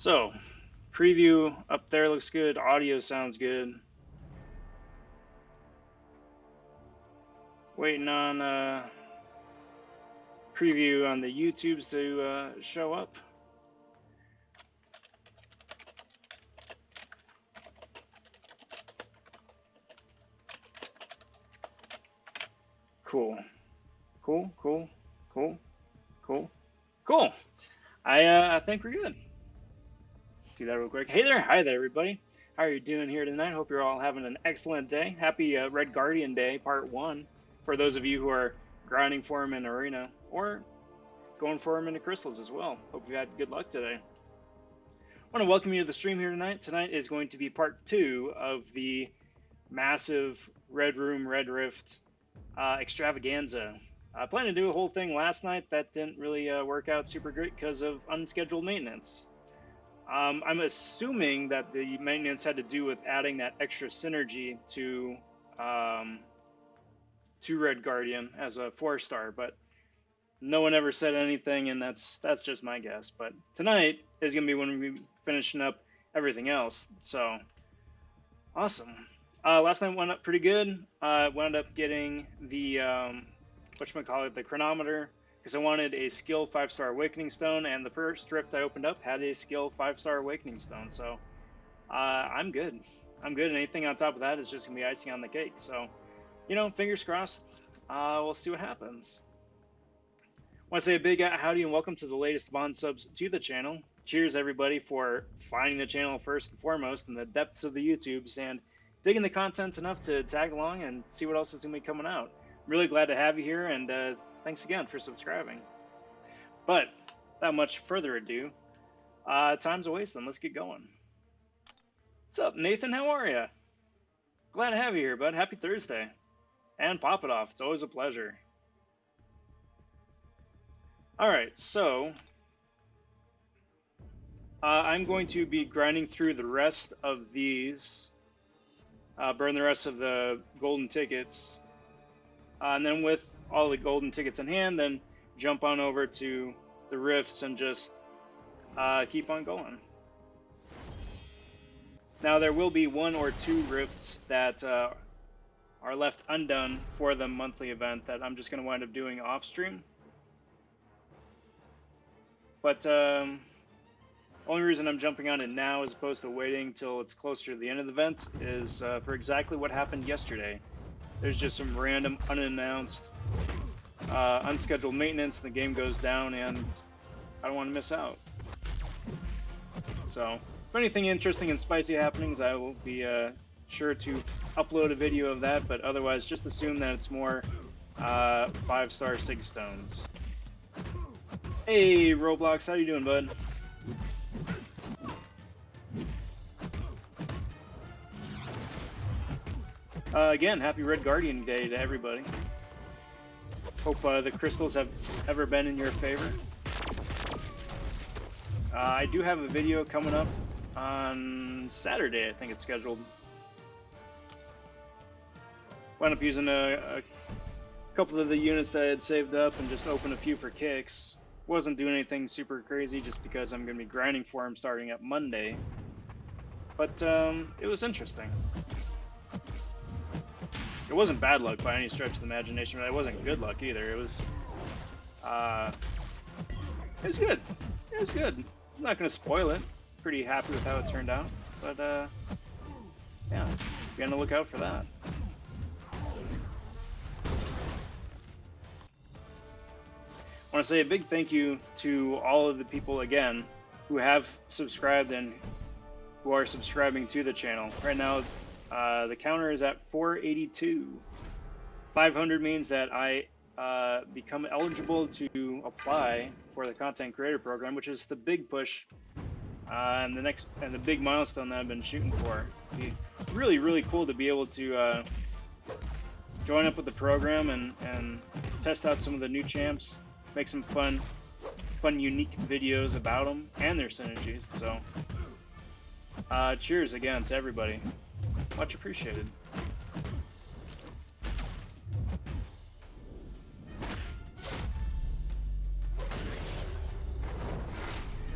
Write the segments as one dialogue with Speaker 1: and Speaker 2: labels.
Speaker 1: So, preview up there looks good. Audio sounds good. Waiting on preview on the YouTubes to show up. Cool. Cool. I think we're good. Do that real quick. Hey there, hi there, everybody. How are you doing here tonight? Hope you're all having an excellent day. Happy Red Guardian Day, Part 1, for those of you who are grinding for him in Arena, or going for him into Crystals as well. Hope you had good luck today. I want to welcome you to the stream here tonight. Tonight is going to be Part 2 of the massive Red Room, Red Rift extravaganza. I planned to do a whole thing last night. That didn't really work out super great because of unscheduled maintenance. I'm assuming that the maintenance had to do with adding that extra synergy to Red Guardian as a 4-star, but no one ever said anything, and that's just my guess. But tonight is going to be when we finishing up everything else. So awesome. Last night went up pretty good. Wound up getting the whatchamacallit, the chronometer, because I wanted a skill 5-star awakening stone, and the first rift I opened up had a skill 5-star awakening stone. So I'm good. I'm good, and anything on top of that is just gonna be icing on the cake. So, you know, fingers crossed. We'll see what happens. I want to say a big howdy and welcome to the latest Von subs to the channel. Cheers, everybody, for finding the channel first and foremost in the depths of the YouTubes and digging the content enough to tag along and see what else is going to be coming out. I'm really glad to have you here, and thanks again for subscribing. But without much further ado, time's a wasting. Let's get going. What's up, Nathan? How are you? Glad to have you here, bud. Happy Thursday. And pop it off. It's always a pleasure. All right, so I'm going to be grinding through the rest of these, burn the rest of the golden tickets, and then with all the golden tickets in hand, then jump on over to the rifts and just keep on going. Now there will be 1 or 2 rifts that are left undone for the monthly event that I'm just going to wind up doing off stream. But only reason I'm jumping on it now as opposed to waiting till it's closer to the end of the event is for exactly what happened yesterday. There's just some random, unannounced, unscheduled maintenance, and the game goes down, and I don't want to miss out. So, if anything interesting and spicy happenings, I will be sure to upload a video of that, but otherwise just assume that it's more 5-star sig stones. Hey, Roblox, how you doing, bud? Again, happy Red Guardian Day to everybody. Hope the crystals have ever been in your favor. I do have a video coming up on Saturday, I think it's scheduled. Wound up using a couple of the units that I had saved up and just opened a few for kicks. Wasn't doing anything super crazy just because I'm going to be grinding for them starting up Monday. But it was interesting. It wasn't bad luck by any stretch of the imagination, but it wasn't good luck either. It was good. It was good. I'm not going to spoil it. Pretty happy with how it turned out. But yeah, be on the lookout for that. I want to say a big thank you to all of the people, again, who have subscribed and who are subscribing to the channel. Right now, the counter is at 482. 500 means that I become eligible to apply for the content creator program, which is the big push and the big milestone that I've been shooting for. It'd be really, really cool to be able to join up with the program and test out some of the new champs, make some fun, unique videos about them and their synergies. So, cheers again to everybody. Much appreciated.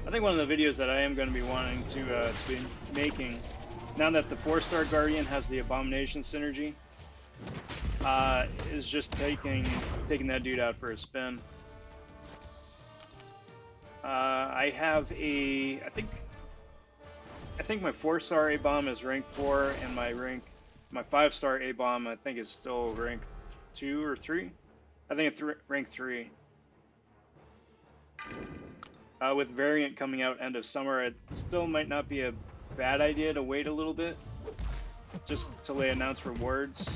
Speaker 1: I think one of the videos that I am going to be wanting to be making, now that the 4-star Guardian has the Abomination synergy, is just taking that dude out for a spin. I have a, I think my 4-star A-bomb is rank 4, and my 5-star A-bomb I think is still rank 2 or 3. I think it's rank 3. With Variant coming out end of summer, it still might not be a bad idea to wait a little bit, just till they announce rewards.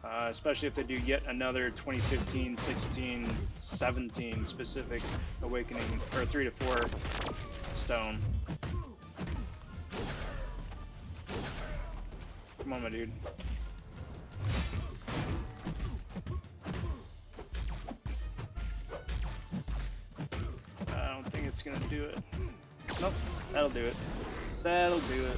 Speaker 1: Especially if they do yet another 2015, 16, 17 specific awakening, or 3 to 4 stone. Come on, my dude. I don't think it's gonna do it. Nope, that'll do it. That'll do it.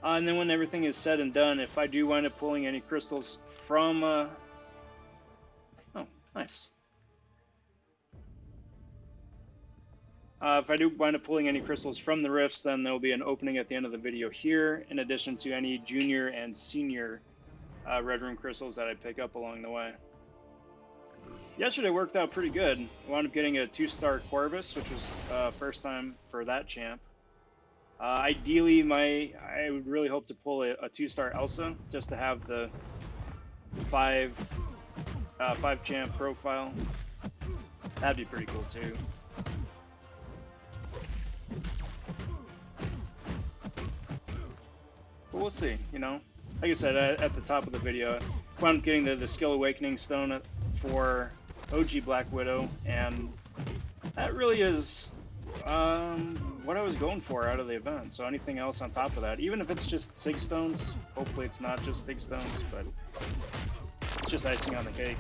Speaker 1: And then when everything is said and done, if I do wind up pulling any crystals from, oh, nice. If I do wind up pulling any crystals from the rifts, then there will be an opening at the end of the video here, in addition to any junior and senior red room crystals that I pick up along the way. Yesterday worked out pretty good. I wound up getting a 2-star Corvus, which was first time for that champ. Ideally, I would really hope to pull a 2-star Elsa, just to have the 5 champ profile. That'd be pretty cool too. But we'll see, you know. Like I said at the top of the video, I wound up getting the Skill Awakening Stone for OG Black Widow, and that really is what I was going for out of the event. So anything else on top of that, even if it's just Sig Stones, hopefully it's not just Sig Stones, but it's just icing on the cake.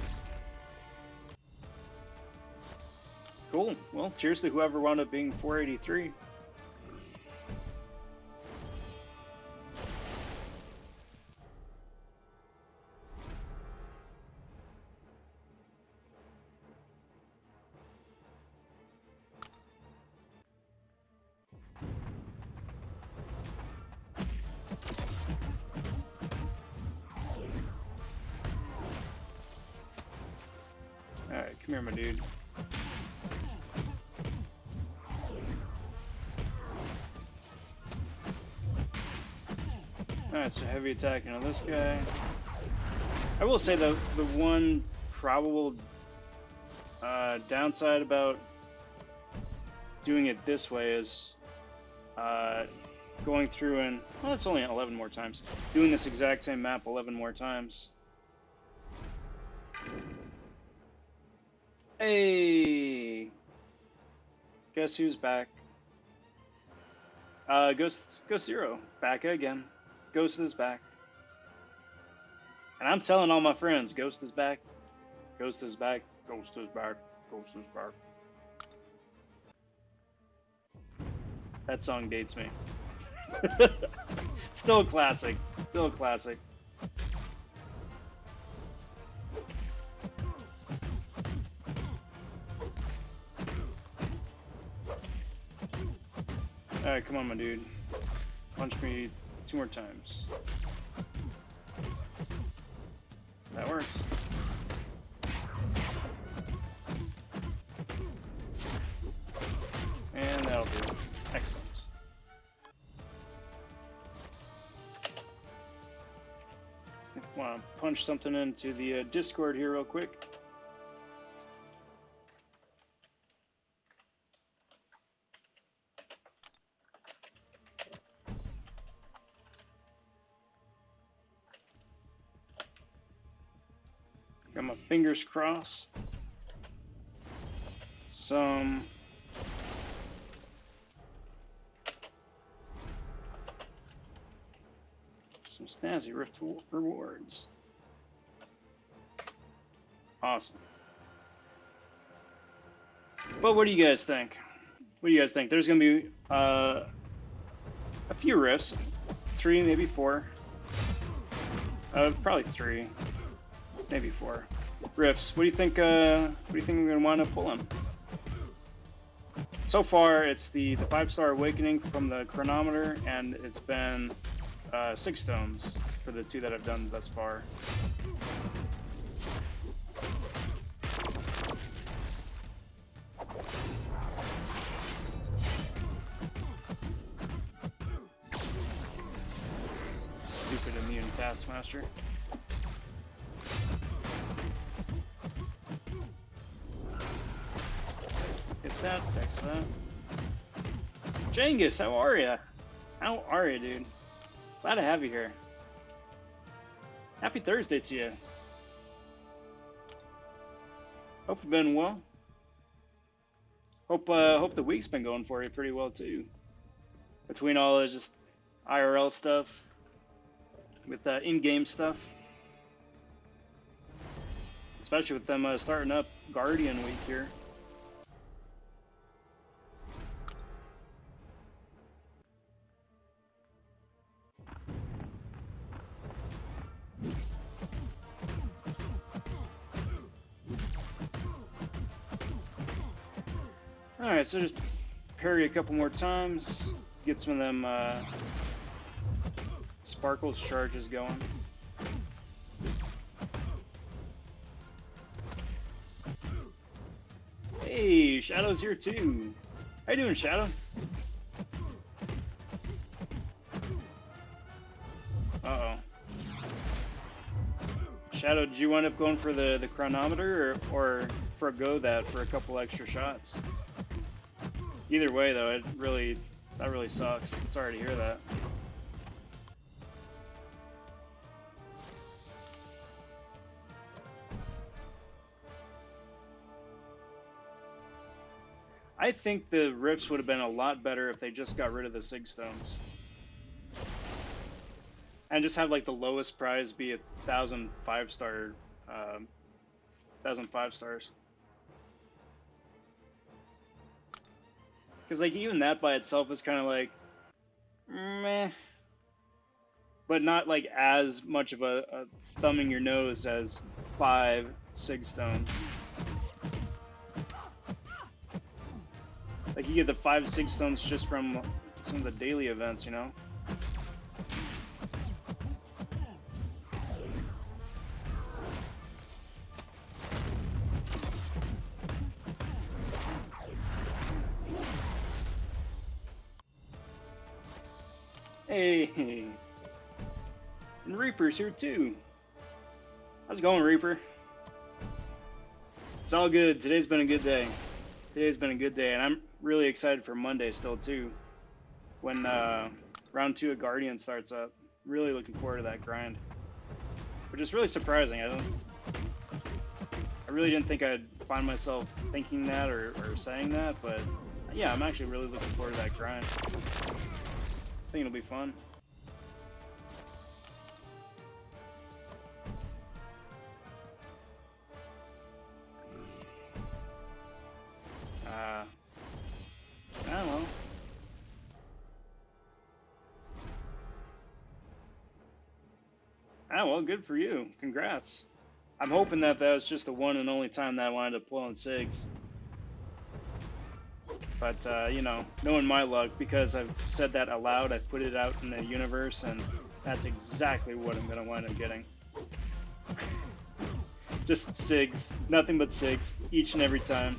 Speaker 1: Cool. Well, cheers to whoever wound up being 483. Alright, come here, my dude. Alright, so heavy attacking on this guy. I will say the one probable downside about doing it this way is going through and, well, it's only 11 more times. Doing this exact same map 11 more times. Hey! Guess who's back? Ghost Zero. Back again. Ghost is back. And I'm telling all my friends, Ghost is back. Ghost is back. Ghost is back. Ghost is back. That song dates me. Still a classic. Still a classic. Alright, come on, my dude. Punch me 2 more times. That works. And that'll do it. Excellent. I want to punch something into the Discord here real quick. Got my fingers crossed. Some snazzy Rift rewards. Awesome. But what do you guys think? What do you guys think? There's going to be a few rifts. 3, maybe 4. Probably 3. Maybe 4. Rifts, what do you think? What do you think we're gonna wind up pulling? So far, it's the 5-star awakening from the chronometer, and it's been 6 stones for the 2 that I've done thus far. Stupid immune taskmaster. Get that, fix that. Jengus, how are ya? How are you, dude? Glad to have you here. Happy Thursday to you. Hope you've been well. Hope the week's been going for you pretty well too. Between all the just IRL stuff, with in-game stuff, especially with them starting up Guardian week here. All right, so just parry a couple more times, get some of them sparkles charges going. Hey, Shadow's here too. How you doing, Shadow? Uh-oh. Shadow, did you wind up going for the chronometer or forgo that for a couple extra shots? Either way, though, that really sucks. Sorry to hear that. I think the rifts would have been a lot better if they just got rid of the Sig Stones. And just have like the lowest prize be 1,000 5-star, 1,000 5-stars. Because like even that by itself is kind of like, meh. But not like as much of a thumbing your nose as 5 Sig Stones. Like you get the 5 Sig Stones just from some of the daily events, you know? Hey, and Reaper's here too. How's it going, Reaper? It's all good. Today's been a good day. Today's been a good day, and I'm really excited for Monday still too, when round 2 of Guardian starts up. Really looking forward to that grind, which is really surprising. I really didn't think I'd find myself thinking that or saying that, but yeah, I'm actually really looking forward to that grind. I think it'll be fun. I don't know. Ah, well, good for you. Congrats. I'm hoping that was just the one and only time that I wound up pulling SIGs. But, you know, knowing my luck, because I've said that aloud, I've put it out in the universe, and that's exactly what I'm going to wind up getting. Just SIGs. Nothing but SIGs, each and every time.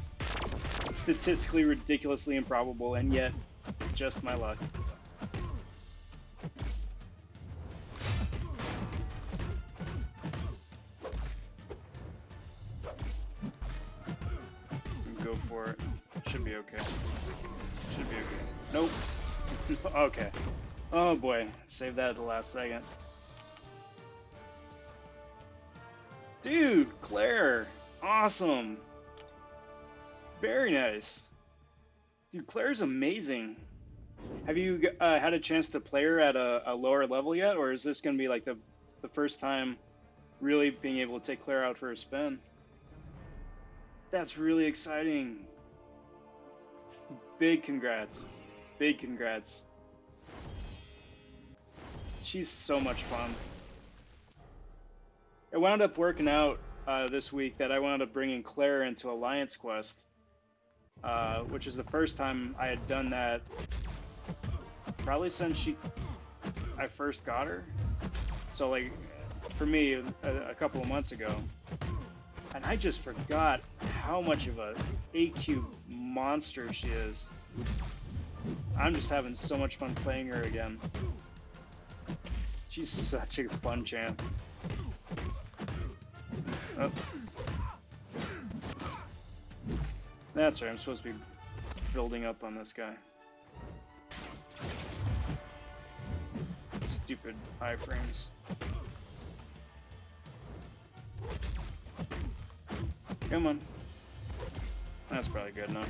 Speaker 1: Statistically ridiculously improbable, and yet, just my luck. Go for it. Should be okay. Should be okay. Nope. Okay. Oh boy. Save that at the last second. Dude, Claire. Awesome. Very nice. Dude, Claire's amazing. Have you had a chance to play her at a lower level yet, or is this going to be like the first time really being able to take Claire out for a spin? That's really exciting. Big congrats. Big congrats. She's so much fun. It wound up working out this week that I wound up bringing Claire into Alliance Quest, which is the first time I had done that probably since I first got her. So like for me, a couple of months ago, and I just forgot how much of a AQ monster she is. I'm just having so much fun playing her again. She's such a fun champ. Oh. That's right, I'm supposed to be building up on this guy. Stupid iframes. Come on. That's probably good enough.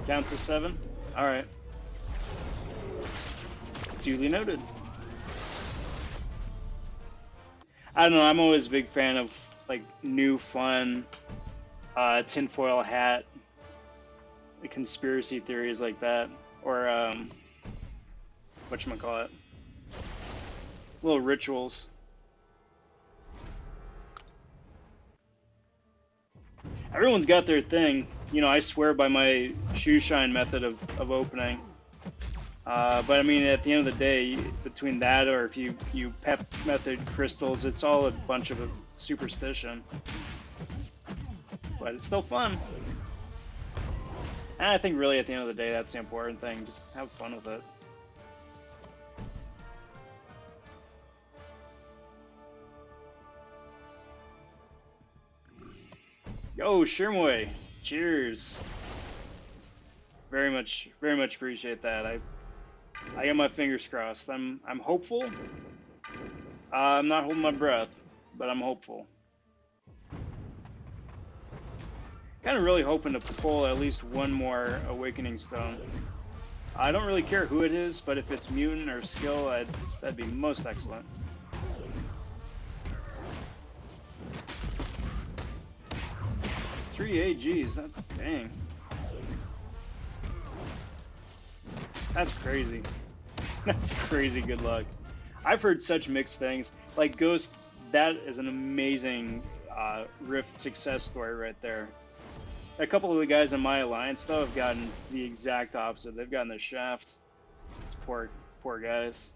Speaker 1: Count to 7? Alright. Duly noted. I don't know, I'm always a big fan of like new fun tinfoil hat conspiracy theories like that, or whatchamacallit, little rituals. Everyone's got their thing. You know, I swear by my shoe shine method of opening. But I mean, at the end of the day, between that or if you pep method crystals, it's all a bunch of a superstition. But it's still fun. And I think really at the end of the day, that's the important thing. Just have fun with it. Yo, Shirmoy, cheers. Very much appreciate that. I got my fingers crossed. I'm hopeful. I'm not holding my breath, but I'm hopeful. Kind of really hoping to pull at least one more Awakening Stone. I don't really care who it is, but if it's mutant or skill, that'd be most excellent. 3 AGs, dang. That's crazy. That's crazy good luck. I've heard such mixed things. Like Ghost, that is an amazing Rift success story right there. A couple of the guys in my alliance, though, have gotten the exact opposite. They've gotten the shaft. It's poor guys.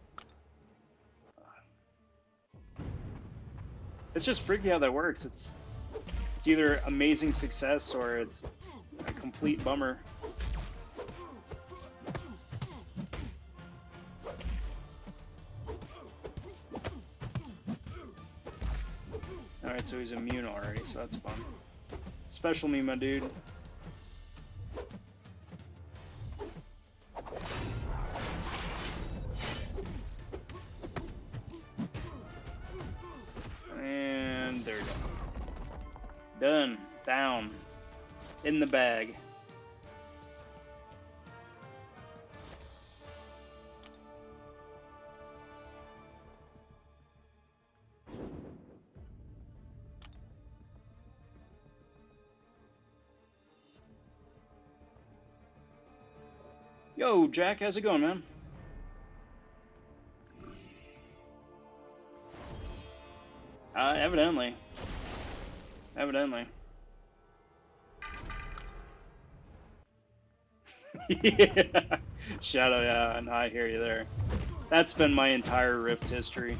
Speaker 1: It's just freaky how that works. It's either amazing success or it's a complete bummer. Alright, so he's immune already, so that's fun. Special me, my dude. And there we go. Done. Down. In the bag. Yo, Jack, how's it going, man? Evidently. Evidently. Yeah. Shadow, yeah, and I hear you there. That's been my entire Rift history.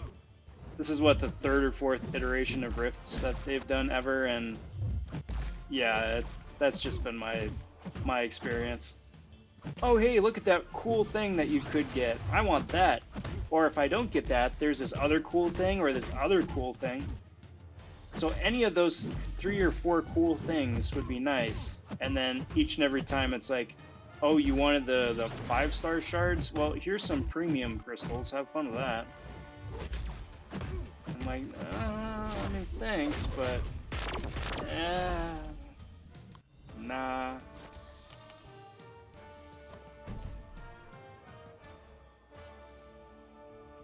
Speaker 1: This is what, the 3rd or 4th iteration of Rifts that they've done ever, and yeah, that's just been my experience. Oh, hey, look at that cool thing that you could get. I want that. Or if I don't get that, there's this other cool thing or this other cool thing. So any of those 3 or 4 cool things would be nice. And then each and every time it's like, oh, you wanted the 5-star shards? Well, here's some premium crystals. Have fun with that. I'm like, I mean, thanks, but nah.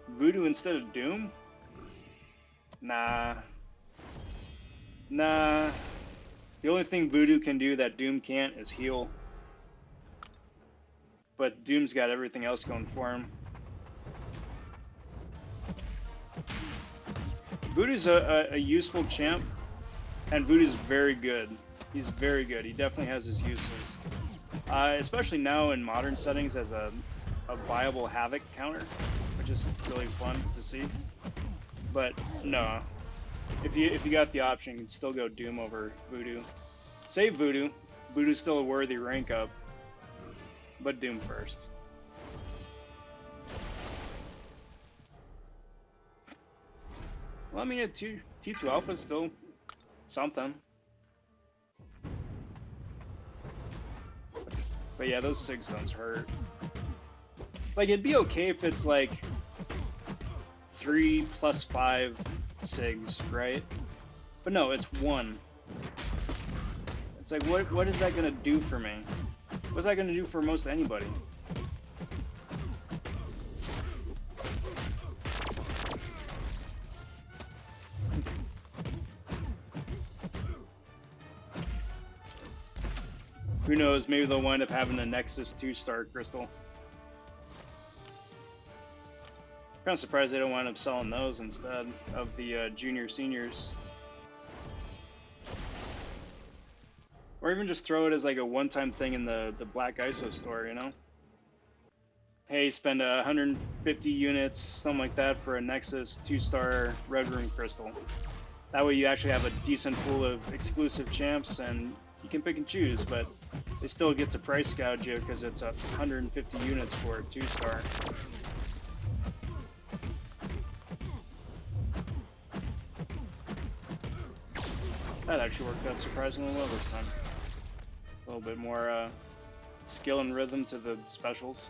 Speaker 1: Voodoo instead of Doom? Nah. Nah. The only thing Voodoo can do that Doom can't is heal. But Doom's got everything else going for him. Voodoo's a useful champ, and Voodoo's very good. He's very good. He definitely has his uses, especially now in modern settings as a viable Havoc counter, which is really fun to see. But no, if you got the option, you can still go Doom over Voodoo. Save Voodoo. Voodoo's still a worthy rank up, but Doom first. Well, I mean, a T2 Alpha is still something. But yeah, those SIG stones hurt. Like, it'd be okay if it's like 3 plus 5 SIGs, right? But no, it's 1. It's like, what is that gonna do for me? What's that gonna do for most anybody? Who knows, maybe they'll wind up having a Nexus 2-star crystal. Kind of surprised they don't wind up selling those instead of the junior seniors. Or even just throw it as like a one-time thing in the Black ISO store, you know? Hey, spend 150 units, something like that, for a Nexus 2-star Red Room crystal. That way you actually have a decent pool of exclusive champs, and you can pick and choose, but they still get to price gouge you because it's 150 units for a 2-star. That actually worked out surprisingly well this time. A little bit more skill and rhythm to the specials.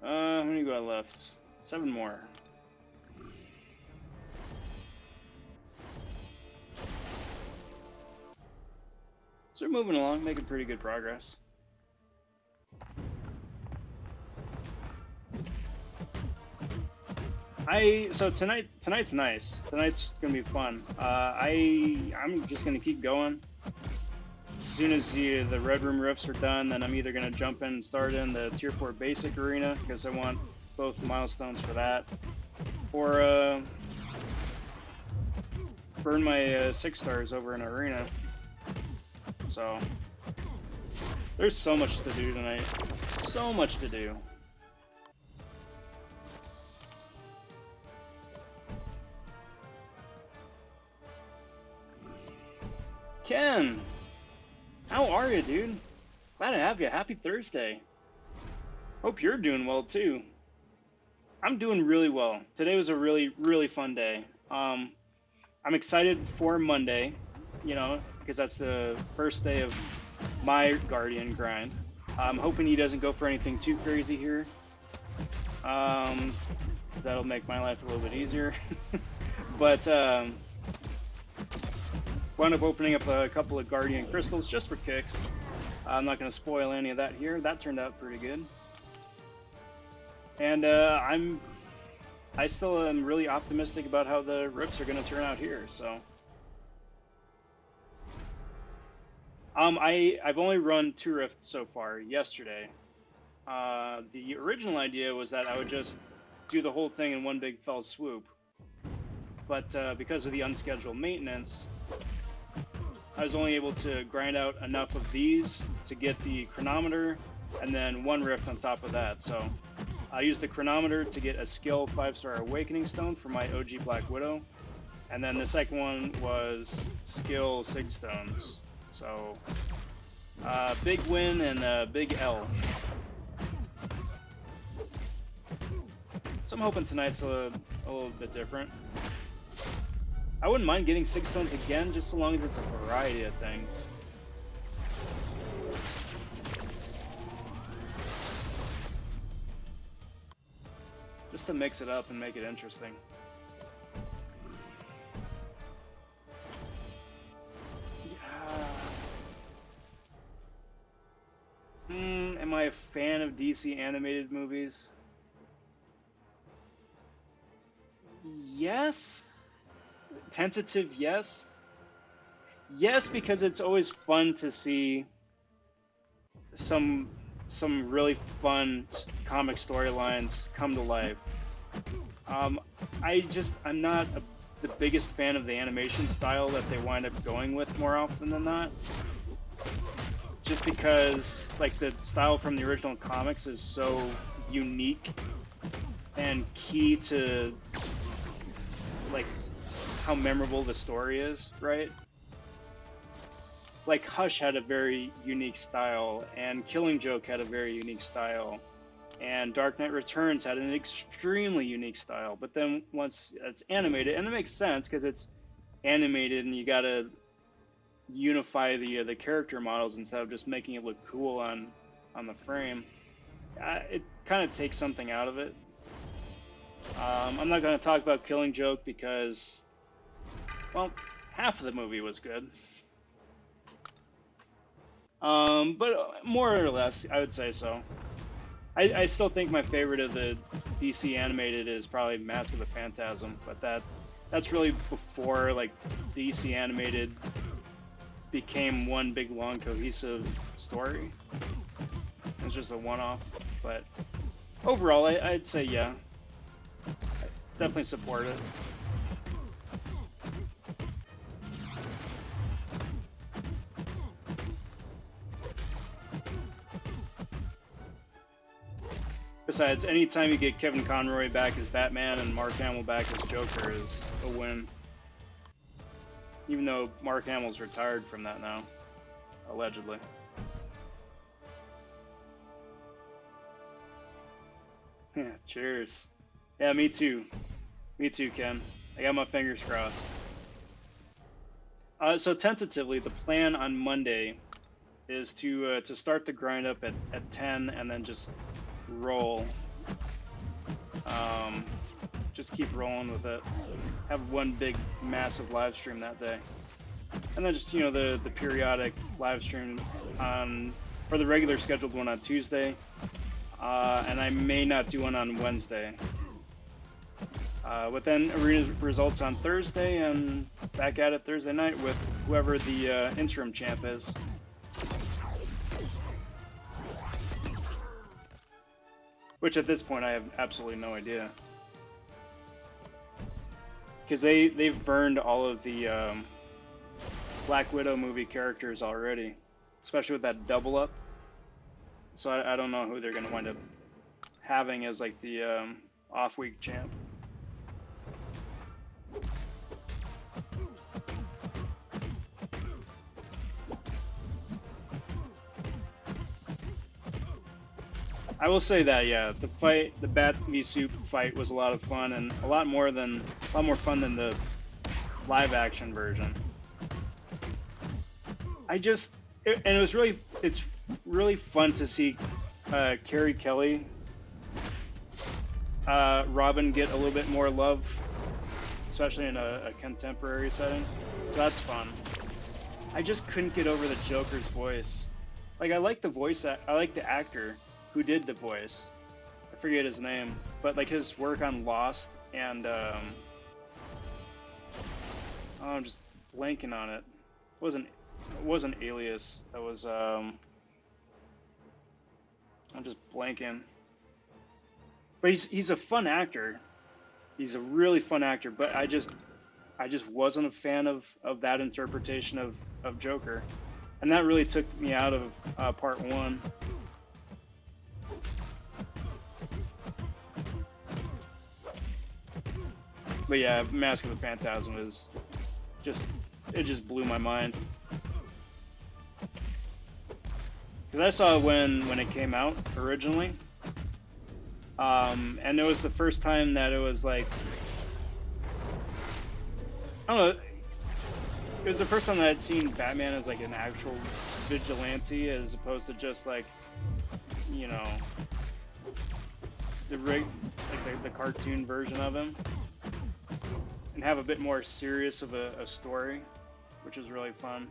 Speaker 1: How many got left? 7 more. So we're moving along, making pretty good progress. So tonight's nice. Tonight's gonna be fun. I'm just gonna keep going. As soon as the Red Room rifts are done, then I'm either gonna jump in and start in the Tier 4 Basic Arena because I want both milestones for that, or burn my 6 stars over in Arena. So there's so much to do tonight. So much to do. Ken, how are you, dude? Glad to have you. Happy Thursday. Hope you're doing well too. I'm doing really well. Today was a really fun day. I'm excited for Monday, you know, because that's the first day of my Guardian grind. I'm hoping he doesn't go for anything too crazy here, because that'll make my life a little bit easier. But wound up opening up a couple of Guardian crystals just for kicks. I'm not going to spoil any of that here. That turned out pretty good. And I still am really optimistic about how the rifts are going to turn out here. So, I've only run 2 rifts so far. Yesterday, the original idea was that I would just do the whole thing in one big fell swoop, but because of the unscheduled maintenance, I was only able to grind out enough of these to get the chronometer, and then 1 rift on top of that. So I used the chronometer to get a skill 5-star awakening stone for my OG Black Widow, and then the second one was skill 6 stones. So big win and a big L. So I'm hoping tonight's a little bit different. I wouldn't mind getting 6 stones again, just so long as it's a variety of things. Just to mix it up and make it interesting. Am I a fan of DC animated movies? Yes. Tentative, yes. Yes, because it's always fun to see some really fun comic storylines come to life. Um, I'm not the biggest fan of the animation style that they wind up going with more often than not. Just because like the style from the original comics is so unique and key to like how memorable the story is, right? Like Hush had a very unique style, and Killing Joke had a very unique style, and Dark Knight Returns had an extremely unique style. But then once it's animated, and it makes sense because it's animated, and you gotta unify the character models instead of just making it look cool on the frame. It kind of takes something out of it. I'm not going to talk about Killing Joke because, well, half of the movie was good. But more or less, I would say so. I still think my favorite of the DC animated is probably Mask of the Phantasm, but that's really before like DC animated became one big long cohesive story. It's just a one-off, but overall, I'd say yeah, definitely support it. Besides, anytime you get Kevin Conroy back as Batman and Mark Hamill back as Joker is a win. Even though Mark Hamill's retired from that now, allegedly. Yeah, cheers. Yeah, me too. Me too, Ken. I got my fingers crossed. So tentatively, the plan on Monday is to start the grind up at 10 and then just roll. Um, just keep rolling with it. Have one big massive live stream that day, and then just the periodic live stream on or the regular scheduled one on Tuesday, and I may not do one on Wednesday. But then arena results on Thursday and back at it Thursday night with whoever the interim champ is. Which at this point I have absolutely no idea. Because they've burned all of the Black Widow movie characters already, especially with that double up. So I don't know who they're going to wind up having as like the off week champ. I will say that yeah, the Bat v Soup fight was a lot of fun and a lot more fun than the live action version. And it's really fun to see Carrie Kelly, Robin get a little bit more love, especially in a contemporary setting. So that's fun. I just couldn't get over the Joker's voice. Like I like the voice, I like the actor who did the voice. I forget his name, but like his work on Lost and oh, I'm just blanking on it. It wasn't Alias. That was I'm just blanking. But he's a fun actor. He's a really fun actor. But I just wasn't a fan of that interpretation of Joker, and that really took me out of part one. But yeah, Mask of the Phantasm is just it just blew my mind because I saw it when it came out originally, and it was the first time that it was like I don't know. It was the first time that I'd seen Batman as like an actual vigilante, as opposed to just like you know the rig like the cartoon version of him, and have a bit more serious of a story, which was really fun.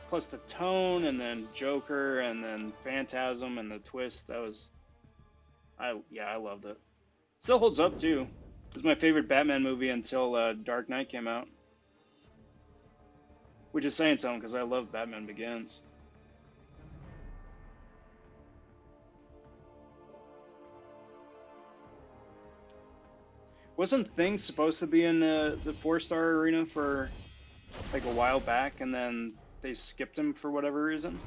Speaker 1: Plus the tone, and then Joker, and then Phantasm, and the twist. I loved it. Still holds up too. It was my favorite Batman movie until Dark Knight came out. which is saying something because I love Batman Begins. Wasn't Thing supposed to be in the 4-star arena for like a while back, and then they skipped him for whatever reason?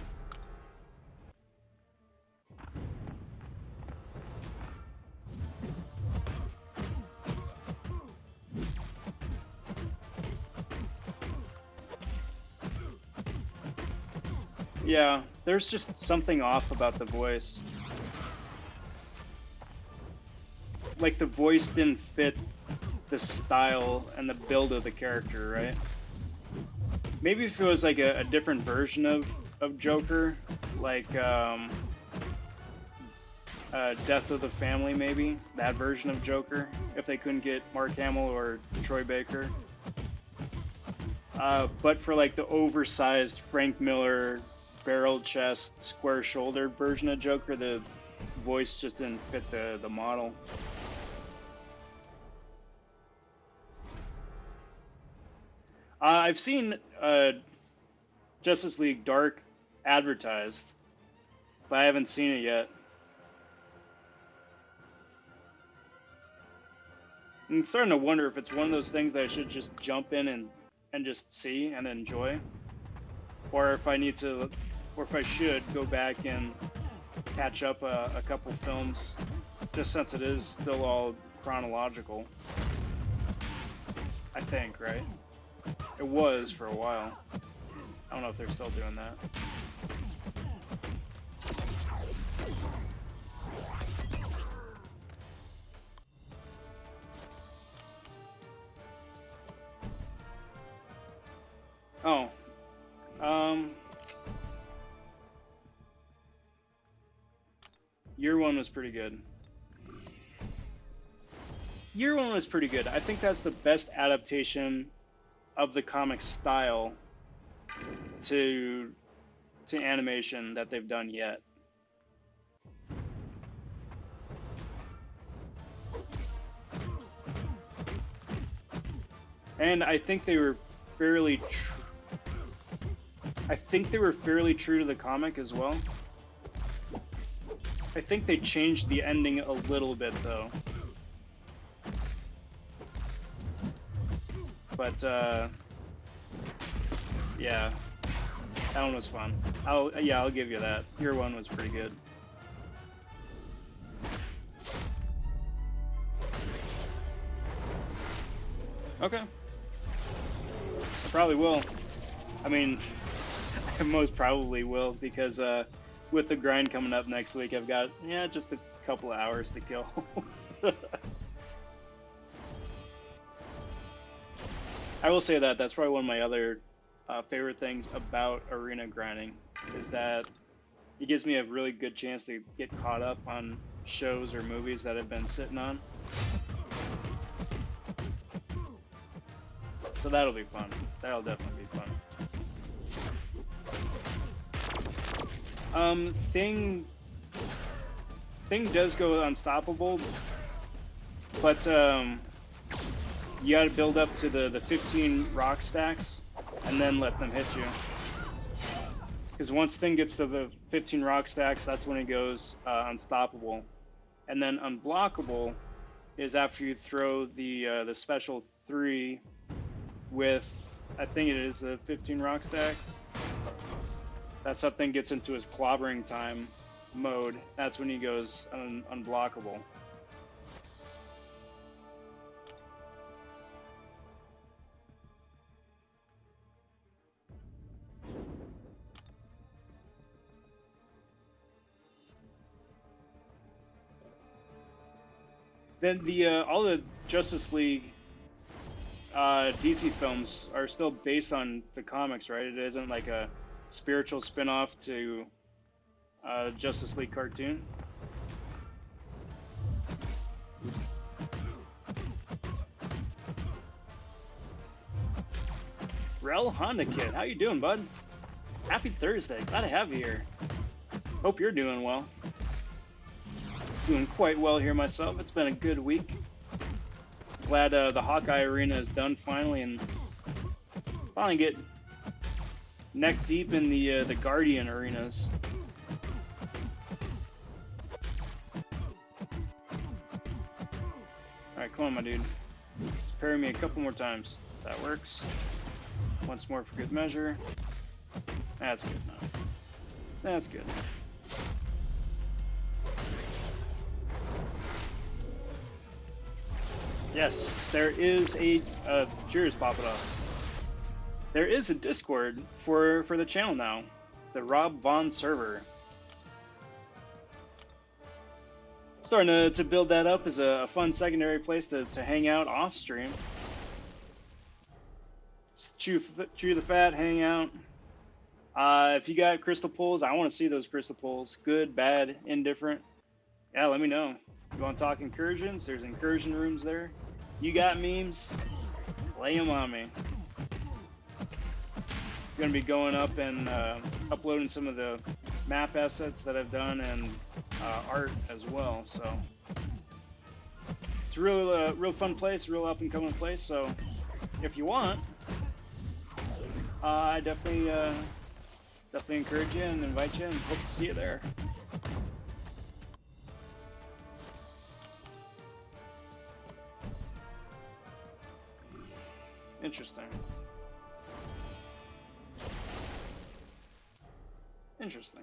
Speaker 1: Yeah, there's just something off about the voice. Like the voice didn't fit the style and the build of the character, right? Maybe if it was like a different version of Joker, like Death of the Family, maybe that version of Joker, if they couldn't get Mark Hamill or Troy Baker. But for like the oversized Frank Miller, barrel chest, square shouldered version of Joker, the voice just didn't fit the model. I've seen Justice League Dark advertised, but I haven't seen it yet. I'm starting to wonder if it's one of those things that I should just jump in and just see and enjoy, or if I need to, or if I should go back and catch up a couple films, just since it is still all chronological. I think, right? It was for a while. I don't know if they're still doing that. Oh, um, Year One was pretty good. Year One was pretty good. I think that's the best adaptation of the comic style to animation that they've done yet. And I think they were fairly I think they were fairly true to the comic as well. I think they changed the ending a little bit though. But yeah, that one was fun. I'll give you that. Year One was pretty good. Okay. I probably will. I mean, I most probably will because with the grind coming up next week, I've got just a couple of hours to kill. I will say that that's probably one of my other favorite things about arena grinding is that it gives me a really good chance to get caught up on shows or movies that I've been sitting on. So that'll be fun. That'll definitely be fun. Thing does go unstoppable, but you got to build up to the 15 rock stacks and then let them hit you. Because once Thing gets to the 15 rock stacks, that's when it goes unstoppable. And then unblockable is after you throw the special 3 with, I think it is the 15 rock stacks. That something gets into his clobbering time mode. That's when he goes unblockable. Then all the Justice League DC films are still based on the comics, right? It isn't like a spiritual spin-off to Justice League cartoon. Rel Honda Kid, how you doing, bud? Happy Thursday. Glad to have you here. Hope you're doing well. Doing quite well here myself. It's been a good week. Glad the Hawkeye Arena is done finally and finally neck deep in the Guardian arenas. All right, come on, my dude. Just parry me a couple more times. That works. Once more for good measure. That's good enough. That's good. Yes, there is a cheers, pop it off. There is a Discord for the channel now, the Rob Von server. Starting to build that up as a fun secondary place to hang out off stream. Chew the fat, hang out. If you got crystal pulls, I want to see those crystal pulls. Good, bad, indifferent. Yeah, let me know. You want to talk incursions? There's incursion rooms there. You got memes? Lay them on me. I'm going to be going up and uploading some of the map assets that I've done and art as well. So it's a real fun place, real up and coming place. So if you want, I definitely encourage you and invite you and hope to see you there. Interesting. Interesting.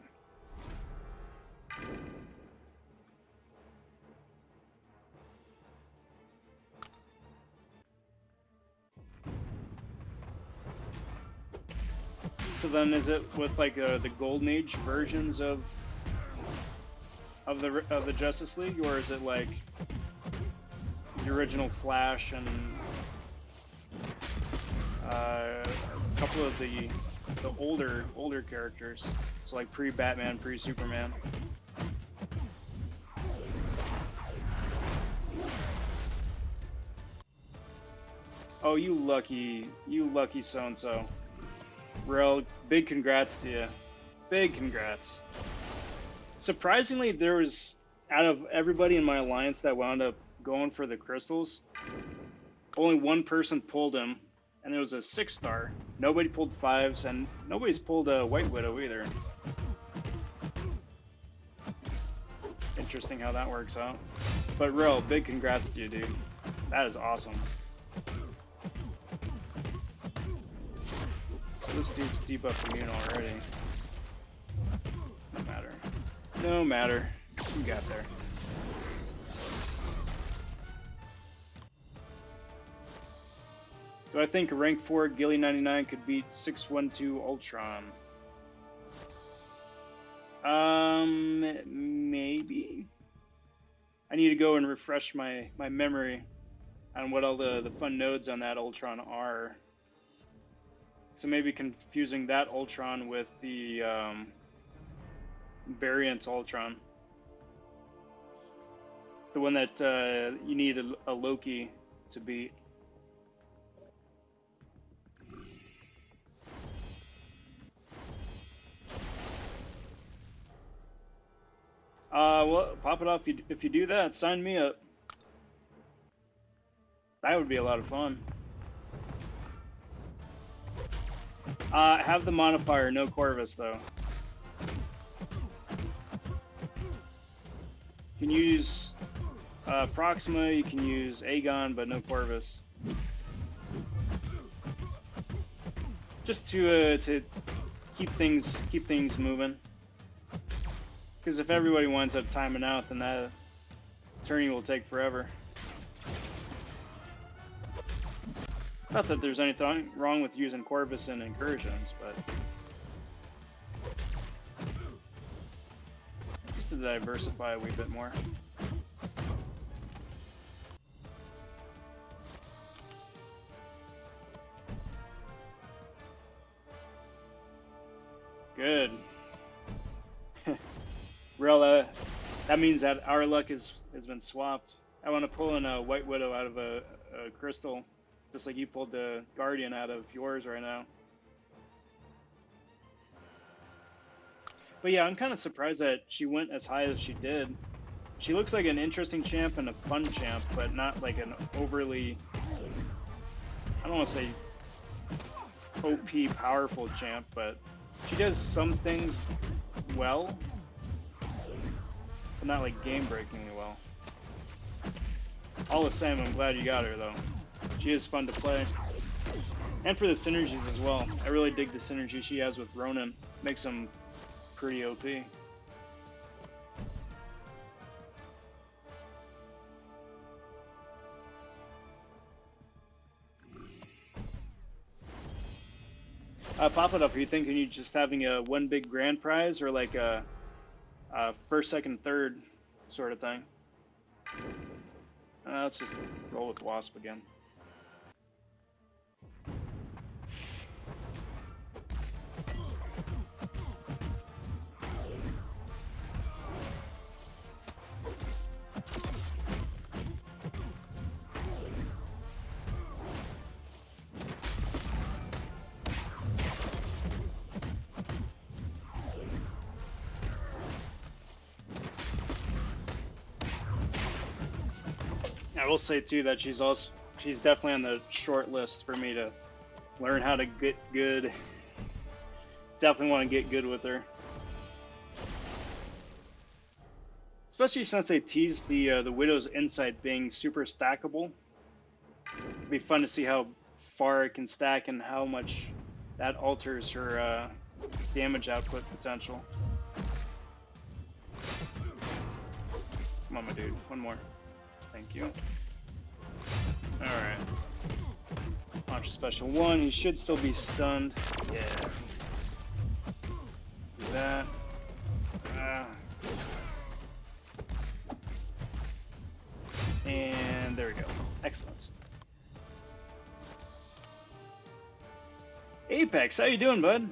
Speaker 1: So then, is it with like the Golden Age versions of the Justice League, or is it like the original Flash and a couple of the older characters? So like pre-Batman, pre-Superman. Oh, you lucky so-and-so. Real big congrats to you. Big congrats. Surprisingly, there was, out of everybody in my alliance that wound up going for the crystals, only one person pulled him, and it was a 6-star. Nobody pulled 5s, and nobody's pulled a White Widow either. Interesting how that works out. But real, big congrats to you, dude. That is awesome. This dude's debuff immune already. No matter. No matter. You got there. Do I think a rank 4 Gilly 99 could beat 612 Ultron? Maybe. I need to go and refresh my memory on what all the fun nodes on that Ultron are. So maybe confusing that Ultron with the variant Ultron. The one that you need a Loki to beat. Well, pop it off if you do that. Sign me up. That would be a lot of fun. Have the modifier, no Corvus, though. You can use Proxima, you can use Aegon, but no Corvus. Just to keep things moving. Because if everybody winds up timing out, then that turning will take forever. Not that there's anything wrong with using Corvus in incursions, but just to diversify a wee bit more. Good. Real, that means that our luck has been swapped. I want to pull in a White Widow out of a crystal, just like you pulled the Guardian out of yours right now. But yeah, I'm kind of surprised that she went as high as she did. She looks like an interesting champ and a fun champ, but not like an overly, I don't want to say OP powerful champ, but she does some things well, but not like game-breakingly well. All the same, I'm glad you got her though. She is fun to play. And for the synergies as well. I really dig the synergy she has with Ronan. Makes him pretty OP. Pop it up. Are you thinking you just having a one big grand prize or like a first, second, third sort of thing? Let's just roll with Wasp again. I will say too that she's definitely on the short list for me to learn how to get good. Definitely want to get good with her, especially since they teased the Widow's Insight being super stackable. It'd be fun to see how far it can stack and how much that alters her damage output potential. Come on, my dude. One more. Thank you. Alright. Launch special 1. He should still be stunned. Yeah. Do that. And there we go. Excellent. Apex, how you doing, bud?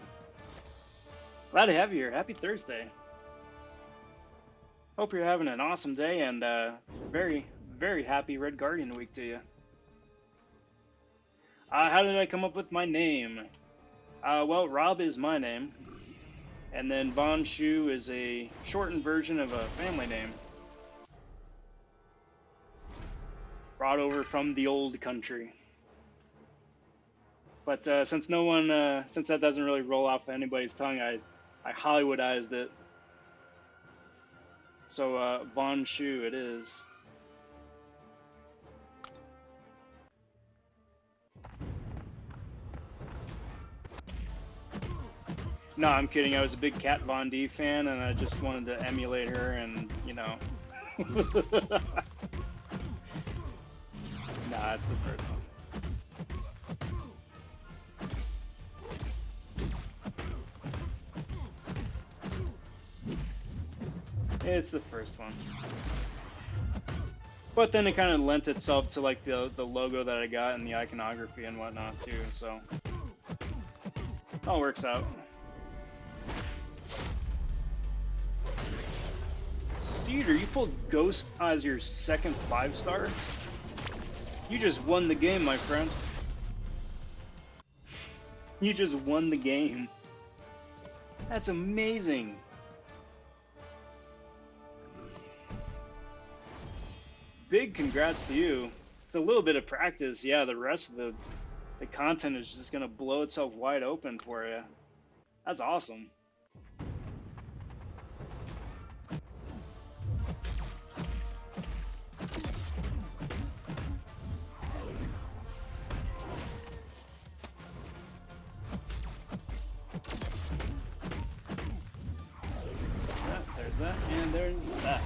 Speaker 1: Glad to have you here. Happy Thursday. Hope you're having an awesome day and very, very happy Red Guardian week to you. How did I come up with my name? Well, Rob is my name, and then VonShoe is a shortened version of a family name. Brought over from the old country. But since since that doesn't really roll off anybody's tongue, I Hollywoodized it. So VonShoe it is. No, I'm kidding. I was a big Kat Von D fan, and I just wanted to emulate her, and you know. Nah, it's the first one. It's the first one. But then it kind of lent itself to like the logo that I got and the iconography and whatnot too, so it all works out. Cedar, you pulled Ghost as your second 5-star? You just won the game, my friend. You just won the game. That's amazing. Big congrats to you. With a little bit of practice, yeah, the rest of the content is just gonna blow itself wide open for you. That's awesome. Yeah, there's that, and there's that.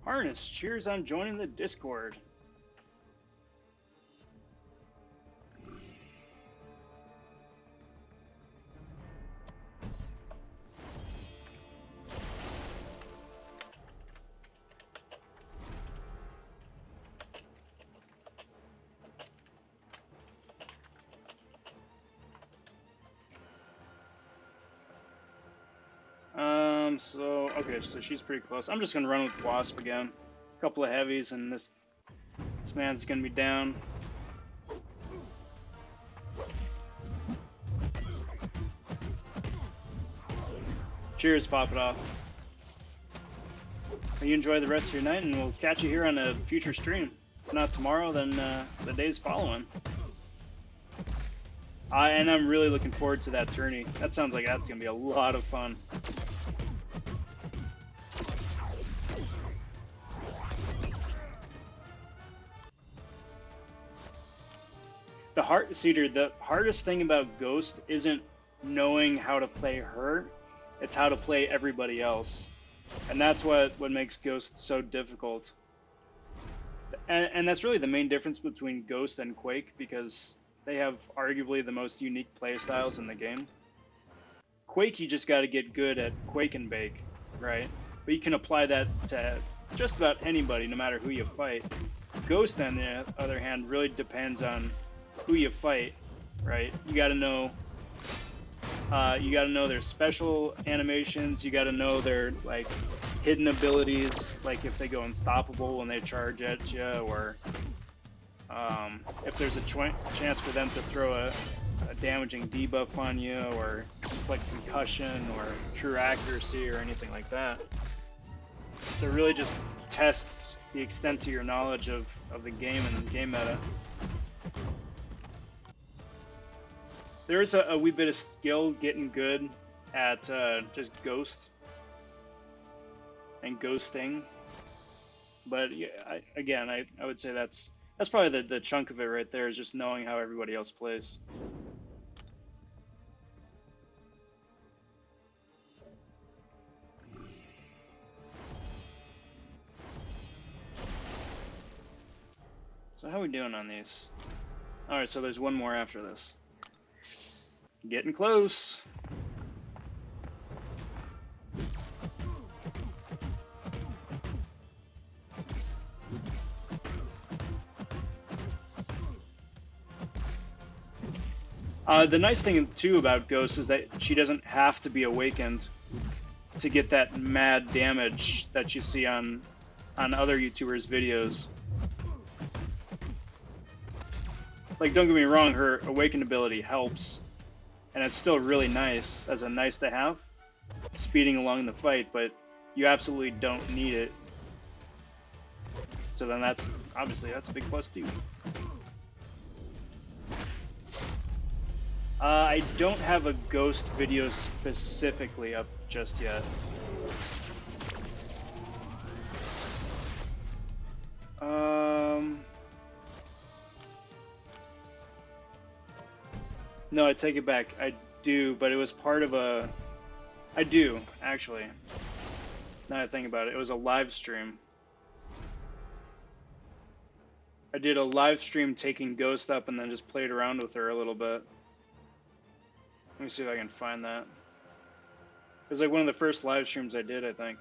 Speaker 1: Harness, cheers on joining the Discord. Okay, so she's pretty close. I'm just gonna run with Wasp again. A couple of heavies, and this man's gonna be down. Cheers, Pop It Off. You enjoy the rest of your night, and we'll catch you here on a future stream. If not tomorrow, then the days following. And I'm really looking forward to that tourney. That sounds like that's going to be a lot of fun. Cedar, the hardest thing about Ghost isn't knowing how to play her, it's how to play everybody else. And that's what makes Ghost so difficult. And that's really the main difference between Ghost and Quake, because they have arguably the most unique playstyles in the game. Quake, you just got to get good at Quake and Bake, right? But you can apply that to just about anybody, no matter who you fight. Ghost, on the other hand, really depends on who you fight, right? You got to know their special animations. You got to know their like hidden abilities, like if they go unstoppable when they charge at you, or if there's a chance for them to throw a damaging debuff on you, or inflict concussion, or true accuracy, or anything like that. So it really just tests the extent to your knowledge of the game and game meta. There is a wee bit of skill getting good at just Ghost and ghosting, but yeah, I would say that's probably the chunk of it right there, is just knowing how everybody else plays. So how are we doing on these? All right, so there's one more after this. Getting close. The nice thing too about Ghost is that she doesn't have to be awakened to get that mad damage that you see on other YouTubers' videos. Like, don't get me wrong, her awakened ability helps, and it's still really nice as a nice to have, speeding along the fight, but you absolutely don't need it. So then that's a big plus too. I don't have a Ghost video specifically up just yet. No, I take it back. I do, but it was part of a... I do, actually. Now that I think about it, it was a live stream. I did a live stream taking Ghost up and then just played around with her a little bit. Let me see if I can find that. It was like one of the first live streams I did, I think.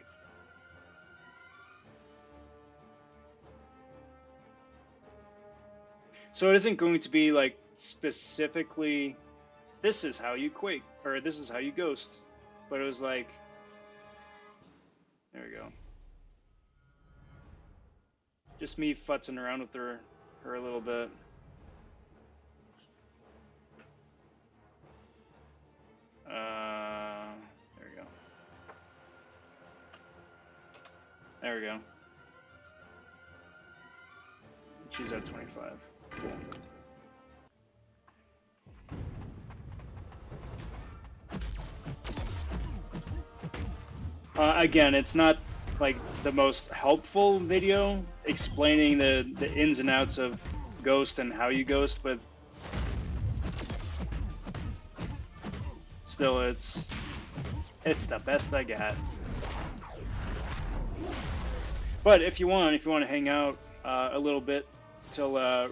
Speaker 1: So it isn't going to be like specifically, this is how you Quake, or this is how you Ghost. But it was like, there we go. Just me futzing around with her a little bit. There we go. There we go. She's at 25. Cool. Again, it's not like the most helpful video explaining the ins and outs of Ghost and how you Ghost, but still, it's the best I got. But if you want to hang out a little bit till the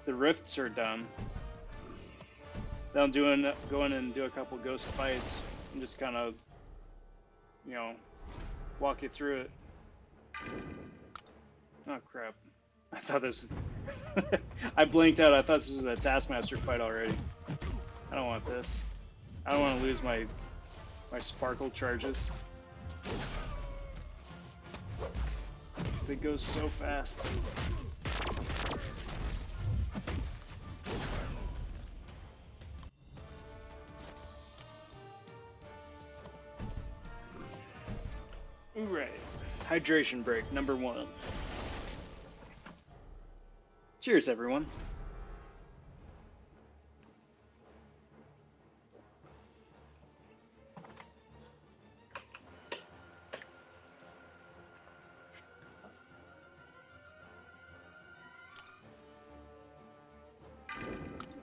Speaker 1: rifts are done, then I'll go in and do a couple Ghost fights and just kind of, you know, walk you through it. Oh crap! I thought this. I blinked out. I thought this was a Taskmaster fight already. I don't want this. I don't want to lose my sparkle charges. Because they go so fast. Alright. Hydration break number 1. Cheers, everyone.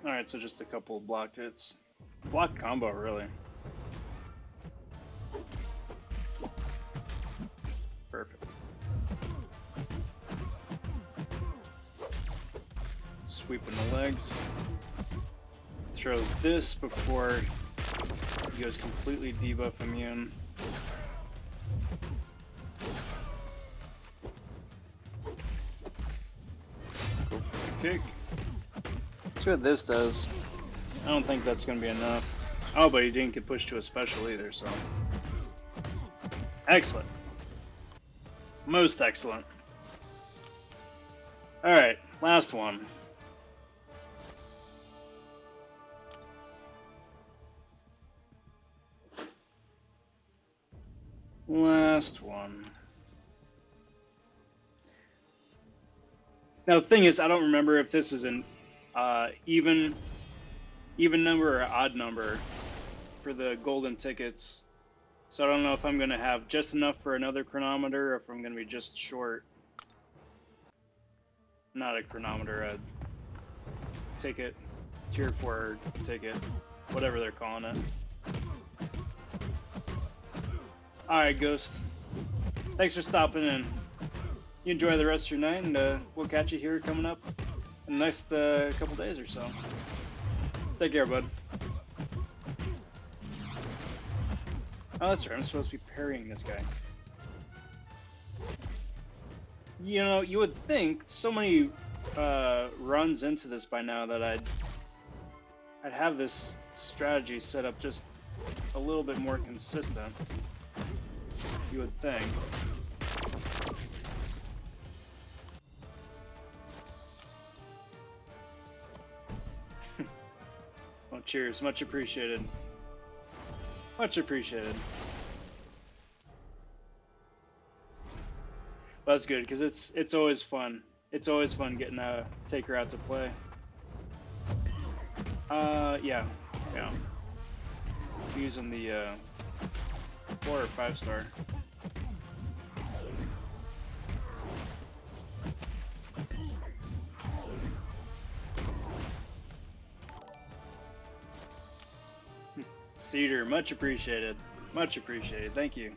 Speaker 1: Alright, so just a couple of blocked hits. Blocked combo, really. Perfect. Sweeping the legs. Throw this before he goes completely debuff immune. Go for the kick. Let's see what this does. I don't think that's going to be enough. Oh, but he didn't get pushed to a special either, so. Excellent. Most excellent. Alright, last one. Last one. Now, the thing is, I don't remember if this is an even number or odd number for the golden tickets. So I don't know if I'm going to have just enough for another chronometer or if I'm going to be just short. Not a chronometer, a ticket. Tier 4 ticket. Whatever they're calling it. Alright, Ghost. Thanks for stopping in. You enjoy the rest of your night, and we'll catch you here coming up in the next couple days or so. Take care, bud. Oh, that's right. I'm supposed to be parrying this guy. You know, you would think so many runs into this by now that I'd have this strategy set up just a little bit more consistent. You would think. Well, cheers. Much appreciated. Much appreciated. Well, that's good, because it's always fun. It's always fun getting a Taker out to play. Yeah. Using the 4 or 5 star. Cedar, much appreciated. Much appreciated. Thank you.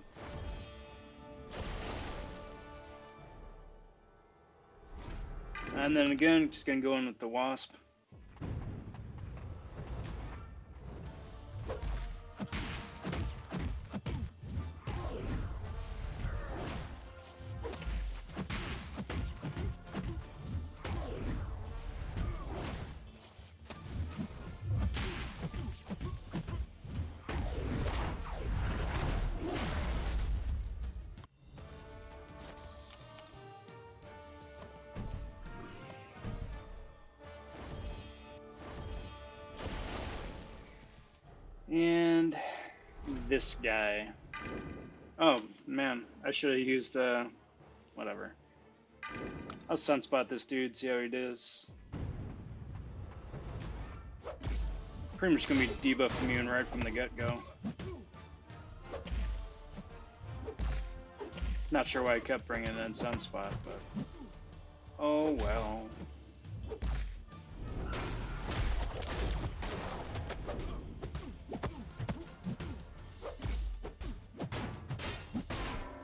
Speaker 1: And then again, just gonna go in with the Wasp. And this guy. Oh, man. I should have used, whatever. I'll sunspot this dude, see how he does. Pretty much gonna be debuff immune right from the get-go. Not sure why I kept bringing in sunspot, but... oh, well.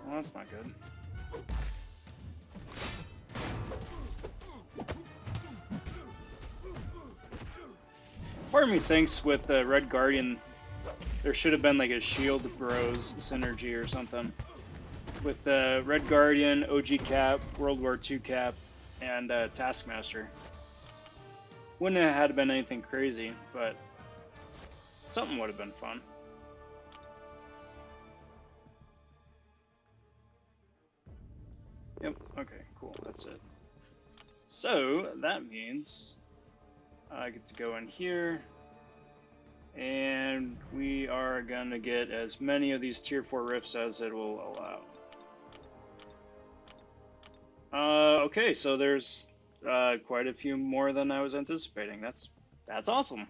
Speaker 1: Well, that's not good. Part of me thinks with the Red Guardian, there should have been like a Shield Bros synergy or something. With the Red Guardian, OG Cap, World War II Cap, and Taskmaster. Wouldn't have had been anything crazy, but something would have been fun. Yep, okay, cool, that's it. So, that means I get to go in here, and we are gonna get as many of these tier 4 rifts as it will allow. Okay, so there's quite a few more than I was anticipating. That's awesome.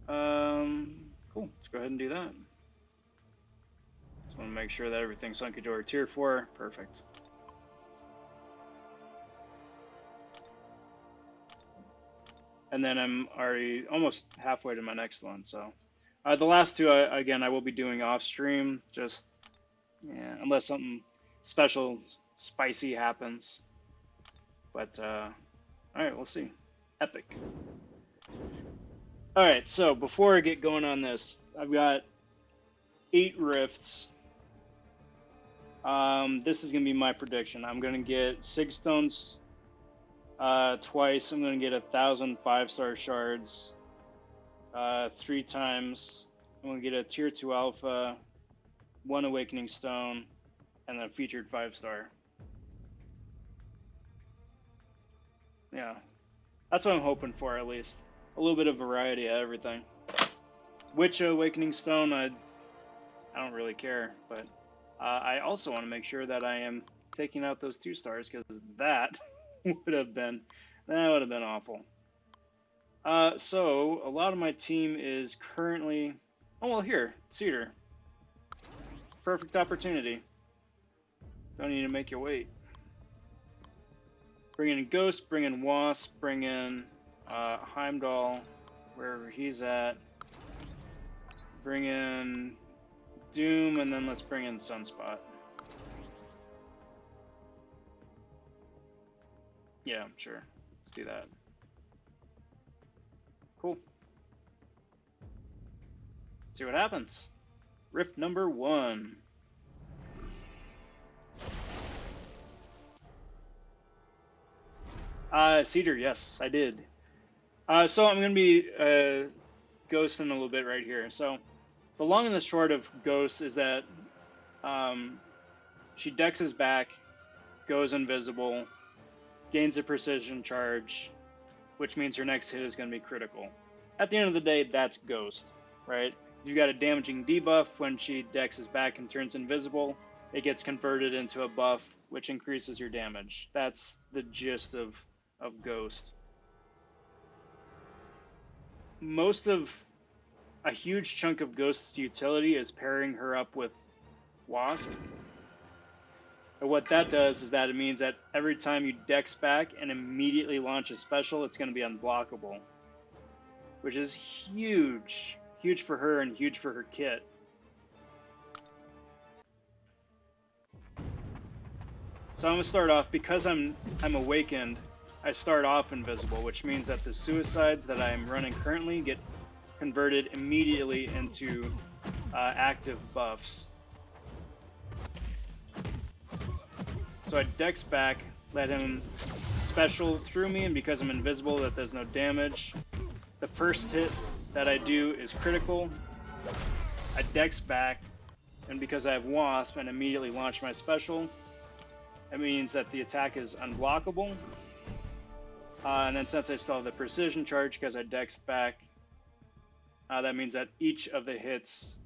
Speaker 1: Cool. Let's go ahead and do that. Just want to make sure that everything's sunk into our tier 4. Perfect. And then I'm already almost halfway to my next one. So the last two, again, I will be doing off stream. Just yeah, unless something special, spicy happens. But all right, we'll see. Epic. All right, so before I get going on this, I've got 8 rifts. This is gonna be my prediction. I'm gonna get 6 stones twice. I'm gonna get 1,000 5-star shards 3 times. I'm gonna get a tier 2 alpha, 1 awakening stone, and then featured 5-star. Yeah, that's what I'm hoping for, at least. A little bit of variety of everything. Which awakening stone, I don't really care, but I also want to make sure that I am taking out those 2 stars, because that would have been awful. So a lot of my team is currently, oh well, here, Cedar. Perfect opportunity. Don't need to make you wait. Bring in Ghost, bring in Wasp, bring in Heimdall, wherever he's at. Bring in Doom, and then let's bring in Sunspot. Yeah, sure. Let's do that. Cool. Let's see what happens. Rift number 1. Cedar, yes, I did. So I'm going to be ghosting a little bit right here. So the long and the short of Ghost is that she dexes back, goes invisible, gains a precision charge, which means her next hit is going to be critical. At the end of the day, that's Ghost, right? If you've got a damaging debuff when she dexes back and turns invisible, it gets converted into a buff, which increases your damage. That's the gist of Ghost. A huge chunk of Ghost's utility is pairing her up with Wasp. And what that does is that it means that every time you dex back and immediately launch a special, it's going to be unblockable, which is huge. Huge for her and huge for her kit. So I'm going to start off, because I'm awakened, I start off invisible, which means that the suicides that I'm running currently get converted immediately into active buffs. So I dex back, let him special through me, and because I'm invisible, that does no damage. The first hit that I do is critical. I dex back, and because I have Wasp and immediately launch my special, it means that the attack is unblockable. And then since I still have the precision charge because I dexed back, that means that each of the hits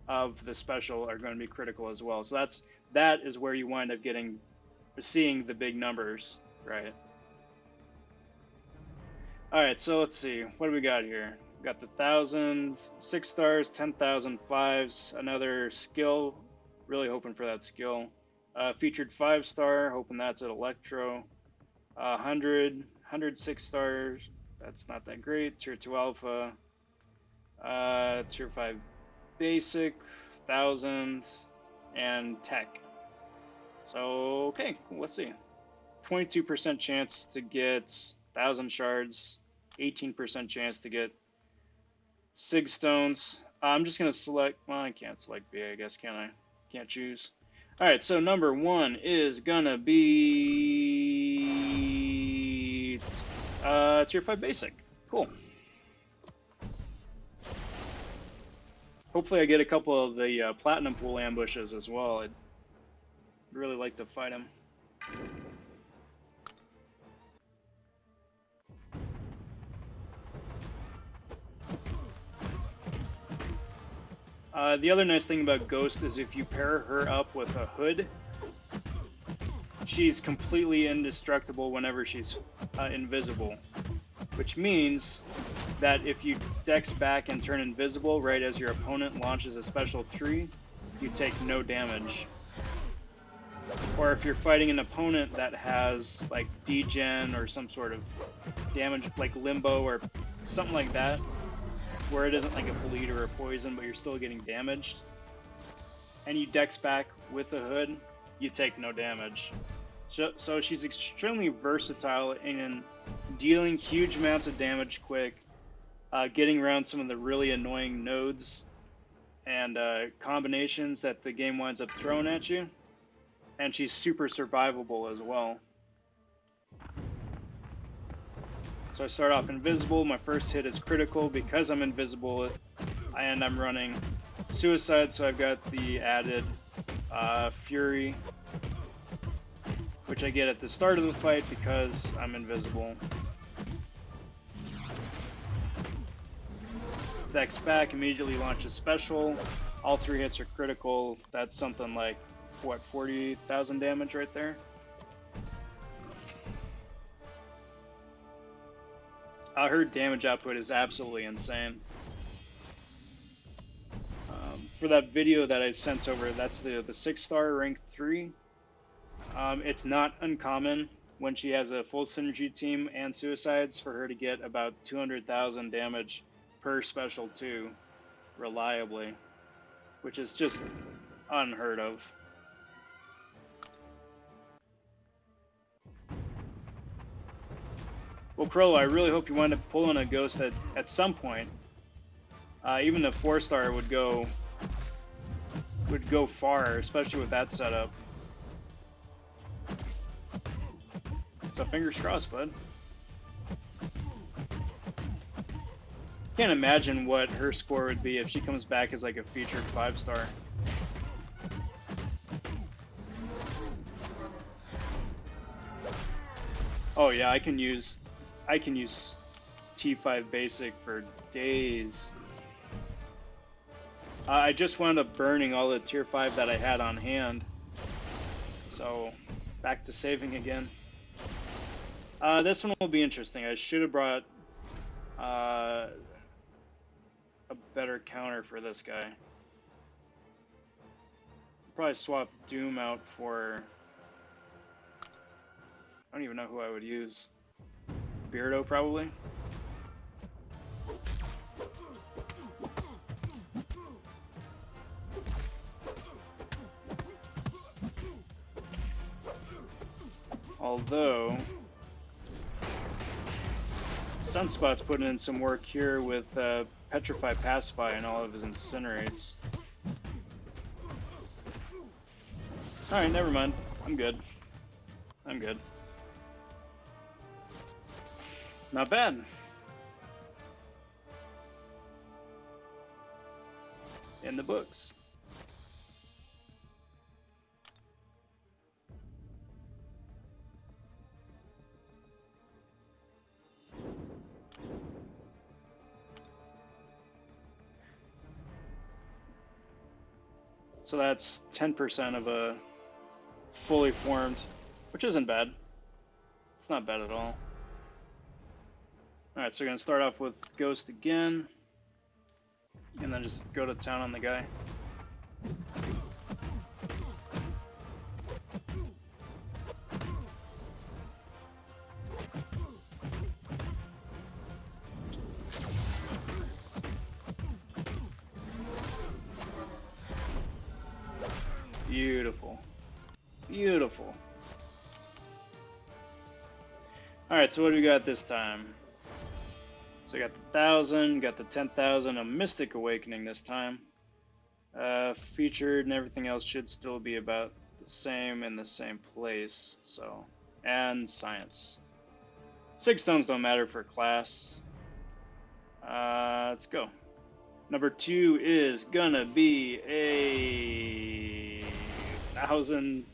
Speaker 1: of the special are going to be critical as well. So that is where you wind up seeing the big numbers, right? All right, so let's see. What do we got here? We got the 1,000, 6 stars, 10,000 5s, another skill. Really hoping for that skill. Featured 5-star, hoping that's at Electro. 100, 6 stars. That's not that great. Tier 2 Alpha. Tier 5 Basic, 1,000, and Tech. So, okay, cool, let's see. 22% chance to get 1,000 shards, 18% chance to get Sig Stones. I'm just going to select, well, I can't select B, I guess, can I? Can't choose. All right, so number 1 is going to be Tier 5 Basic. Cool. Hopefully I get a couple of the Platinum Pool ambushes as well. I'd really like to fight him. The other nice thing about Ghost is if you pair her up with a hood, she's completely indestructible whenever she's invisible, which means that if you dex back and turn invisible right as your opponent launches a special 3, you take no damage. Or if you're fighting an opponent that has like degen or some sort of damage, like limbo or something like that, where it isn't like a bleed or a poison, but you're still getting damaged, and you dex back with the hood, you take no damage. So she's extremely versatile in dealing huge amounts of damage quick, getting around some of the really annoying nodes and combinations that the game winds up throwing at you, and she's super survivable as well. So I start off invisible. My first hit is critical because I'm invisible, and I'm running Suicide, so I've got the added Fury, which I get at the start of the fight because I'm invisible. Dex back, immediately launches special. All 3 hits are critical. That's something like, what, 40,000 damage right there? Her damage output is absolutely insane. For that video that I sent over, that's the 6-star rank 3. It's not uncommon when she has a full synergy team and suicides for her to get about 200,000 damage per special 2 reliably, which is just unheard of. Well, Crollo, I really hope you wind up pulling a ghost at some point. Even the 4-star would go far, especially with that setup. So fingers crossed, bud. Can't imagine what her score would be if she comes back as like a featured 5-star. Oh yeah, I can use T5 basic for days. I just wound up burning all the tier 5 that I had on hand, so back to saving again. This one will be interesting. I should have brought a better counter for this guy. Probably swap Doom out for, I don't even know who I would use. Beardo, probably. Although Sunspot's putting in some work here with Petrify, Pacify, and all of his Incinerates. Alright, never mind. I'm good. I'm good. Not bad. In the books. So that's 10% of a fully formed, which isn't bad. It's not bad at all. Alright, so we're going to start off with Ghost again, and then just go to town on the guy. Beautiful. Beautiful. Alright, so what do we got this time? So I got the 1,000, got the 10,000, a Mystic Awakening this time. Featured and everything else should still be about the same in the same place. So, and Science. 6 stones don't matter for class. Let's go. Number 2 is gonna be a 1,000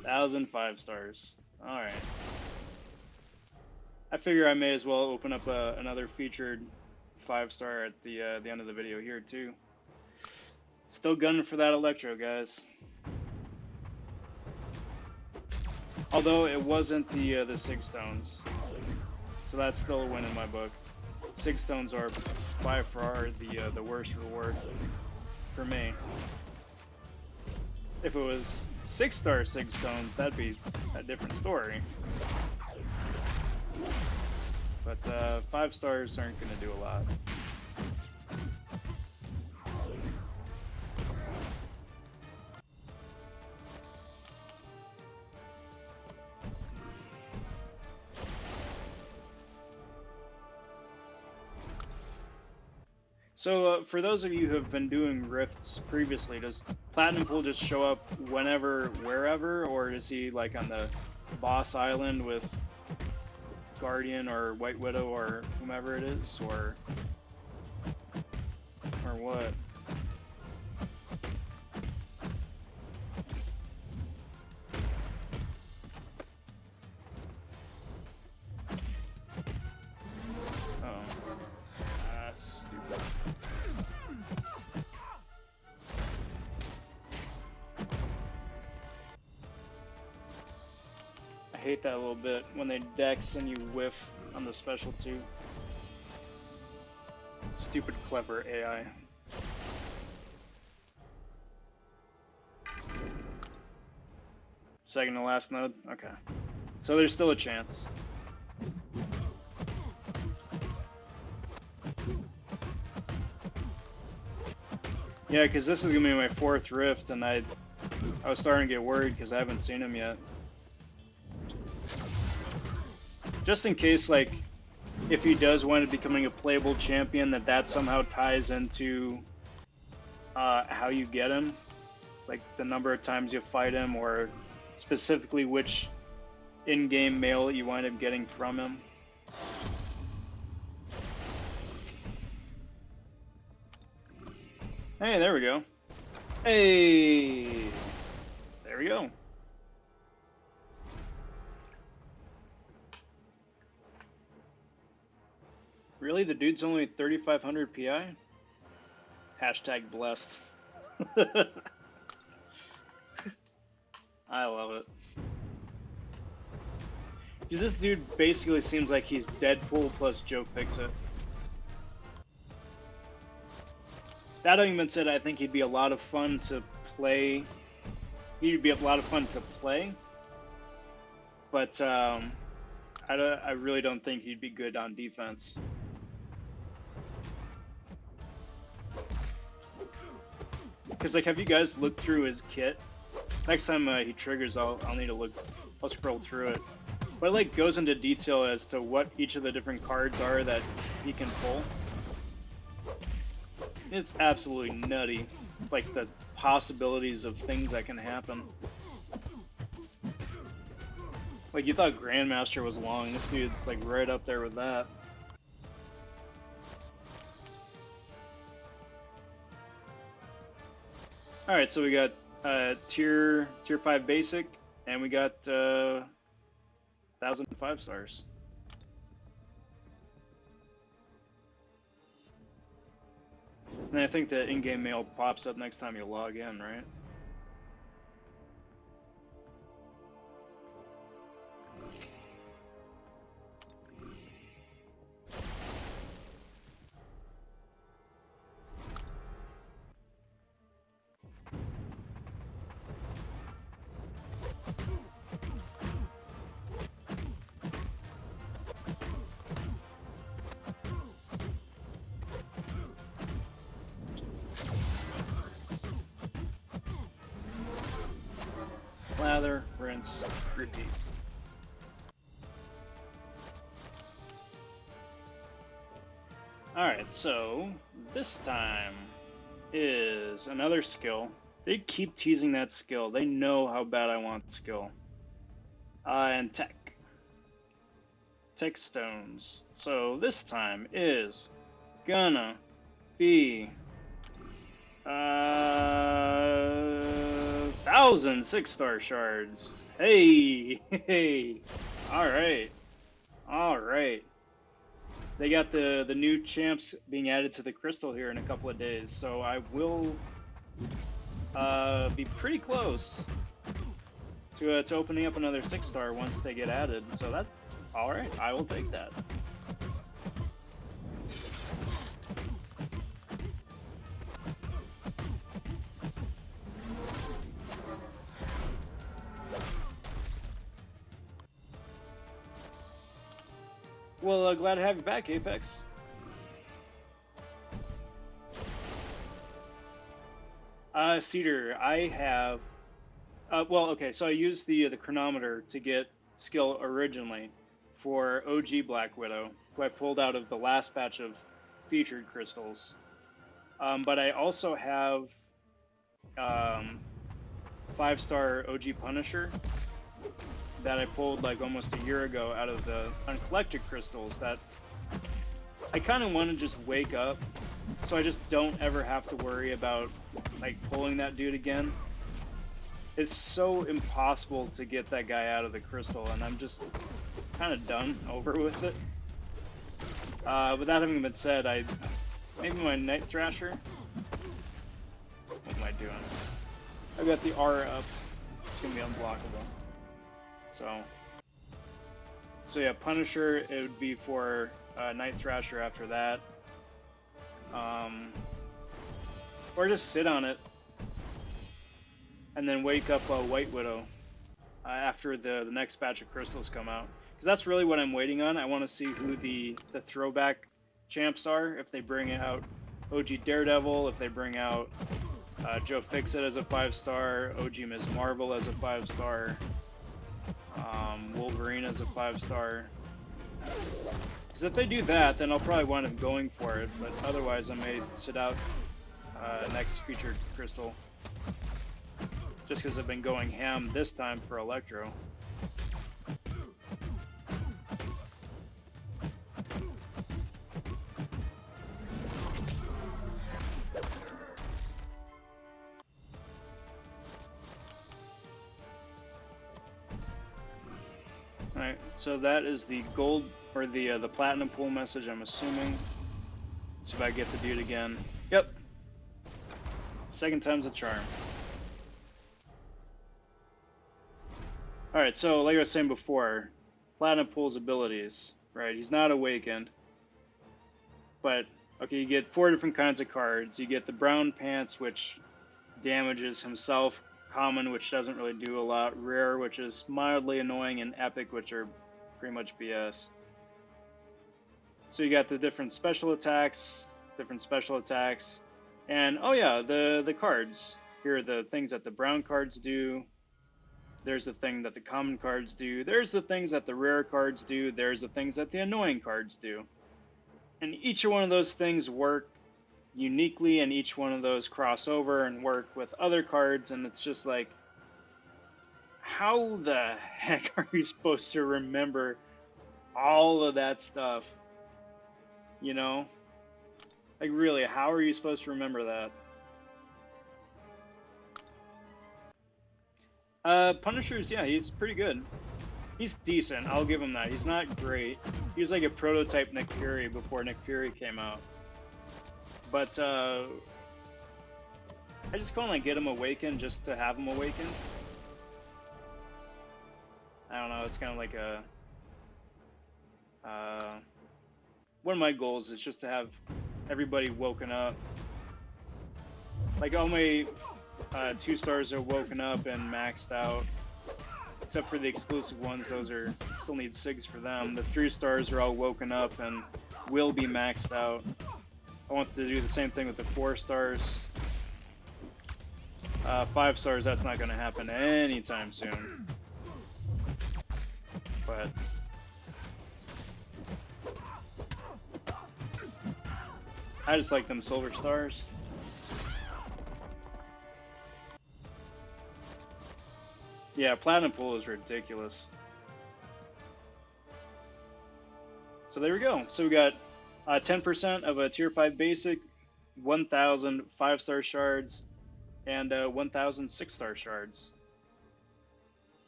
Speaker 1: 5-stars. Alright. I figure I may as well open up another featured 5-star at the end of the video here too. Still gunning for that Electro, guys. Although it wasn't the Sig Stones, so that's still a win in my book. Sig Stones are by far the worst reward for me. If it was 6-star Sig Stones, that'd be a different story. But 5 stars aren't going to do a lot. So for those of you who have been doing rifts previously, does Platinum Pool just show up whenever, wherever, or is he like on the boss island with Guardian or White Widow or whomever it is, or what? Oh, stupid. I hate that a little bit when they dex and you whiff on the special too. Stupid clever AI. Second to last node? Okay. So there's still a chance. Yeah, because this is going to be my 4th rift, and I was starting to get worried because I haven't seen him yet. Just in case, like, if he does wind up becoming a playable champion, that somehow ties into how you get him. Like, the number of times you fight him, or specifically which in-game mail you wind up getting from him. Hey, there we go. Hey! There we go. Really? The dude's only 3,500 PI? Hashtag blessed. I love it. Because this dude basically seems like he's Deadpool plus Joe Fixit. That having been said, I think he'd be a lot of fun to play. He'd be a lot of fun to play. But I really don't think he'd be good on defense. Because, like, have you guys looked through his kit? Next time he triggers, I'll need to look. I'll scroll through it. But it, like, goes into detail as to what each of the different cards are that he can pull. It's absolutely nutty, like the possibilities of things that can happen. Like, you thought Grandmaster was long, this dude's like right up there with that. Alright, so we got tier 5 basic, and we got 1,000 5-stars. And I think the in-game mail pops up next time you log in, right? Lather, rinse, repeat. Alright, so this time is another skill. They keep teasing that skill. They know how bad I want skill. And tech. Tech stones. So this time is gonna be 1,000 6-star shards. Hey, hey. All right, all right. They got the new champs being added to the crystal here in a couple of days, so I will be pretty close to opening up another 6-star once they get added. So that's all right. I will take that. Well, glad to have you back, Apex. Cedar, I have. Well, okay, so I used the chronometer to get skill originally for OG Black Widow, who I pulled out of the last batch of featured crystals. But I also have 5-star OG Punisher that I pulled like almost a year ago out of the uncollected crystals that I kind of want to just wake up so I just don't ever have to worry about like pulling that dude again. It's so impossible to get that guy out of the crystal, and I'm just kind of done over with it. With that having been said, maybe my Night Thrasher. What am I doing? I've got the R up. It's gonna be unblockable. So yeah, Punisher. It would be for Night Thrasher after that, or just sit on it and then wake up White Widow after the next batch of crystals come out. Because that's really what I'm waiting on. I want to see who the throwback champs are. If they bring out OG Daredevil, if they bring out Joe Fixit as a 5-star, OG Ms. Marvel as a 5-star, Wolverine as a 5-star. Because if they do that, then I'll probably wind up going for it. But otherwise, I may sit out next featured crystal. Just because I've been going ham this time for Electro. Alright, so that is the gold, or the platinum pool message, I'm assuming. Let's see if I get the dude again. Yep. Second time's a charm. Alright, so like I was saying before, platinum pool's abilities, right? He's not awakened. But, okay, you get 4 different kinds of cards. You get the brown pants, which damages himself. Common, which doesn't really do a lot. Rare, which is mildly annoying. And epic, which are pretty much BS. So you got the different special attacks. And, oh yeah, the cards. Here are the things that the brown cards do. There's the thing that the common cards do. There's the things that the rare cards do. There's the things that the annoying cards do. And each one of those things work uniquely, and each one of those cross over and work with other cards, and it's just like, how the heck are you supposed to remember all of that stuff? You know? Like, really, how are you supposed to remember that? Punisher's, yeah, he's pretty good. He's decent, I'll give him that. He's not great. He was like a prototype Nick Fury before Nick Fury came out. But, I just kind of like get him awakened just to have him awakened. I don't know, it's kind of like a... one of my goals is just to have everybody woken up. Like, all my 2-stars are woken up and maxed out. Except for the exclusive ones, those are still need SIGs for them. The 3-stars are all woken up and will be maxed out. I want to do the same thing with the 4-stars. 5-stars, that's not going to happen anytime soon. But I just like them silver stars. Yeah, platinum pool is ridiculous. So there we go. So we got 10% of a tier 5 basic, 1,000 5-star shards, and 1,000 6-star shards.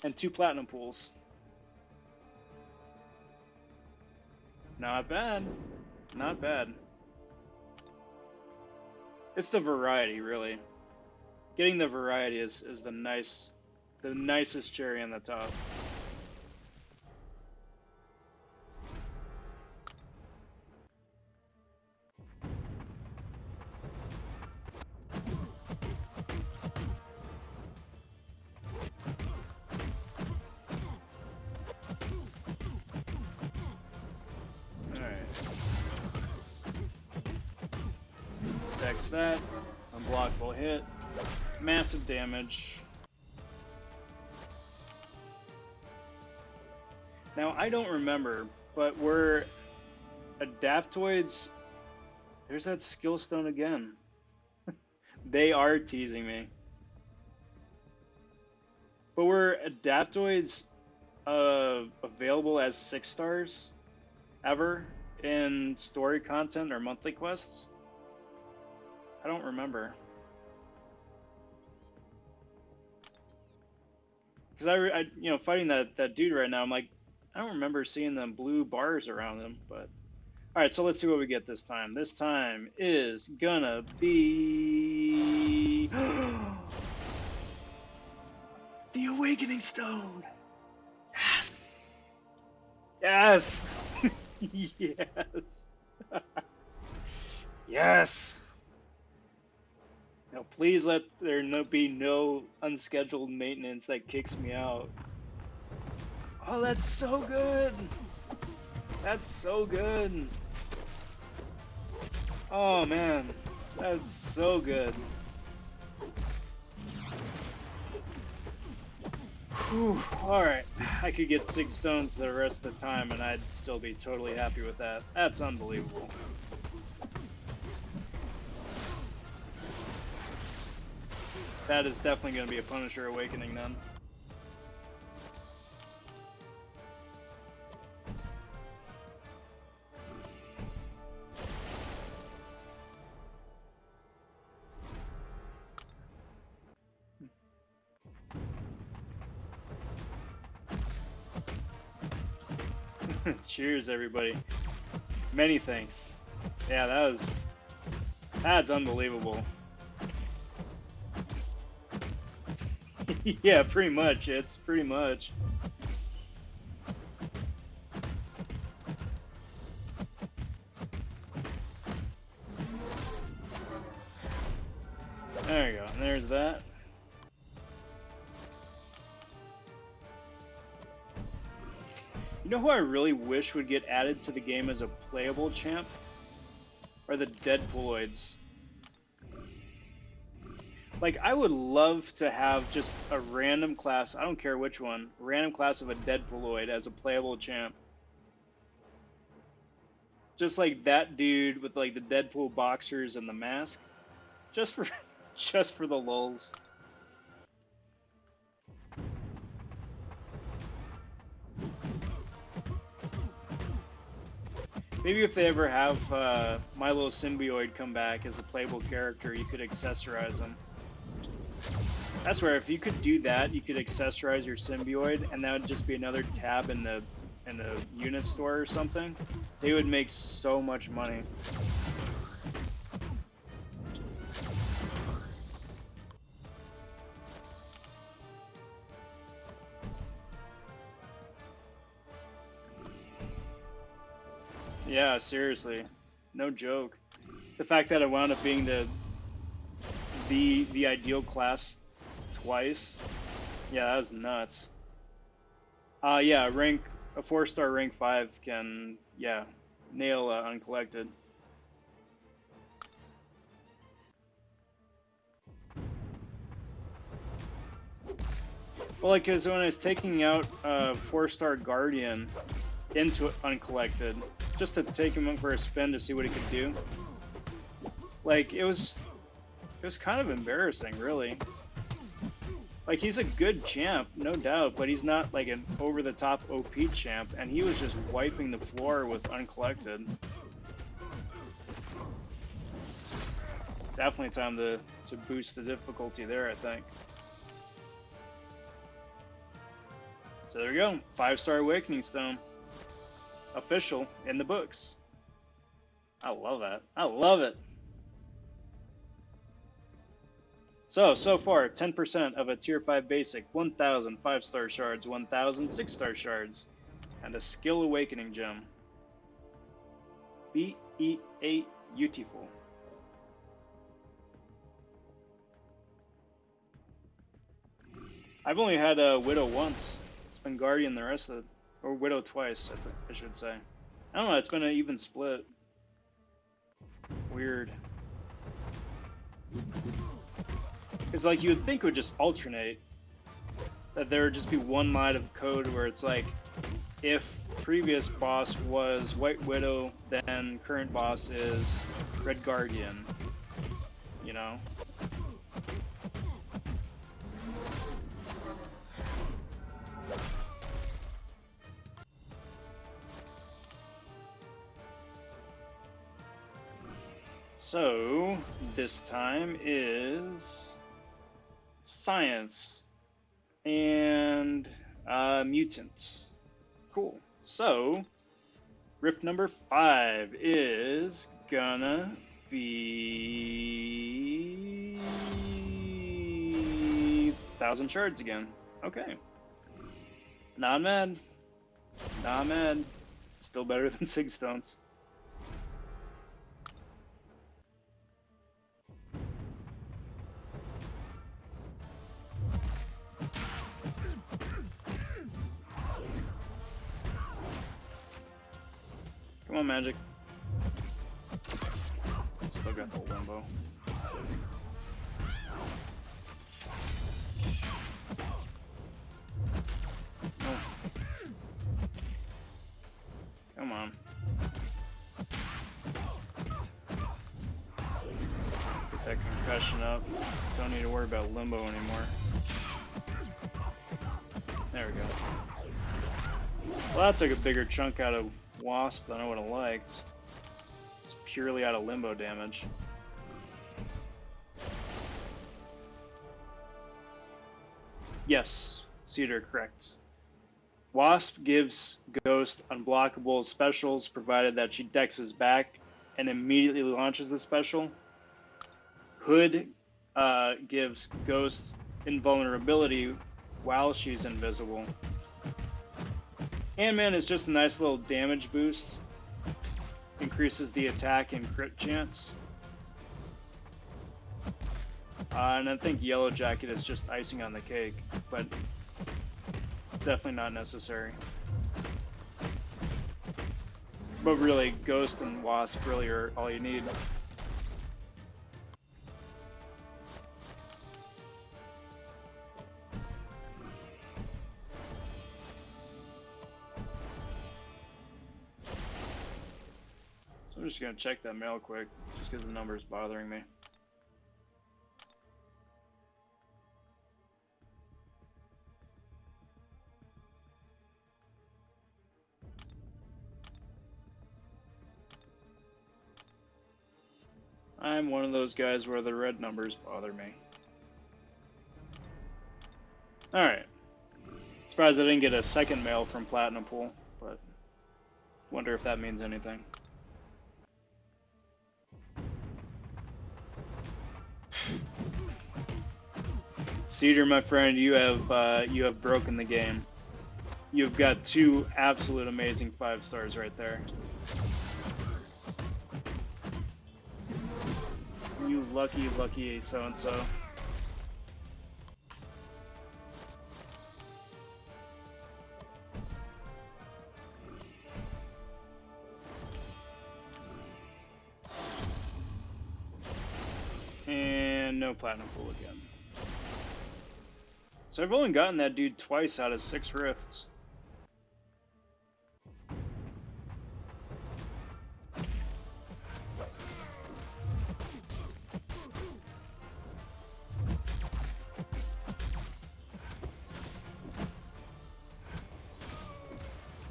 Speaker 1: And 2 platinum pools. Not bad. Not bad. It's the variety, really. Getting the variety is the nice The nicest cherry on the top. Dex that. Unblockable hit. Massive damage. Now, I don't remember, but were Adaptoids... There's that skill stone again. They are teasing me. But were Adaptoids available as 6 stars ever in story content or monthly quests? I don't remember. Because I you know, fighting that dude right now, I'm like, I don't remember seeing them blue bars around him, but... Alright, so let's see what we get this time. This time is gonna be... the Awakening Stone! Yes! Yes! Yes! Yes! Now please let there be no unscheduled maintenance that kicks me out. Oh, that's so good! That's so good! Oh man, that's so good. Whew, alright, I could get 6 stones the rest of the time and I'd still be totally happy with that. That's unbelievable. That is definitely going to be a Punisher Awakening then. Cheers, everybody. Many thanks. Yeah, that's unbelievable. Yeah, pretty much. It's pretty much. There you go. And there's that. You know who I really wish would get added to the game as a playable champ? Are the Deadpooloids. Like, I would love to have just a random class, I don't care which one, random class of a Deadpooloid as a playable champ. Just like that dude with like the Deadpool boxers and the mask. Just for just for the lulz. Maybe if they ever have my little symbiote come back as a playable character, you could accessorize him. That's where if you could do that, you could accessorize your symbiote, and that would just be another tab in the unit store or something. They would make so much money. Yeah, seriously, no joke. The fact that it wound up being the ideal class twice, yeah, that was nuts. Yeah, a 4-star rank 5 can, yeah, nail uncollected. Well, like, cause when I was taking out 4-star Guardian into uncollected, just to take him up for a spin to see what he could do, like, it was kind of embarrassing, really. Like, he's a good champ, no doubt, but he's not like an over-the-top OP champ, and he was just wiping the floor with uncollected. Definitely time to boost the difficulty there, I think. So there we go, 5-star Awakening Stone. Official, in the books. I love that. I love it. So far, 10% of a Tier 5 basic, 1,000 5-star shards, 1,000 6-star shards, and a Skill Awakening gem. B-E-A Beautiful. I've only had a Widow once. It's been Guardian the rest of the... Or Widow twice, I should say. I don't know, it's been an even split. Weird. Because, like, you would think it would just alternate. That there would just be one line of code where it's like, if previous boss was White Widow, then current boss is Red Guardian. You know? So, this time is Science and Mutant. Cool. So, rift number 5 is gonna be 1,000 shards again. Okay. Not mad. Not mad. Still better than Sig Stones. Come on, Magic. Still got the limbo. Oh. Come on. Get that concussion up. Don't need to worry about limbo anymore. There we go. Well, that took a bigger chunk out of Wasp than I would have liked. It's purely out of limbo damage. Yes, Cedar, correct. Wasp gives Ghost unblockable specials provided that she dexes back and immediately launches the special. Hood gives Ghost invulnerability while she's invisible. Ant-Man is just a nice little damage boost. Increases the attack and crit chance. And I think Yellow Jacket is just icing on the cake, but definitely not necessary. But really, Ghost and Wasp really are all you need. So I'm just gonna check that mail quick, just because the number's bothering me. I'm one of those guys where the red numbers bother me. Alright. Surprised I didn't get a second mail from Platinum Pool, but wonder if that means anything. Cedar, my friend, you have broken the game. You've got 2 absolute amazing 5 stars right there. You lucky, lucky so-and-so. And no Platinum Pool again. So I've only gotten that dude twice out of 6 rifts.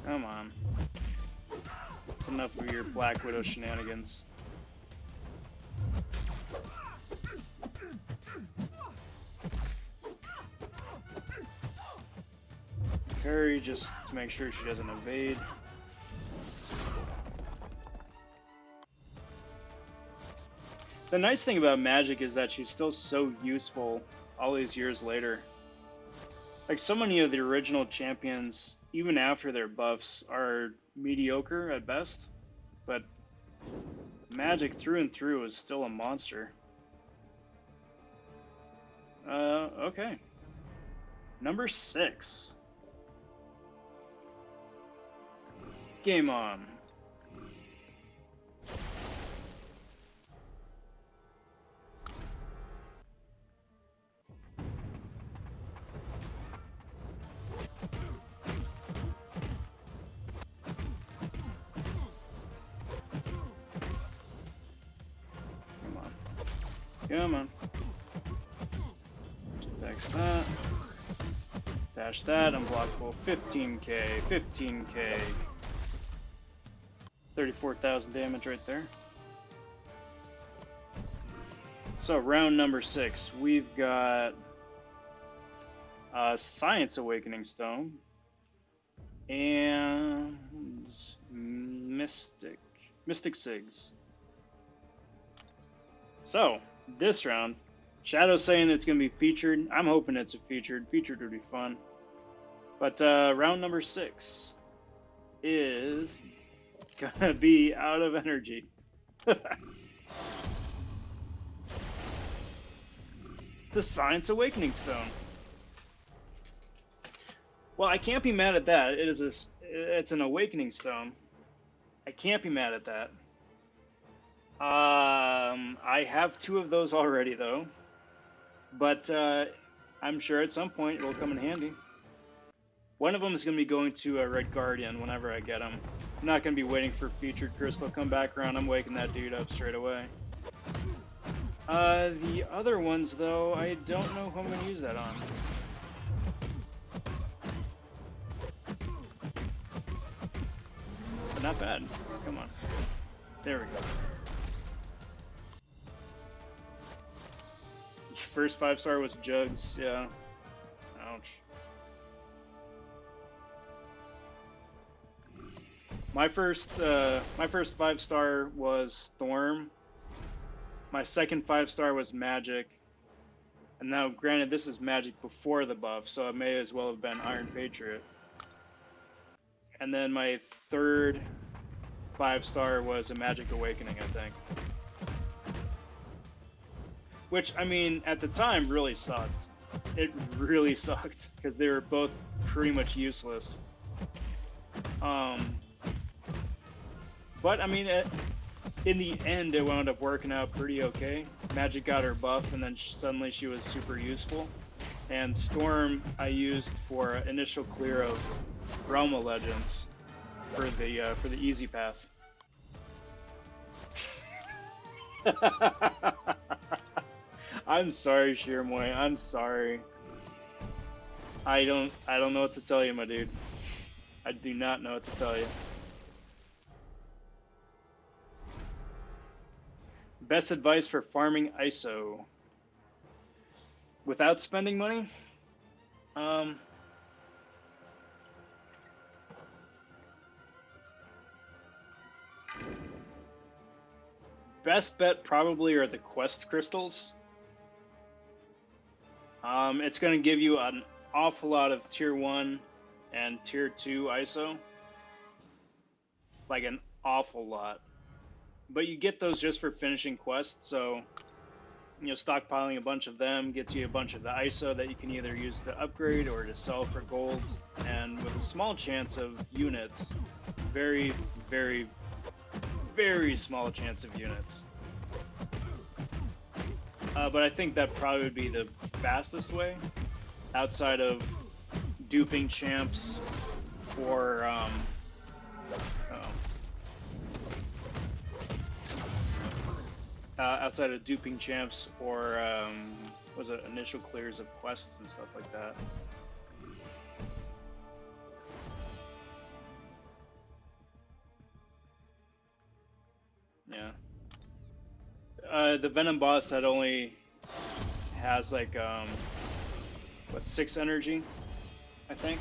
Speaker 1: Come on. It's enough of your Black Widow shenanigans. Parry just to make sure she doesn't evade. The nice thing about Magic is that she's still so useful all these years later. Like, so many of the original champions, even after their buffs, are mediocre at best, but Magic through and through is still a monster. Okay. Number 6. Game on. Come on. Dex that. Dash that. Unblockable. 15k. 15k. 34,000 damage right there. So, round number 6. We've got Science Awakening Stone and Mystic Sigs. So, this round, Shadow's saying it's going to be featured. I'm hoping it's a featured. Featured would be fun. But round number 6 is going to be out of energy. The Science Awakening Stone. Well, I can't be mad at that. It's an Awakening Stone. I can't be mad at that. I have 2 of those already, though. But I'm sure at some point it will come in handy. One of them is going to be going to a Red Guardian whenever I get him. I'm not going to be waiting for featured crystal come back around. I'm waking that dude up straight away. The other ones, though, I don't know who I'm going to use that on. But not bad. Come on. There we go. First 5-star was Jugs, yeah. Ouch. My first 5-star was Storm. My second 5-star was Magic. And now, granted, this is Magic before the buff, so it may as well have been Iron Patriot. And then my third 5-star was a Magic Awakening, I think. Which, I mean, at the time really sucked. It really sucked, because they were both pretty much useless. But, I mean, in the end, it wound up working out pretty okay. Magic got her buff, and then suddenly she was super useful. And Storm, I used for initial clear of Realm of Legends for the easy path. I'm sorry, Shirmoy. I'm sorry. I don't know what to tell you, my dude. I do not know what to tell you. Best advice for farming ISO without spending money? Best bet probably are the quest crystals. It's going to give you an awful lot of tier 1 and tier 2 ISO. Like an awful lot. But you get those just for finishing quests, so you know, stockpiling a bunch of them gets you a bunch of the ISO that you can either use to upgrade or to sell for gold, and with a small chance of units. Very, very, very small chance of units. But I think that probably would be the fastest way, outside of duping champs or outside of duping champs or was it initial clears of quests and stuff like that. Yeah. The Venom boss that only has like what, 6 energy, I think.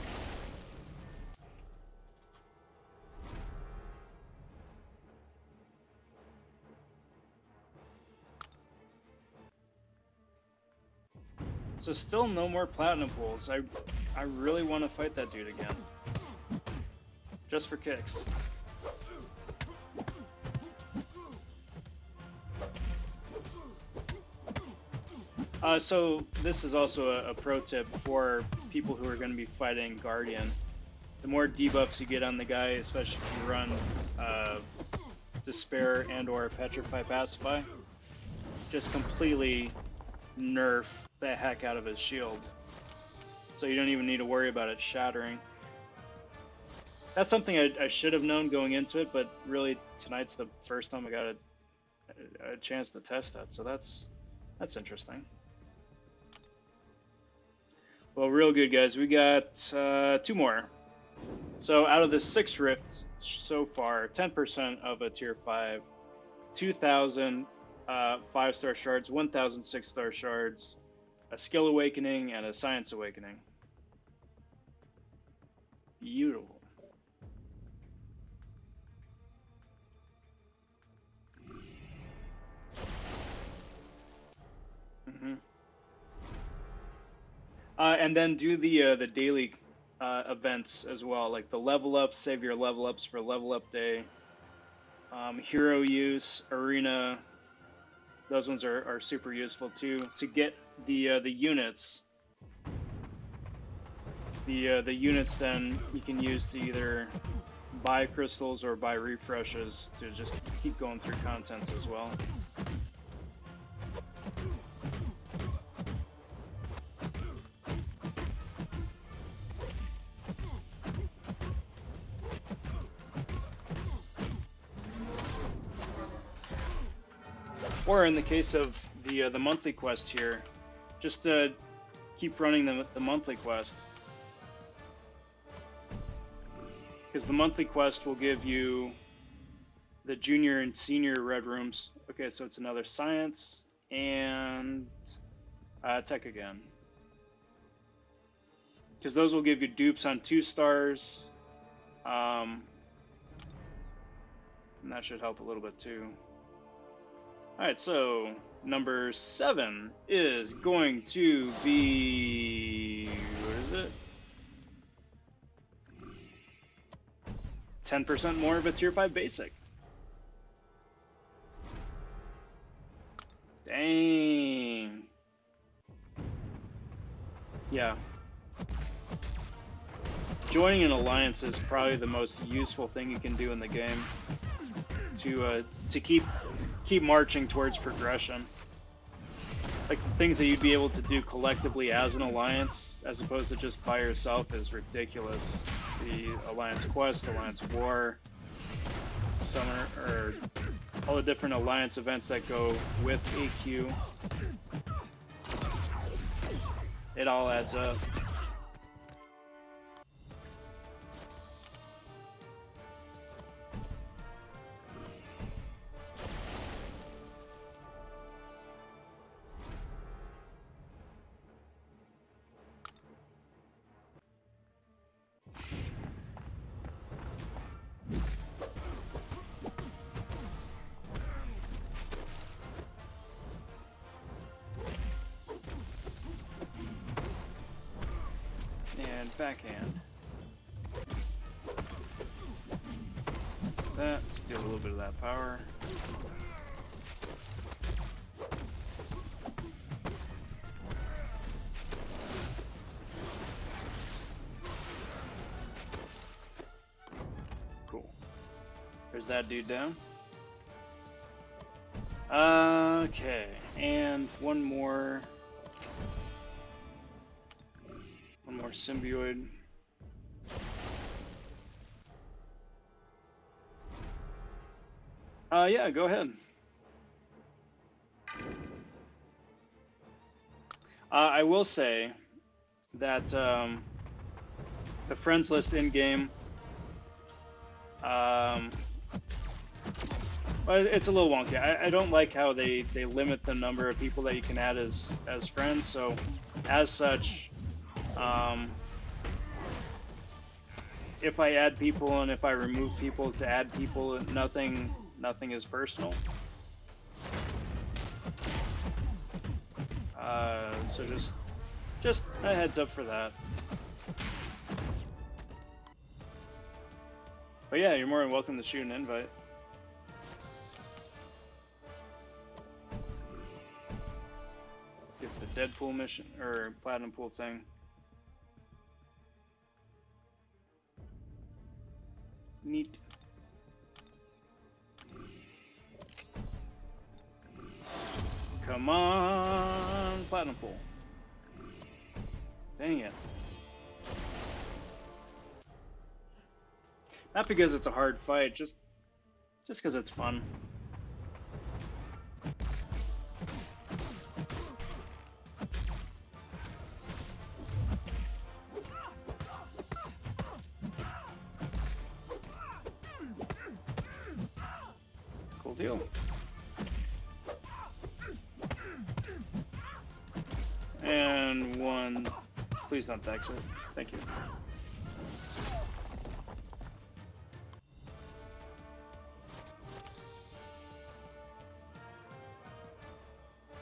Speaker 1: So still no more platinum pools. I really want to fight that dude again. Just for kicks. So this is also a pro tip for people who are going to be fighting Guardian. The more debuffs you get on the guy, especially if you run Despair and or Petrify Pacify, just completely nerf the heck out of his shield. So you don't even need to worry about it shattering. That's something I should have known going into it, but really tonight's the first time I got a chance to test that, so that's interesting. Well, real good, guys. We got 2 more. So out of the 6 rifts so far, 10% of a tier 5, 2,000 5-star shards, 1,000 6-star shards, a skill awakening, and a science awakening. Beautiful. Mm-hmm. And then do the daily events as well, like the level ups. Save your level ups for level up day. Hero use, arena. Those ones are super useful too to get the units. The units then you can use to either buy crystals or buy refreshes to just keep going through contents as well. Or in the case of the monthly quest here, just keep running the monthly quest, because the monthly quest will give you the junior and senior red rooms. Okay, so it's another science and tech again, because those will give you dupes on 2 stars, and that should help a little bit too. Alright, so number 7 is going to be, what is it? 10% more of a tier 5 basic. Dang. Yeah. Joining an alliance is probably the most useful thing you can do in the game to keep marching towards progression. Like the things that you'd be able to do collectively as an alliance, as opposed to just by yourself, is ridiculous. The alliance quest, alliance war, summer, or all the different alliance events that go with AQ. It all adds up. And backhand. So that, steal a little bit of that power. Cool. There's that dude down. Okay, and one more symbioid. Yeah, go ahead. I will say that the friends list in game, well, it's a little wonky. I don't like how they limit the number of people that you can add as friends. So, as such, if I add people and if I remove people to add people, nothing is personal. So just Just a heads up for that. But yeah, you're more than welcome to shoot an invite. Get the Deadpool mission, or Platinum Pool thing. Neat. Come on, Platinum Pool. Dang it. Not because it's a hard fight, just because it's fun. Cool deal. And one. Please don't dex it. Thank you.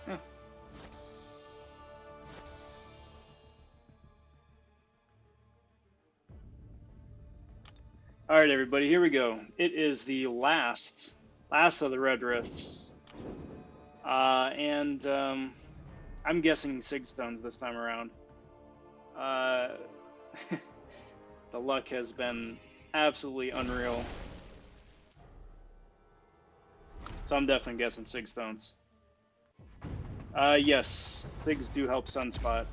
Speaker 1: Huh. All right, everybody, here we go. It is the last of the red rifts, and I'm guessing Sigstones this time around. The luck has been absolutely unreal, so I'm definitely guessing Sigstones. Yes, Sigs do help Sunspot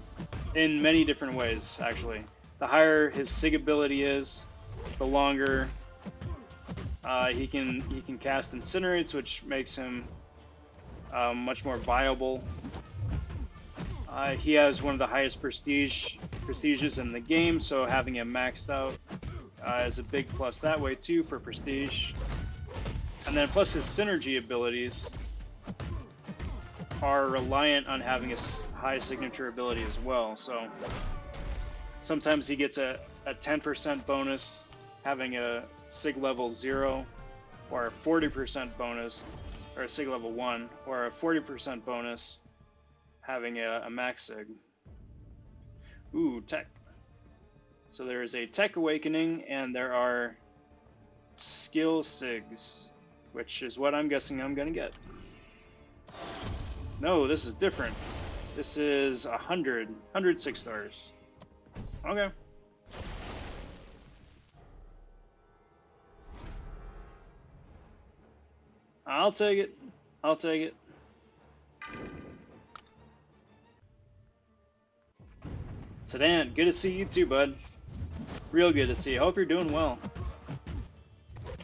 Speaker 1: in many different ways, actually. The higher his Sig ability is, the longer he can cast Incinerates, which makes him much more viable. He has one of the highest prestiges in the game, so having him maxed out is a big plus that way too for prestige. And then plus his synergy abilities are reliant on having a high signature ability as well. So sometimes he gets a 10% bonus having a Sig level 0, or a 40% bonus, or a Sig level 1, or a 40% bonus having a max Sig. Ooh, tech. So there is a tech awakening, and there are skill Sigs, which is what I'm guessing I'm gonna get. No, this is different. This is 100 6 stars. Okay. I'll take it. I'll take it. Sedan, good to see you too, bud. Real good to see you. Hope you're doing well.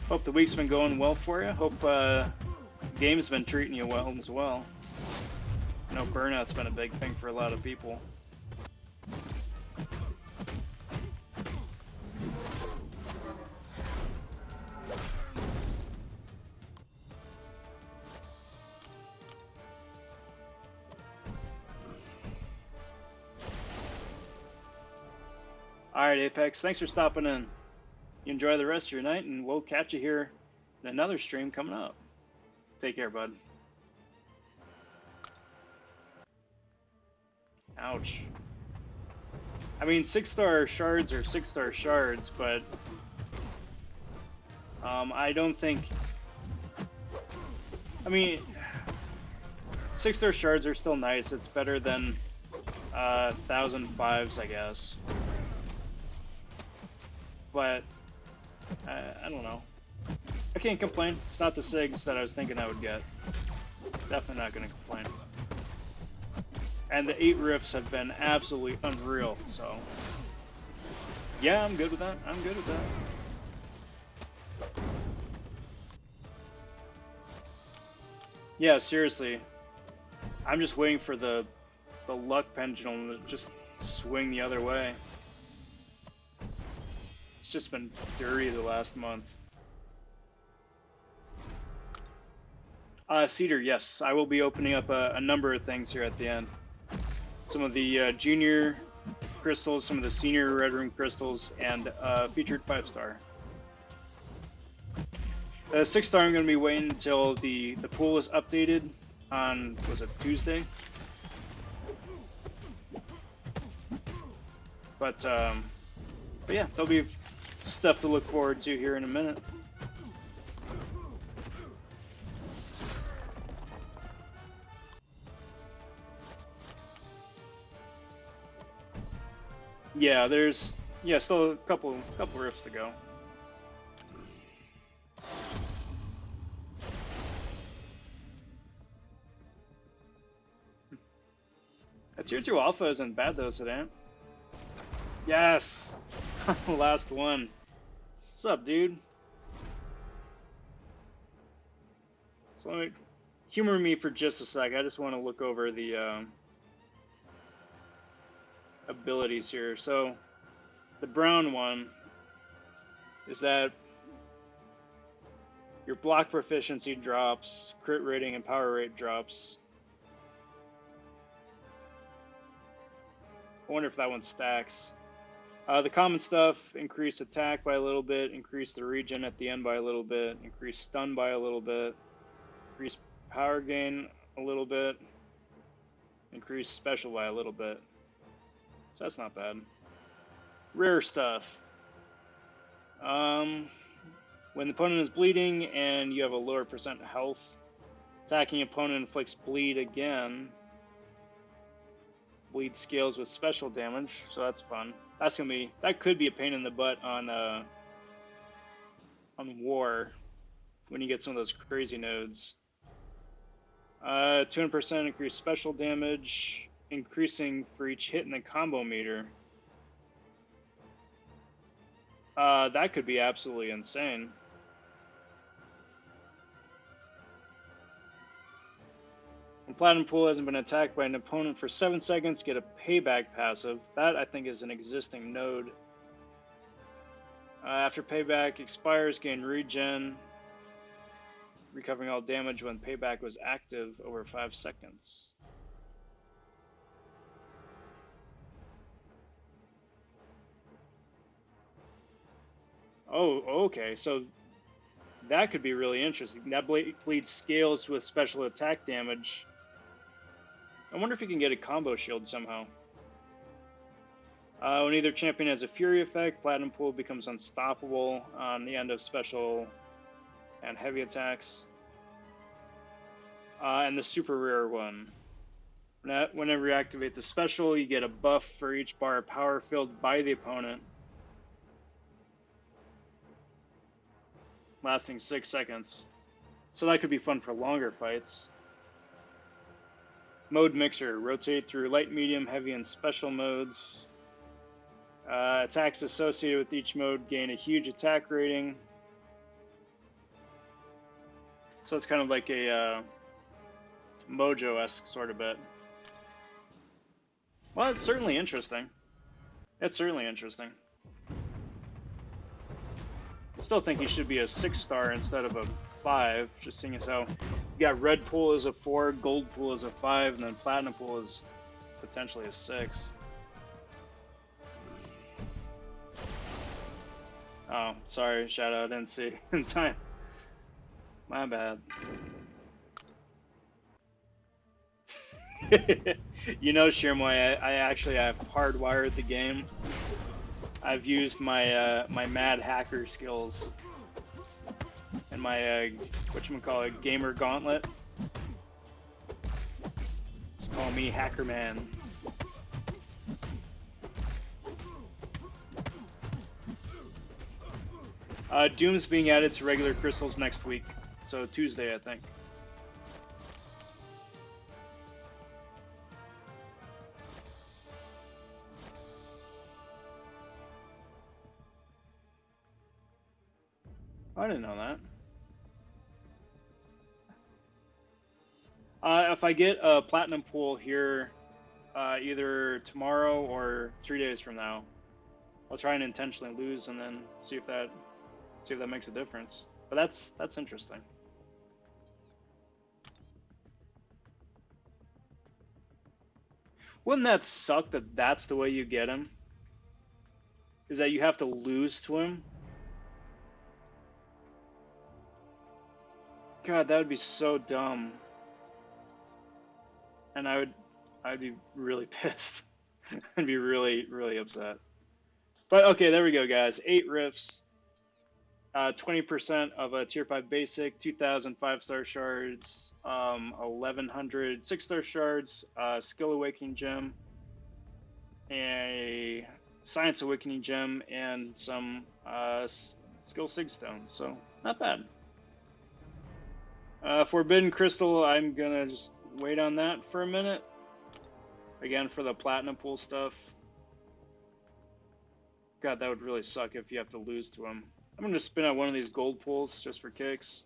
Speaker 1: Hope the week's been going well for you. Hope game's been treating you well as well. I know burnout's been a big thing for a lot of people. Alright, Apex, thanks for stopping in. You enjoy the rest of your night, and we'll catch you here in another stream coming up. Take care, bud. Ouch. I mean, 6-star shards are 6-star shards, but I don't think... I mean, 6-star shards are still nice. It's better than 1,005s, I guess. But, I don't know. I can't complain. It's not the SIGs that I was thinking I would get. Definitely not going to complain. And the 8 rifts have been absolutely unreal, so... Yeah, I'm good with that. I'm good with that. Yeah, seriously. I'm just waiting for the luck pendulum to just swing the other way. It's just been dirty the last month. Cedar, yes. I will be opening up a number of things here at the end. Some of the junior crystals, some of the senior Red Room crystals, and featured 5-star. 6-star, I'm going to be waiting until the pool is updated on, was it Tuesday? But yeah, there'll be stuff to look forward to here in a minute. Yeah, there's still a couple rifts to go. A tier 2 alpha isn't bad though, Sedan. Yes! Last one. What's up, dude? So let me humor me for just a sec. I just want to look over the abilities here. So the brown one is that your block proficiency drops, crit rating and power rate drops. I wonder if that one stacks. The common stuff, increase attack by a little bit, increase the regen at the end by a little bit, increase stun by a little bit, increase power gain a little bit, increase special by a little bit. So that's not bad. Rare stuff. When the opponent is bleeding and you have a lower percent health, attacking opponent inflicts bleed again. Bleed scales with special damage, so that's fun. That could be a pain in the butt on war when you get some of those crazy nodes. 200% increased special damage, increasing for each hit in the combo meter. That could be absolutely insane. When Platinum Pool hasn't been attacked by an opponent for 7 seconds, get a payback passive. That, I think, is an existing node. After payback expires, gain regen, recovering all damage when payback was active over 5 seconds. Oh, okay, so that could be really interesting. That bleed scales with special attack damage. I wonder if you can get a combo shield somehow. When either champion has a Fury effect, Platinum Pool becomes unstoppable on the end of special and heavy attacks. And the super rare one. Whenever you activate the special, you get a buff for each bar of power filled by the opponent, lasting 6 seconds. So that could be fun for longer fights. Mode Mixer. Rotate through light, medium, heavy, and special modes. Attacks associated with each mode gain a huge attack rating. So it's kind of like a Mojo-esque sort of bit. Well, it's certainly interesting. It's certainly interesting. I still think he should be a 6-star instead of a 5, just seeing as how you got Red Pool as a 4, Gold Pool as a 5, and then Platinum Pool is potentially a 6. Oh, sorry, Shadow, I didn't see in time. My bad. You know, Shirmoy, I actually have hardwired the game. I've used my my mad hacker skills and my whatchamacallit, gamer gauntlet. Just call me Hacker Man. Doom's being added to regular crystals next week, so Tuesday, I think. I didn't know that. If I get a Platinum Pool here, either tomorrow or 3 days from now, I'll try and intentionally lose and then see if that makes a difference. But that's interesting. Wouldn't that suck that that's the way you get him? Is that you have to lose to him? God, that would be so dumb. And I'd be really pissed. I'd be really, really upset. But okay, there we go, guys. 8 rifts, 20% of a tier 5 basic, 2,000 5-star shards, 1,100 6-star shards, skill awakening gem, a science awakening gem, and some skill sig stones. So not bad. Forbidden crystal, I'm gonna just wait on that for a minute. Again, for the platinum pool stuff. God, that would really suck if you have to lose to them. I'm gonna spin out one of these gold pools just for kicks.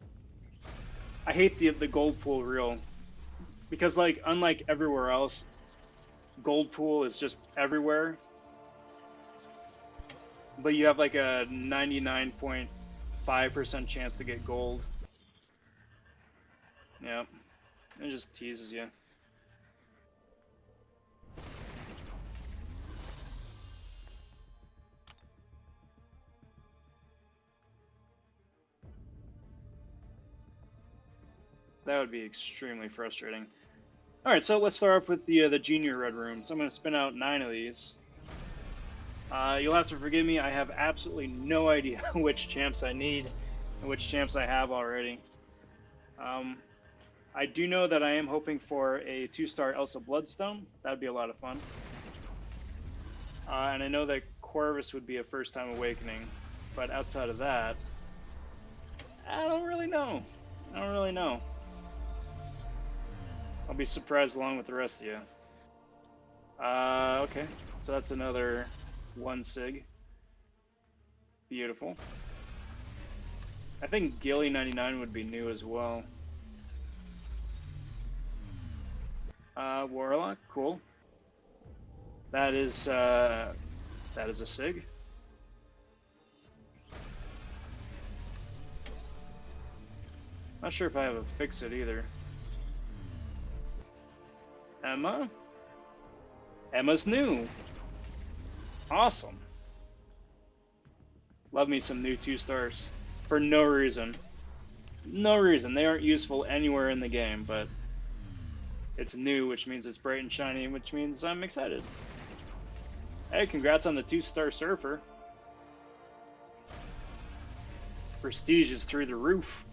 Speaker 1: I hate the gold pool real because like unlike everywhere else, gold pool is just everywhere. But you have like a 99.5% chance to get gold. Yeah, it just teases you. That would be extremely frustrating. All right, so let's start off with the junior red rooms. I'm going to spin out 9 of these. You'll have to forgive me. I have absolutely no idea which champs I need and which champs I have already. I do know that I am hoping for a 2-star Elsa Bloodstone. That would be a lot of fun. And I know that Corvus would be a first-time awakening, but outside of that, I don't really know. I don't really know. I'll be surprised along with the rest of you. Okay, so that's another 1 sig. Beautiful. I think Gilly 99 would be new as well. Warlock, cool. That is a sig. Not sure if I have a fix it either. Emma? Emma's new. Awesome. Love me some new 2-stars. For no reason. No reason. They aren't useful anywhere in the game, but it's new, which means it's bright and shiny, which means I'm excited. Hey, congrats on the 2-star Surfer. Prestige is through the roof.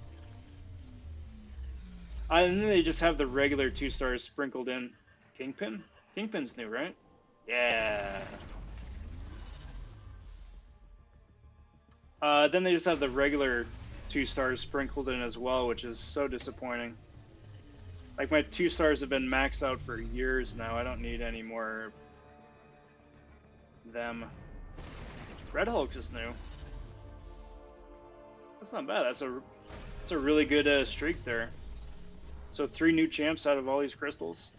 Speaker 1: And then they just have the regular 2-stars sprinkled in. Kingpin? Kingpin's new, right? Yeah. Then they just have the regular 2-stars sprinkled in as well, which is so disappointing. Like, my 2-stars have been maxed out for years now. I don't need any more of them. Red Hulk is new. That's not bad. That's a really good streak there. So 3 new champs out of all these crystals.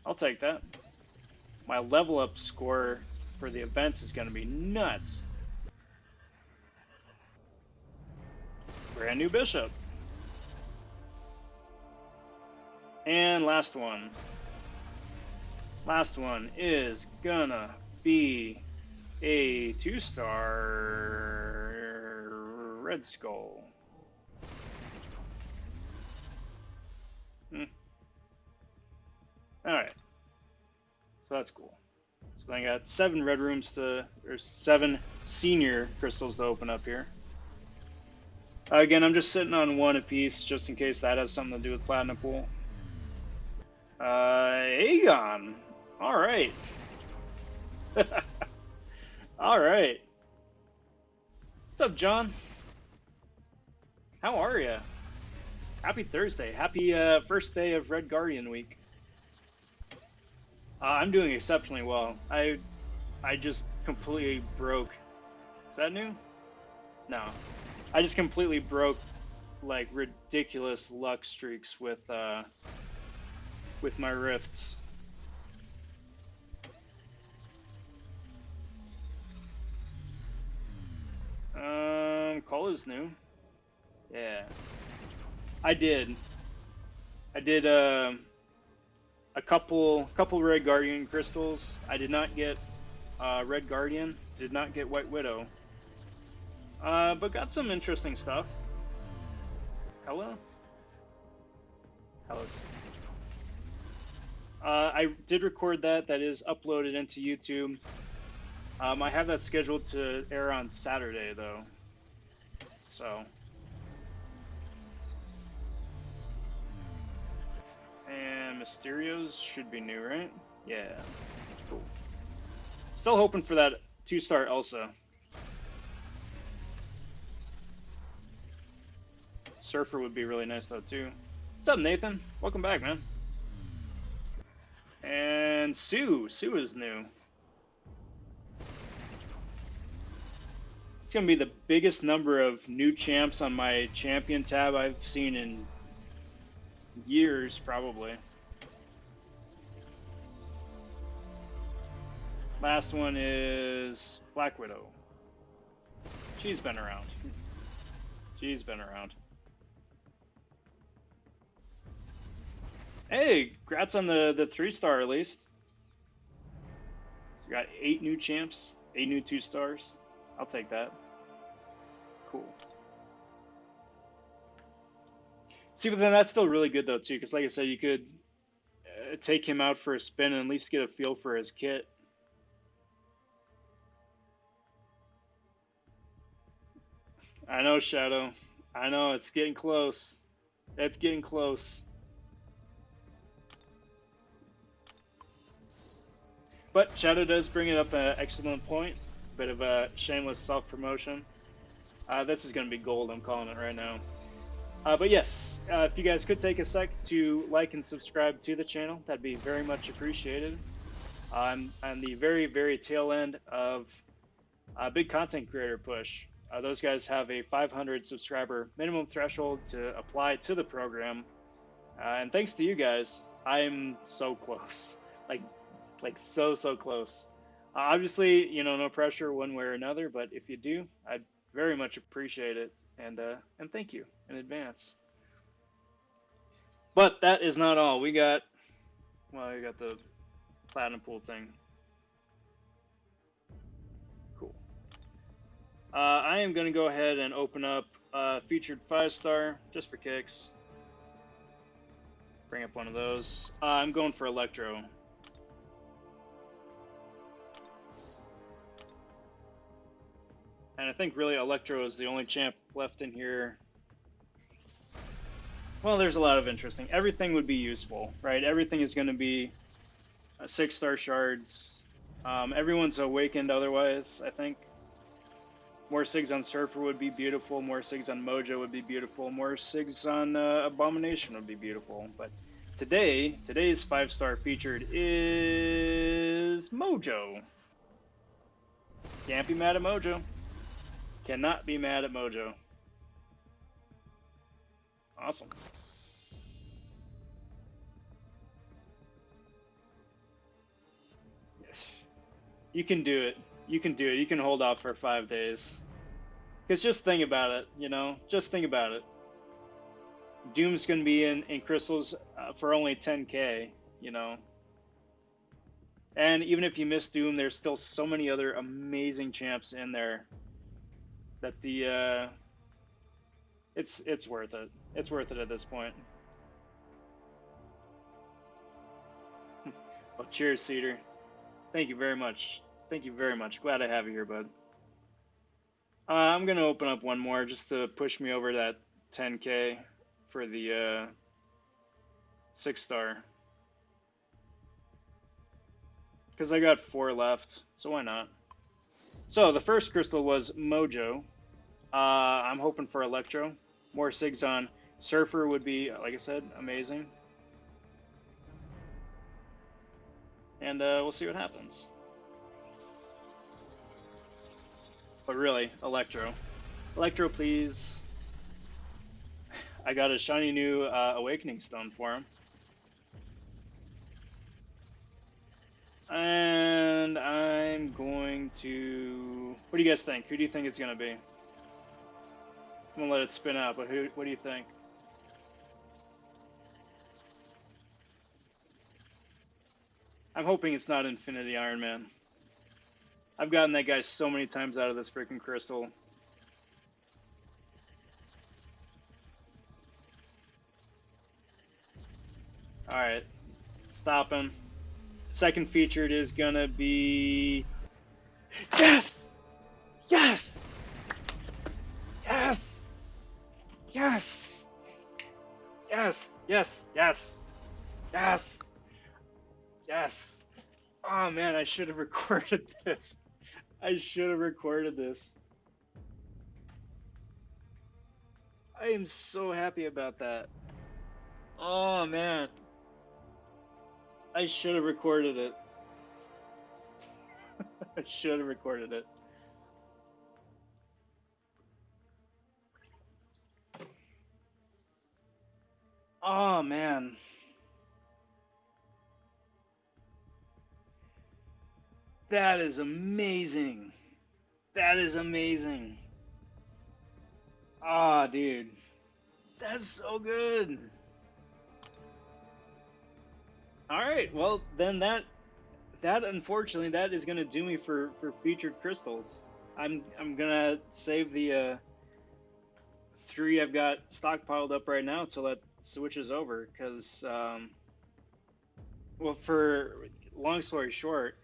Speaker 1: I'll take that. My level up score for the events is going to be nuts. Brand new Bishop. And last one. Last one is gonna be a 2-star Red Skull. Alright. So that's cool. So I got 7 red rooms or 7 senior crystals to open up here. Again, I'm just sitting on 1 apiece just in case that has something to do with Platinum Pool. Aegon. Alright. Alright. What's up, John? How are you? Happy Thursday. Happy first day of Red Guardian week. I'm doing exceptionally well. I just completely broke. Is that new? No. I just completely broke like ridiculous luck streaks with my rifts. Call is new. Yeah. I did. I did a couple Red Guardian crystals. I did not get Red Guardian. Did not get White Widow. But got some interesting stuff. Hello? Hello. I did record that. That is uploaded into YouTube. I have that scheduled to air on Saturday though, so. And Mysterio's should be new, right? Yeah, cool. Still hoping for that 2-star Elsa. Surfer would be really nice though too. What's up, Nathan? Welcome back, man. And Sue is new. It's gonna be the biggest number of new champs on my champion tab I've seen in years, probably. Last one is Black Widow. She's been around. She's been around. Hey, congrats on the 3-star at least. So we got 8 new champs, 8 new 2-stars. I'll take that. Cool. See, but then that's still really good though too, because like I said, you could take him out for a spin and at least get a feel for his kit. I know, Shadow. I know, it's getting close. It's getting close. But Shadow does bring it up an excellent point. Bit of a shameless self-promotion. This is going to be gold, I'm calling it right now. But yes, if you guys could take a sec to like and subscribe to the channel, that'd be very much appreciated. I'm on the very, very tail end of a big content creator push. Those guys have a 500 subscriber minimum threshold to apply to the program. And thanks to you guys, I'm so close. Like so close. Obviously, you know, no pressure one way or another, but if you do, I'd very much appreciate it, and thank you in advance. But that is not all. We got the platinum pool thing. Cool. I am gonna go ahead and open up featured 5-star just for kicks. Bring up one of those. I'm going for Electro. And I think really Electro is the only champ left in here. Well, there's a lot of interesting. Everything would be useful, right? Everything is going to be 6-star shards. Everyone's awakened otherwise, I think. More SIGs on Surfer would be beautiful. More SIGs on Mojo would be beautiful. More SIGs on Abomination would be beautiful. But today's 5-star featured is Mojo. Can't be mad at Mojo. Cannot be mad at Mojo. Awesome. You can do it. You can do it. You can hold off for 5 days. Because just think about it, you know? Just think about it. Doom's going to be in Crystals for only 10k, you know? And even if you miss Doom, there's still so many other amazing champs in there that the it's worth it. It's worth it at this point. Well, cheers, Cedar. Thank you very much. Thank you very much. Glad to have you here, bud. I'm gonna open up one more just to push me over that 10k for the 6-star. Because I got 4 left, so why not? So the first crystal was Mojo. I'm hoping for Electro. More SIGs on Surfer would be, like I said, amazing. And we'll see what happens. But really, Electro. Electro, please. I got a shiny new Awakening Stone for him. And I'm going to... What do you guys think? Who do you think it's going to be? I'm going to let it spin out, but what do you think? I'm hoping it's not Infinity Iron Man. I've gotten that guy so many times out of this freaking crystal. Alright, stop him. Second featured is gonna be Yes! Yes! Yes! Yes! Yes! Yes! Yes! Yes! Yes! Oh man, I should have recorded this. I should have recorded this. I am so happy about that. Oh man, I should have recorded it. I should have recorded it. Oh man, that is amazing. That is amazing. Ah, dude, that's so good. All right, well then that unfortunately that is gonna do me for featured crystals. I'm gonna save the three I've got stockpiled up right now until that switches over because well, for long story short,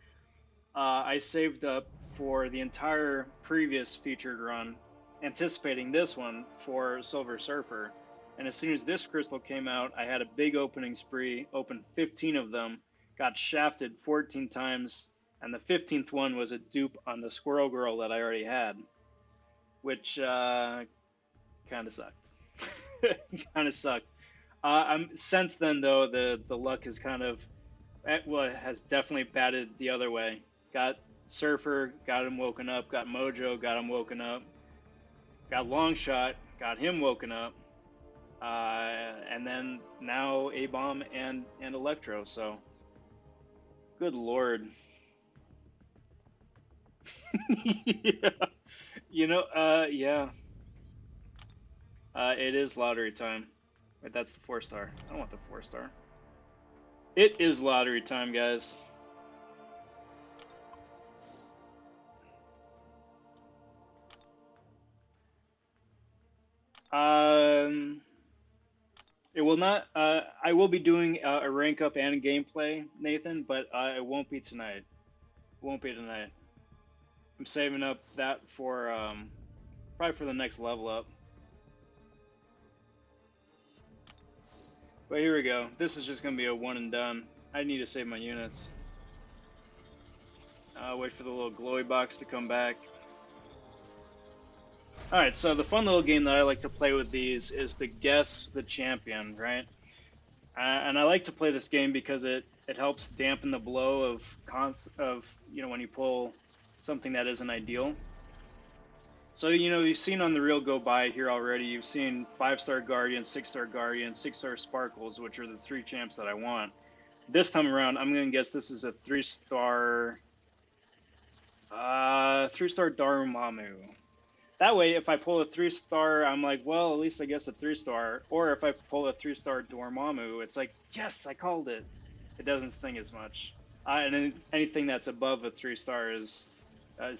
Speaker 1: I saved up for the entire previous featured run, anticipating this one for Silver Surfer. And as soon as this crystal came out, I had a big opening spree, opened 15 of them, got shafted 14 times, and the 15th one was a dupe on the Squirrel Girl that I already had, which kind of sucked. Kind of sucked. Since then, though, the luck has kind of well, has definitely batted the other way. Got Surfer, got him woken up. Got Mojo, got him woken up. Got Longshot, got him woken up. And then now A Bomb and Electro. So, good lord. Yeah. You know, yeah. It is lottery time. Wait, that's the 4-star. I don't want the 4-star. It is lottery time, guys. Um, it will not. I will be doing a rank up and gameplay, Nathan, but it won't be tonight. Won't be tonight. I'm saving up that for probably for the next level up. But here we go. This is just gonna be a one and done. I need to save my units. Wait for the little glowy box to come back. All right. So the fun little game that I like to play with these is to guess the champion, right? And I like to play this game because it helps dampen the blow of when you pull something that isn't ideal. So you've seen on the reel go by here already. You've seen 5-star Guardian, 6-star Guardian, 6-star Sparkles, which are the three champs that I want. This time around, I'm gonna guess this is a 3-star, 3-star Dormammu. That way, if I pull a 3-star, I'm like, well, at least I guess a 3-star. Or if I pull a 3-star Dormammu, it's like, yes, I called it. It doesn't sting as much. And anything that's above a 3-star is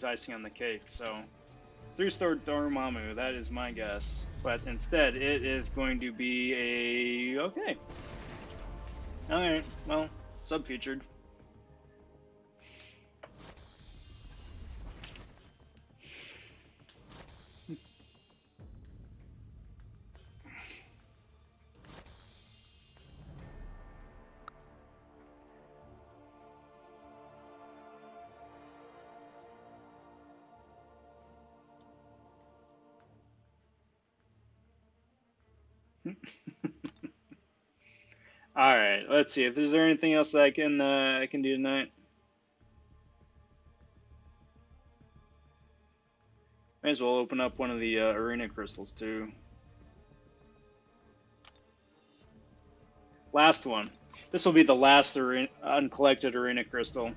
Speaker 1: icing on the cake. So, 3-star Dormammu, that is my guess. But instead, it is going to be a okay. All right, well, sub-featured. All right, let's see if there's anything else that I can do tonight. May as well open up one of the arena crystals too. Last one. This will be the last uncollected arena crystal.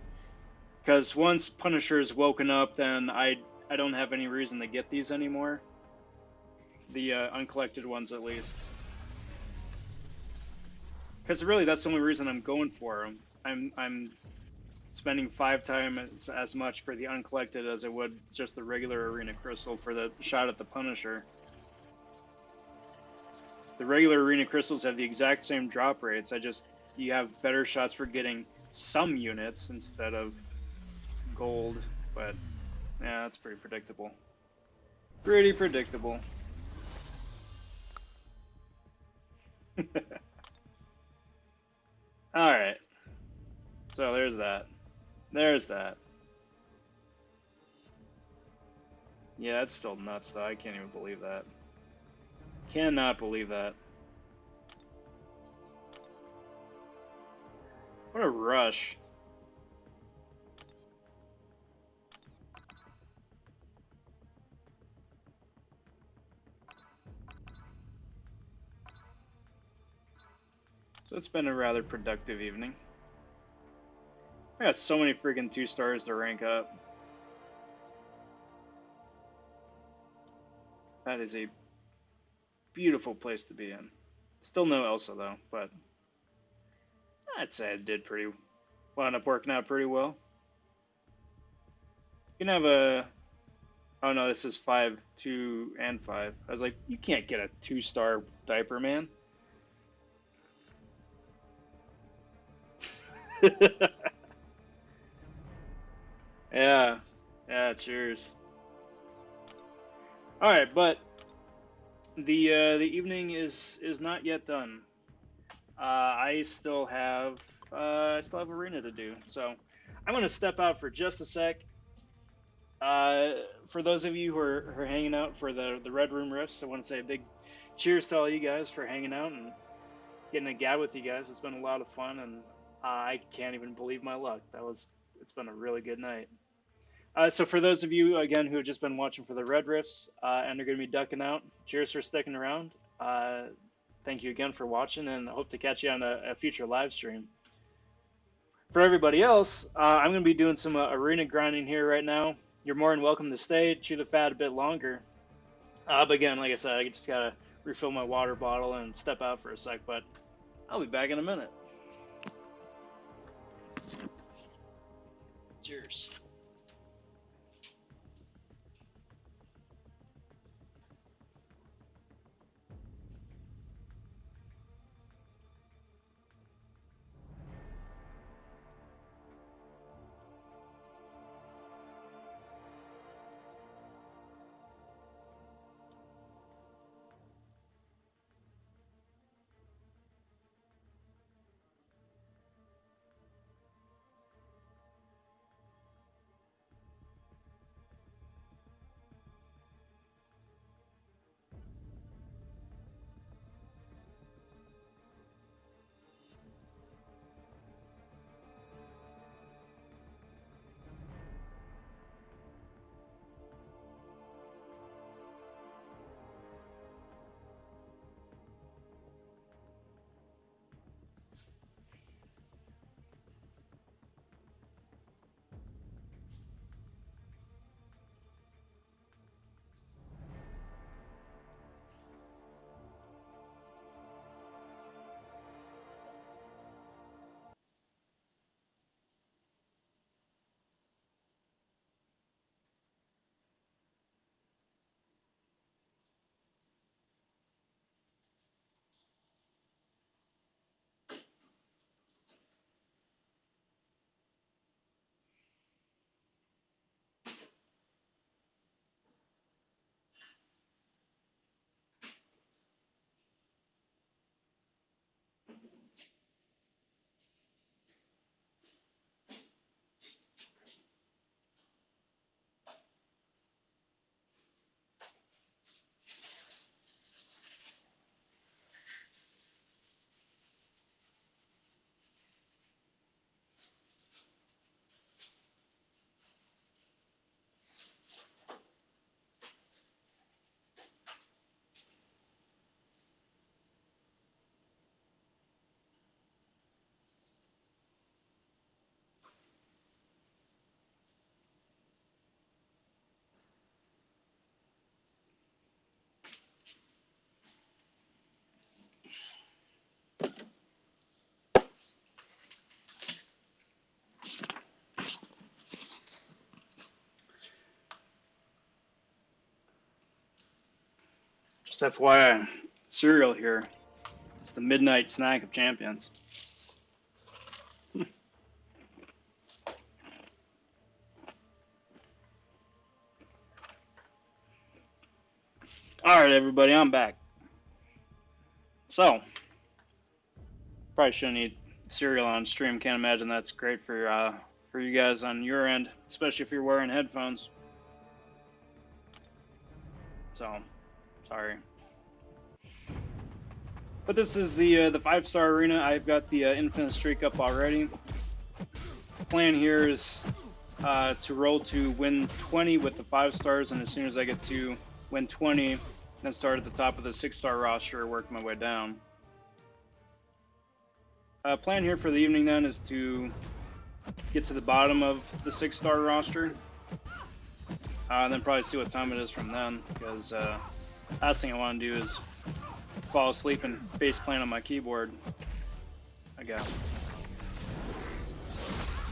Speaker 1: Because once Punisher is woken up, then I don't have any reason to get these anymore. The uncollected ones, at least. Because really, that's the only reason I'm going for them. I'm spending 5 times as much for the uncollected as I would just the regular arena crystal for the shot at the Punisher. The regular arena crystals have the exact same drop rates. You have better shots for getting some units instead of gold, but Yeah, that's pretty predictable. Pretty predictable. Alright. So there's that. There's that. Yeah, that's still nuts, though. I can't even believe that. Cannot believe that. What a rush. So it's been a rather productive evening. I got so many freaking 2 stars to rank up. That is a beautiful place to be in. Still no Elsa, though, but I'd say I did pretty, wound up working out pretty well. You can have a, oh no, this is 5, 2, and 5. I was like, you can't get a 2-star diaper, man. Yeah, yeah, cheers. All right, but the evening is not yet done. I still have arena to do, so I'm gonna step out for just a sec. For those of you who are hanging out for the Red Room Rifts, I want to say a big cheers to all you guys for hanging out and getting a gab with you guys. It's been a lot of fun, and I can't even believe my luck. It's been a really good night. So for those of you again who have just been watching for the Red Rifts and are going to be ducking out, cheers for sticking around. Thank you again for watching, and I hope to catch you on a future live stream. For everybody else, I'm going to be doing some arena grinding here right now. You're more than welcome to stay, chew the fat a bit longer. But again, like I said, I just got to refill my water bottle and step out for a sec, but I'll be back in a minute. Cheers. Just FYI, cereal here. It's the midnight snack of champions. Alright, everybody, I'm back. So, probably shouldn't eat cereal on stream. Can't imagine that's great for you guys on your end, especially if you're wearing headphones. So, sorry. But this is the 5-star arena. I've got the infinite streak up already. The plan here is to roll to win 20 with the 5 stars, and as soon as I get to win 20, then start at the top of the 6-star roster, work my way down. Plan here for the evening then is to get to the bottom of the 6-star roster, and then probably see what time it is from then, because last thing I want to do is fall asleep and face plant on my keyboard. Okay.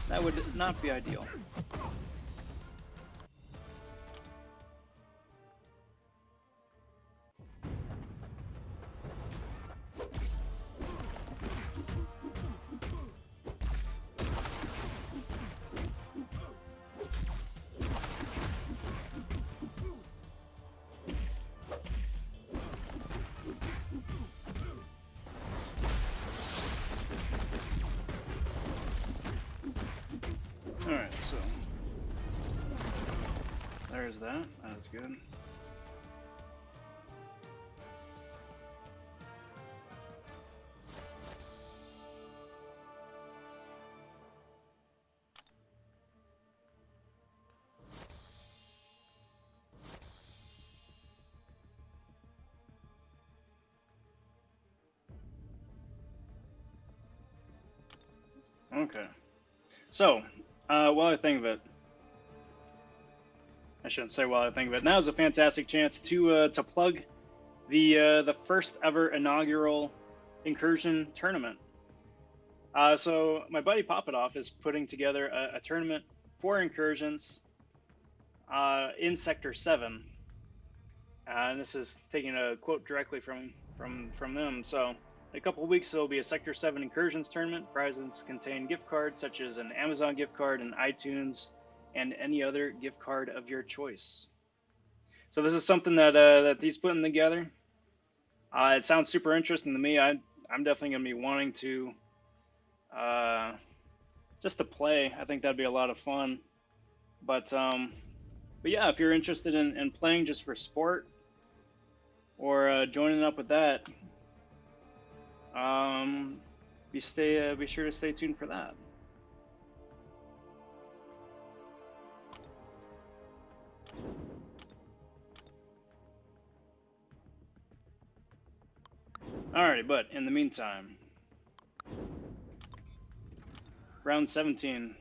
Speaker 1: That would not be ideal. Alright, so there's that. That's good. Okay. So, while I think of it, I shouldn't say while I think of it. Now is a fantastic chance to plug the first ever inaugural incursion tournament. So my buddy Popitoff is putting together a tournament for incursions in Sector 7, and this is taking a quote directly from them. So in a couple of weeks there will be a Sector 7 incursions tournament. Prizes contain gift cards such as an Amazon gift card, an iTunes, and any other gift card of your choice. So this is something that he's putting together. It sounds super interesting to me. I'm definitely going to be wanting to just to play. I think that'd be a lot of fun. But yeah, if you're interested in playing just for sport or joining up with that, be sure to stay tuned for that. Alrighty, but in the meantime, round 17.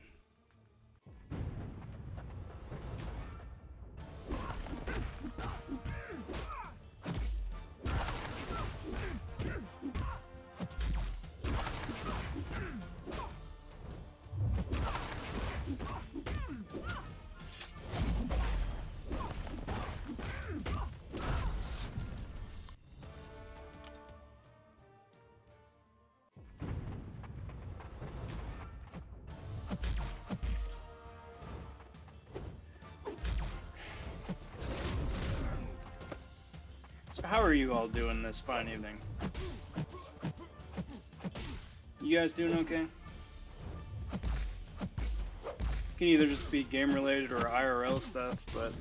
Speaker 1: So how are you all doing this fine evening? You guys doing okay? Can either just be game related or IRL stuff, but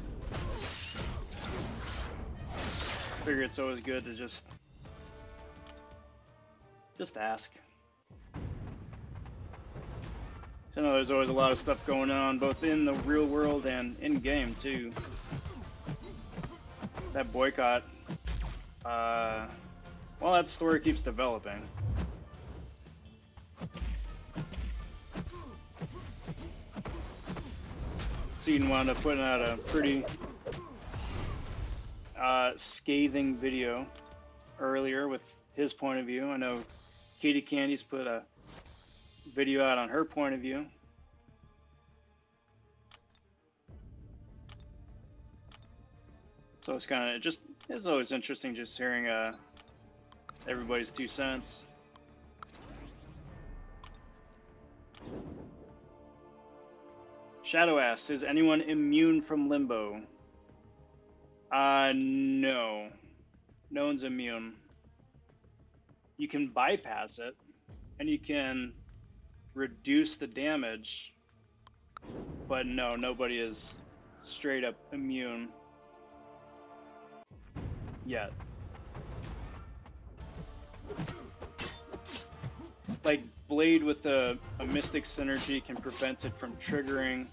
Speaker 1: I figure it's always good to just ask. So I know there's always a lot of stuff going on, both in the real world and in game too. That boycott, well, that story keeps developing. Seaton wound up putting out a pretty scathing video earlier with his point of view. I know Katie Candy's put a video out on her point of view. So it's kind of it's always interesting just hearing everybody's 2 cents. Shadow asks, is anyone immune from limbo? No. No one's immune. You can bypass it, and you can reduce the damage, but no, nobody is straight up immune yet. Like, Blade with a Mystic Synergy can prevent it from triggering.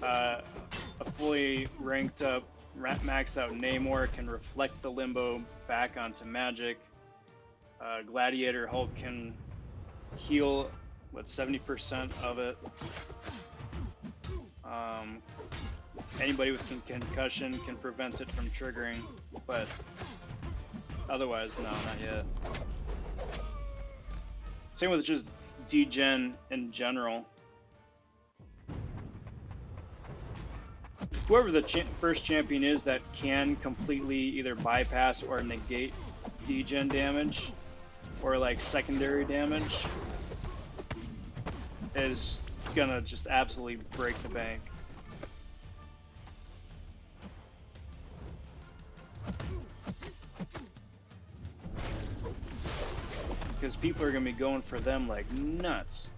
Speaker 1: A fully ranked up, maxed out Namor can reflect the Limbo back onto magic. Gladiator Hulk can heal, 70% of it. Anybody with concussion can prevent it from triggering, but otherwise, no, not yet. Same with just degen in general. Whoever the first champion is that can completely either bypass or negate degen damage, or like secondary damage, is gonna just absolutely break the bank. Because people are gonna be going for them like nuts.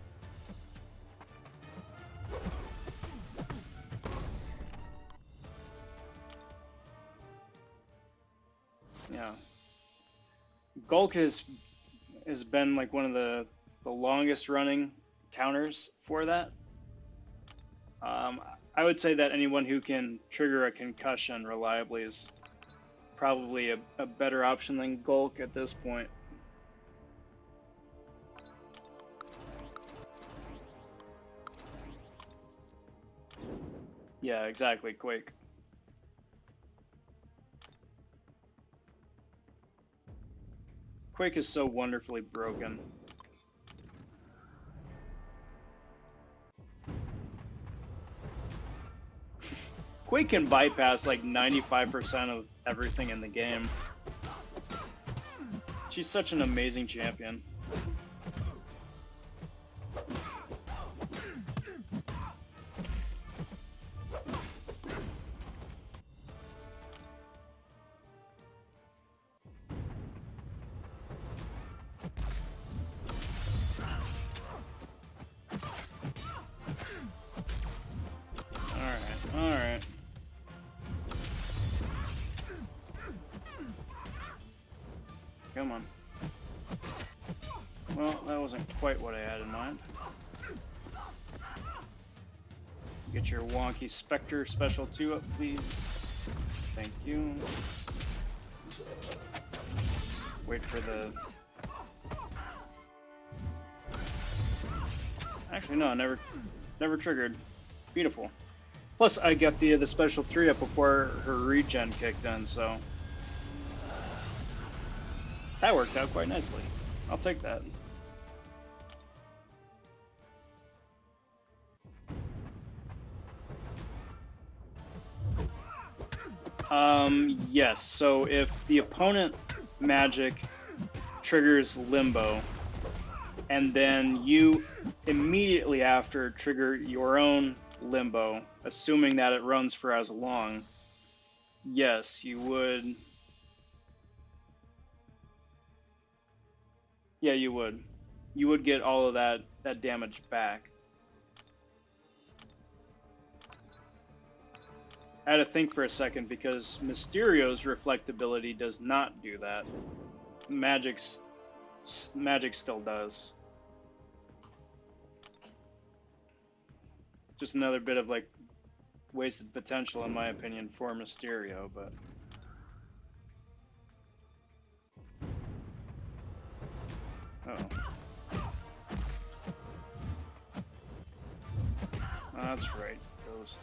Speaker 1: Yeah. Gulk has been like one of the longest running counters for that. I would say that anyone who can trigger a concussion reliably is probably a better option than Gulk at this point. Yeah, exactly, Quake. Quake is so wonderfully broken. Quake can bypass like 95% of everything in the game. She's such an amazing champion. Alright. Come on. Well, that wasn't quite what I had in mind. Get your wonky Spectre Special 2 up, please. Thank you. Wait for the... Actually, no, never triggered. Beautiful. Plus, I got the Special 3 up before her regen kicked in, so... That worked out quite nicely. I'll take that. Yes. So if the opponent magic triggers Limbo, and then you immediately after trigger your own Limbo, assuming that it runs for as long, yes, you would. Yeah, you would. You would get all of that damage back. I had to think for a second because Mysterio's reflectability does not do that. Magic still does. Just another bit of like wasted potential in my opinion for Mysterio, but that's right, Ghost.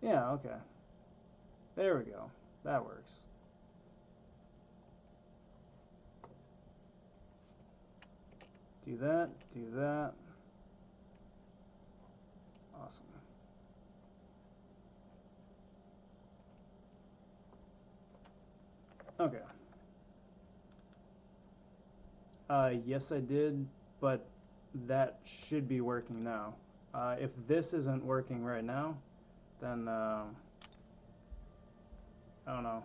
Speaker 1: Yeah, okay. There we go. That works. Do that, do that. Awesome. Okay. Yes, I did, but that should be working now. If this isn't working right now, then I don't know.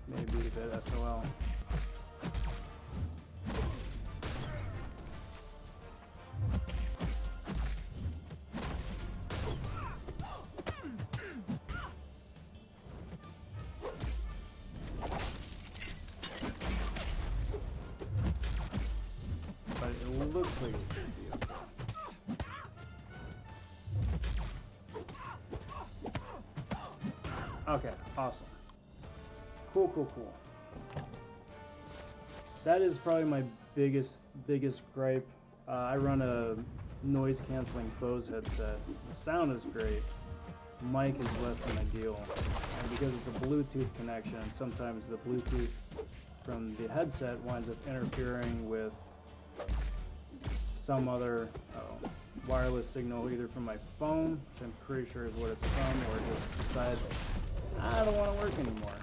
Speaker 1: Maybe a bit SOL. But it looks like it should be okay. Okay, awesome. Cool, cool, cool. That is probably my biggest gripe. I run a noise canceling Bose headset. The sound is great. Mic is less than ideal. And because it's a Bluetooth connection, sometimes the Bluetooth from the headset winds up interfering with some other wireless signal, either from my phone, which I'm pretty sure is what it's from, or just decides, I don't want to work anymore.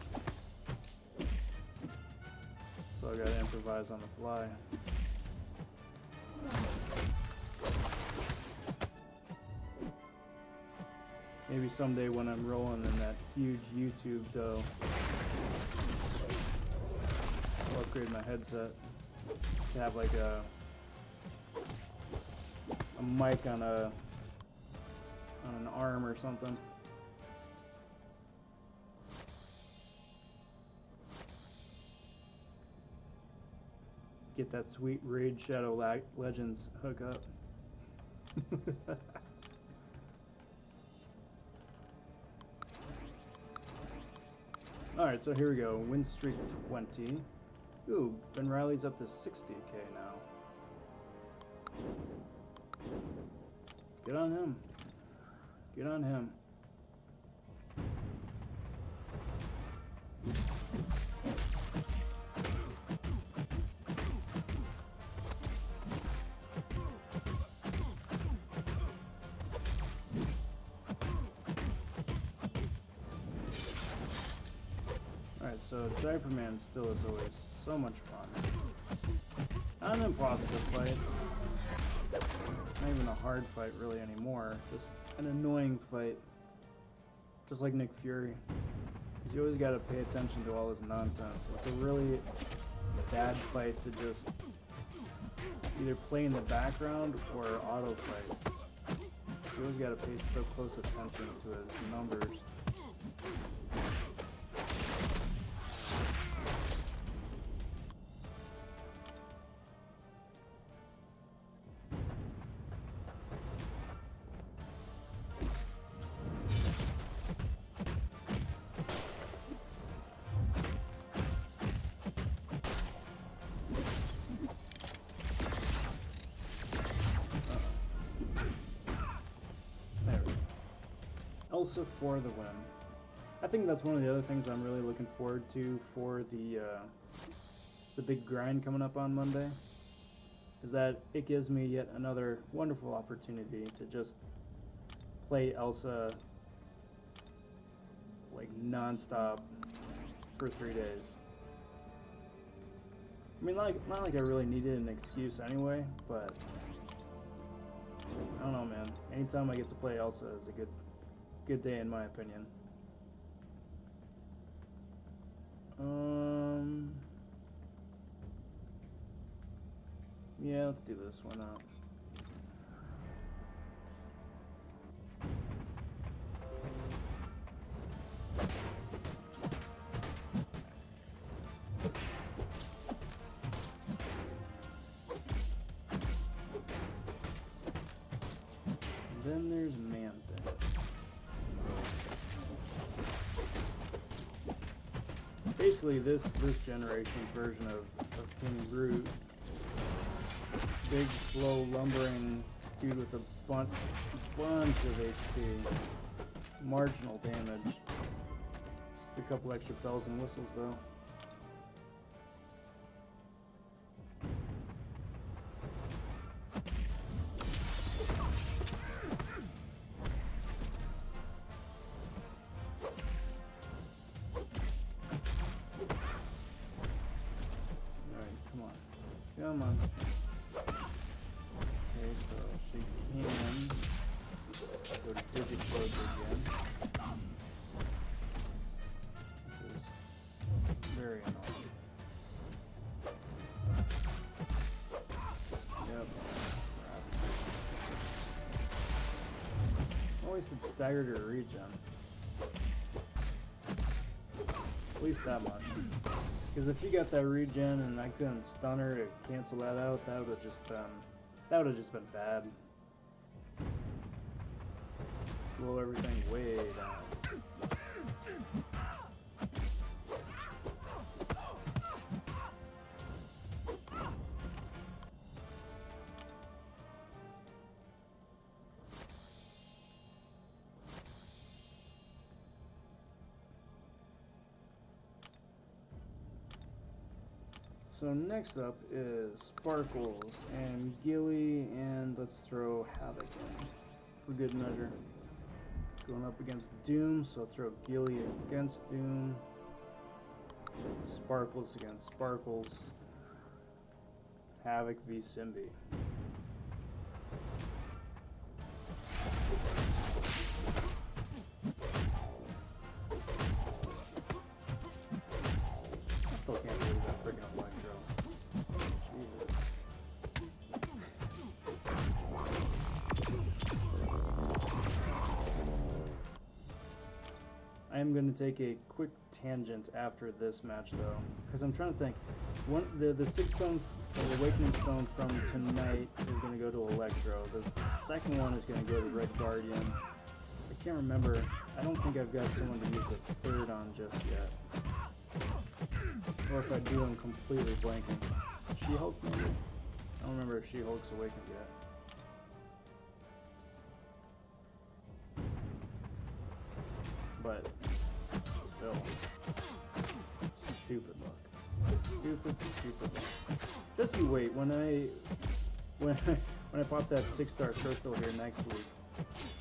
Speaker 1: So I gotta improvise on the fly. Maybe someday when I'm rolling in that huge YouTube dough, I'll upgrade my headset to have like a mic on an arm or something. Get that sweet Raid Shadow Legends hookup. Alright, so here we go. Win streak 20. Ooh, Ben Riley's up to 60k now. Good on him. Good on him. Alright, so Diaper Man still is always so much fun. Not an impossible fight. Not even a hard fight really anymore. Just an annoying fight. Just like Nick Fury. Because you always gotta pay attention to all his nonsense. It's a really bad fight to just either play in the background or auto fight. You always gotta pay so close attention to his numbers. Elsa for the win. I think that's one of the other things I'm really looking forward to for the big grind coming up on Monday, is that it gives me yet another wonderful opportunity to just play Elsa like non-stop for 3 days. I mean, not like I really needed an excuse anyway, but I don't know, man. Anytime I get to play Elsa is a good day in my opinion. Yeah, let's do this. Why not? And then there's Man-Thing. Basically, this generation's version of King Groot. Big, slow, lumbering
Speaker 2: dude with a bunch of HP. Marginal damage. Just a couple extra bells and whistles though. Come on. Okay, so she can go to Digit Close again. This is very annoying. Yep. Always had staggered her regen. At least that much. Because if she got that regen and I couldn't stun her to cancel that out, that would have just been bad. Slow everything way down. So next up is Sparkles and Gilly, and let's throw Havoc in for good measure. Going up against Doom, so throw Gilly against Doom. Sparkles against Sparkles. Havoc v Simbi. I still can't believe that freaking Electro. Jesus. I am going to take a quick tangent after this match though, because I'm trying to think. The 6 stone, the Awakening Stone from tonight is going to go to Electro. The second one is going to go to Red Guardian. I can't remember. I don't think I've got someone to use the third on just yet. Or if I do, I'm completely blanking. She-Hulk maybe? I don't remember if She-Hulk's awakened yet. But still, stupid luck. Stupid luck. Just you wait. When I pop that 6-star crystal here next week,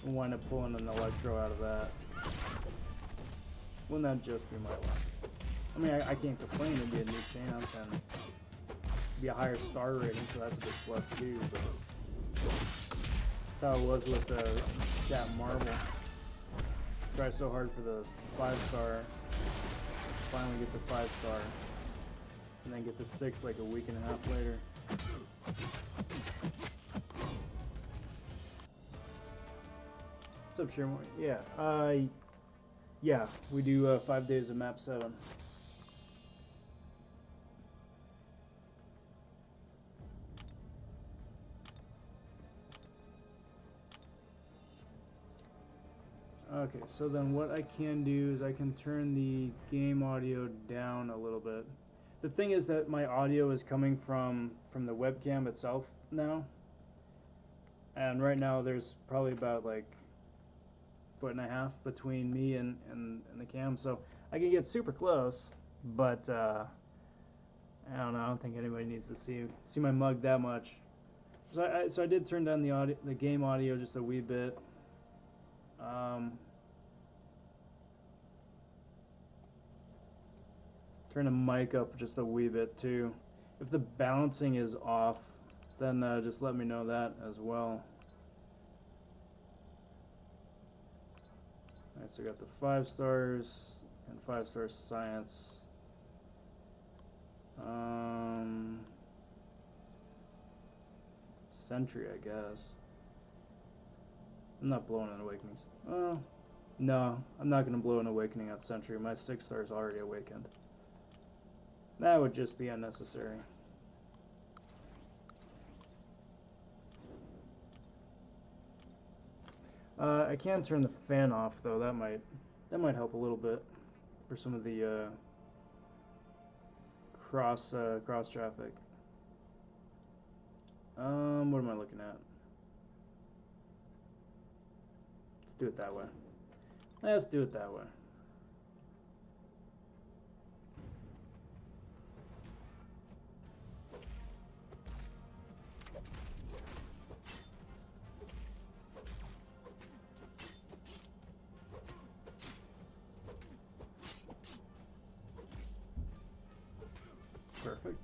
Speaker 2: I'll wind up pulling an Electro out of that. Wouldn't that just be my luck? I mean, I can't complain. It'd be a new champ and be a higher star rating, so that's a big plus too. But that's how it was with that Marvel. Try so hard for the 5-star, finally get the 5-star, and then get the 6 like a week and a half later. What's up, Sherman? Yeah, yeah, we do 5 days of map 7. Okay, so then what I can do is I can turn the game audio down a little bit. The thing is that my audio is coming from the webcam itself now. And right now there's probably about like 1.5 feet between me and the cam. So I can get super close, but I don't know, I don't think anybody needs to see my mug that much. So I did turn down the game audio just a wee bit. Turn the mic up just a wee bit too. If the balancing is off, then just let me know that as well. Alright, so we got the 5 stars and 5-star science. Sentry, I guess. I'm not blowing an awakening. No, I'm not going to blow an awakening at Sentry. My 6-star is already awakened. That would just be unnecessary. I can turn the fan off though. That might help a little bit for some of the cross traffic. What am I looking at? Let's do it that way. Let's do it that way. Perfect.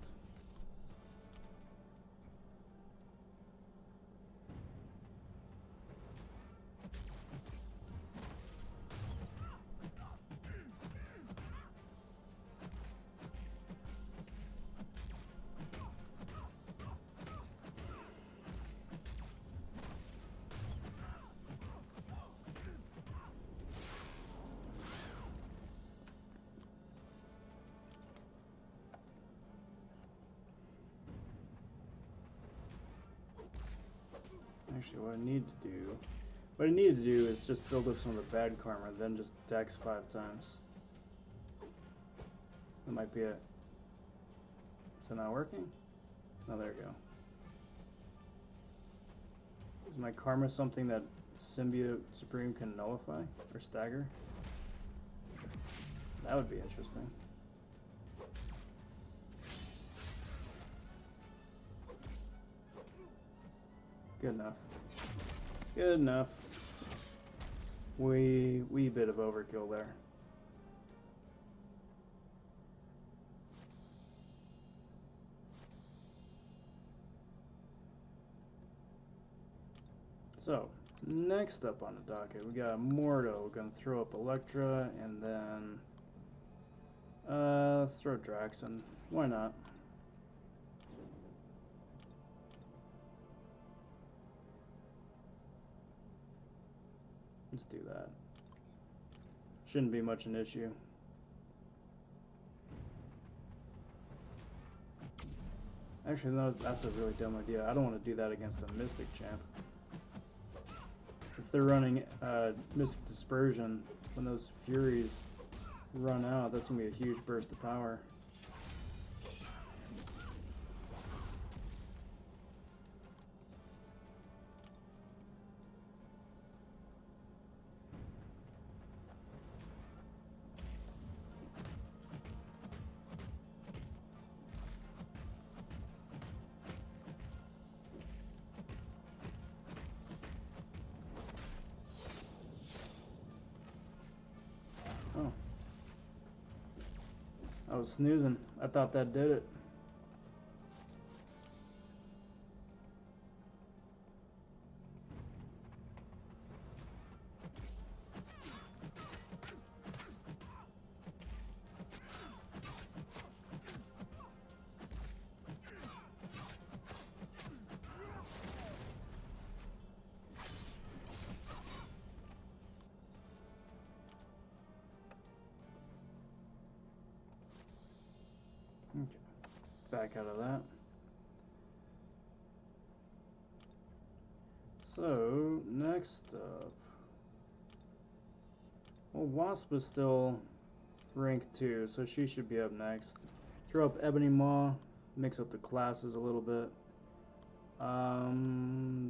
Speaker 2: Actually, what I need to do is just build up some of the bad karma, then just dex 5 times. That might be it. Is it not working? Oh, there we go. Is my karma something that Symbiote Supreme can nullify or stagger? That would be interesting. Good enough. Good enough. Wee bit of overkill there. So, next up on the docket, we got Mordo. We're gonna throw up Electra, and then let's throw Draxon. Why not? Let's do that. Shouldn't be much an issue. Actually, no, that's a really dumb idea. I don't want to do that against a Mystic champ. If they're running Mystic Dispersion, when those Furies run out, that's going to be a huge burst of power. Oh. I was snoozing. I thought that did it. Okay. Back out of that. So, next up. Well, Wasp is still rank 2, so she should be up next. Throw up Ebony Maw, mix up the classes a little bit.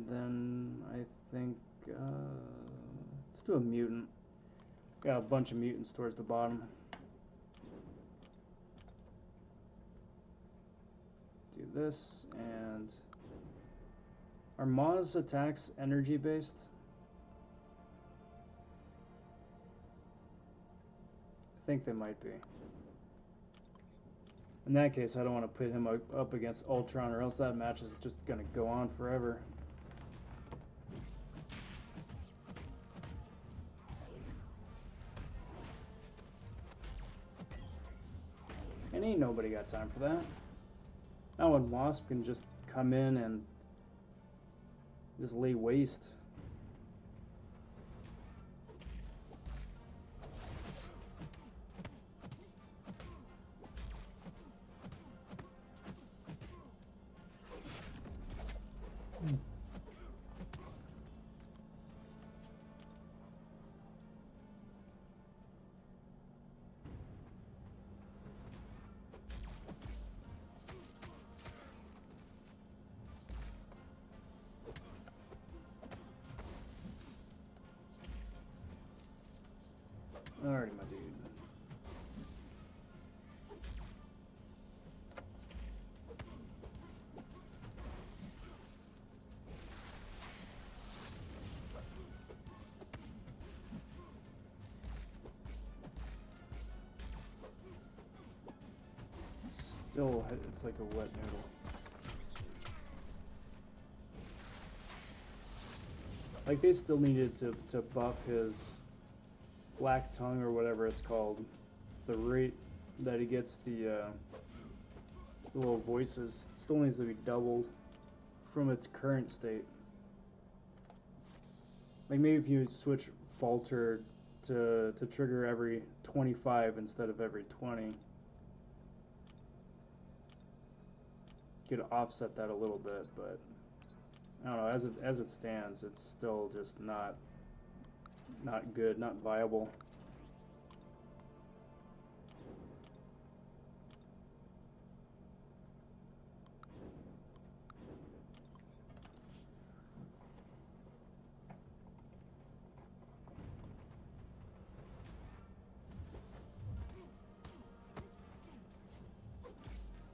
Speaker 2: Then I think let's do a mutant. Got a bunch of mutants towards the bottom. Do this, and are Maw's attacks energy based? I think they might be. In that case, I don't want to put him up against Ultron, or else that match is just going to go on forever. And ain't nobody got time for that. Not when Wasp can just come in and just lay waste. Alrighty, my dude. Still, it's like a wet noodle. Like, they still needed to buff his black tongue or whatever it's called. The rate that he gets the little voices still needs to be doubled from its current state. Like, maybe if you switch falter to trigger every 25 instead of every 20, you could offset that a little bit, but I don't know, as it stands, it's still just not good, not viable.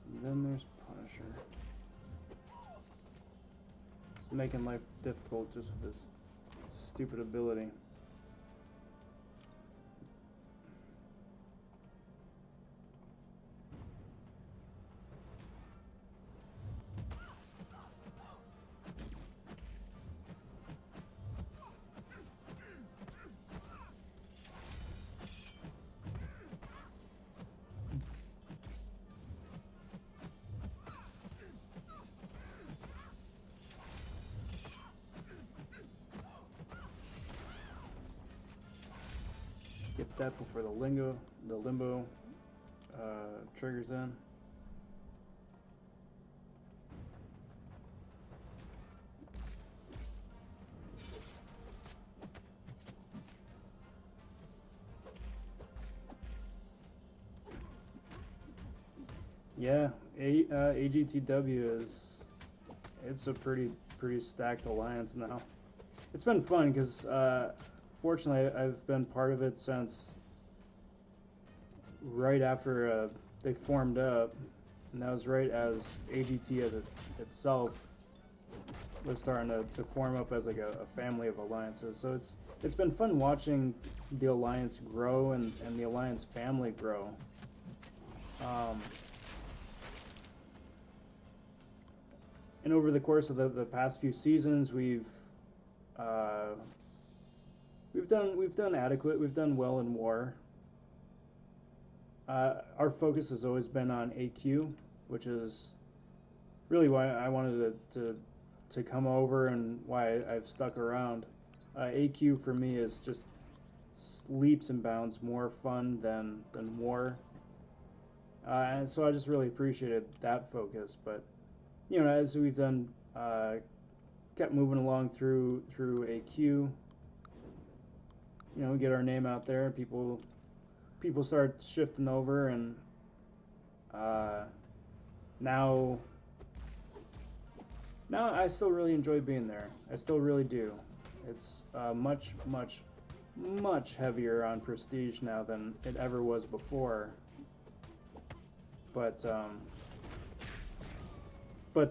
Speaker 2: And then there's Punisher. It's making life difficult just with this stupid ability. Get that before the limbo triggers in. Yeah, AGTW it's a pretty stacked alliance now. It's been fun because fortunately I've been part of it since right after they formed up, and that was right as AGT as itself was starting to form up as like a family of alliances. So it's been fun watching the alliance grow and the alliance family grow. And over the course of the past few seasons, we've done adequate. We've done well in war. Our focus has always been on AQ, which is really why I wanted to come over and why I've stuck around. AQ for me is just leaps and bounds more fun than war. And so I just really appreciated that focus. But you know, as we've done, kept moving along through AQ, you know, get our name out there. People start shifting over, and now I still really enjoy being there. I still really do. It's much heavier on prestige now than it ever was before. But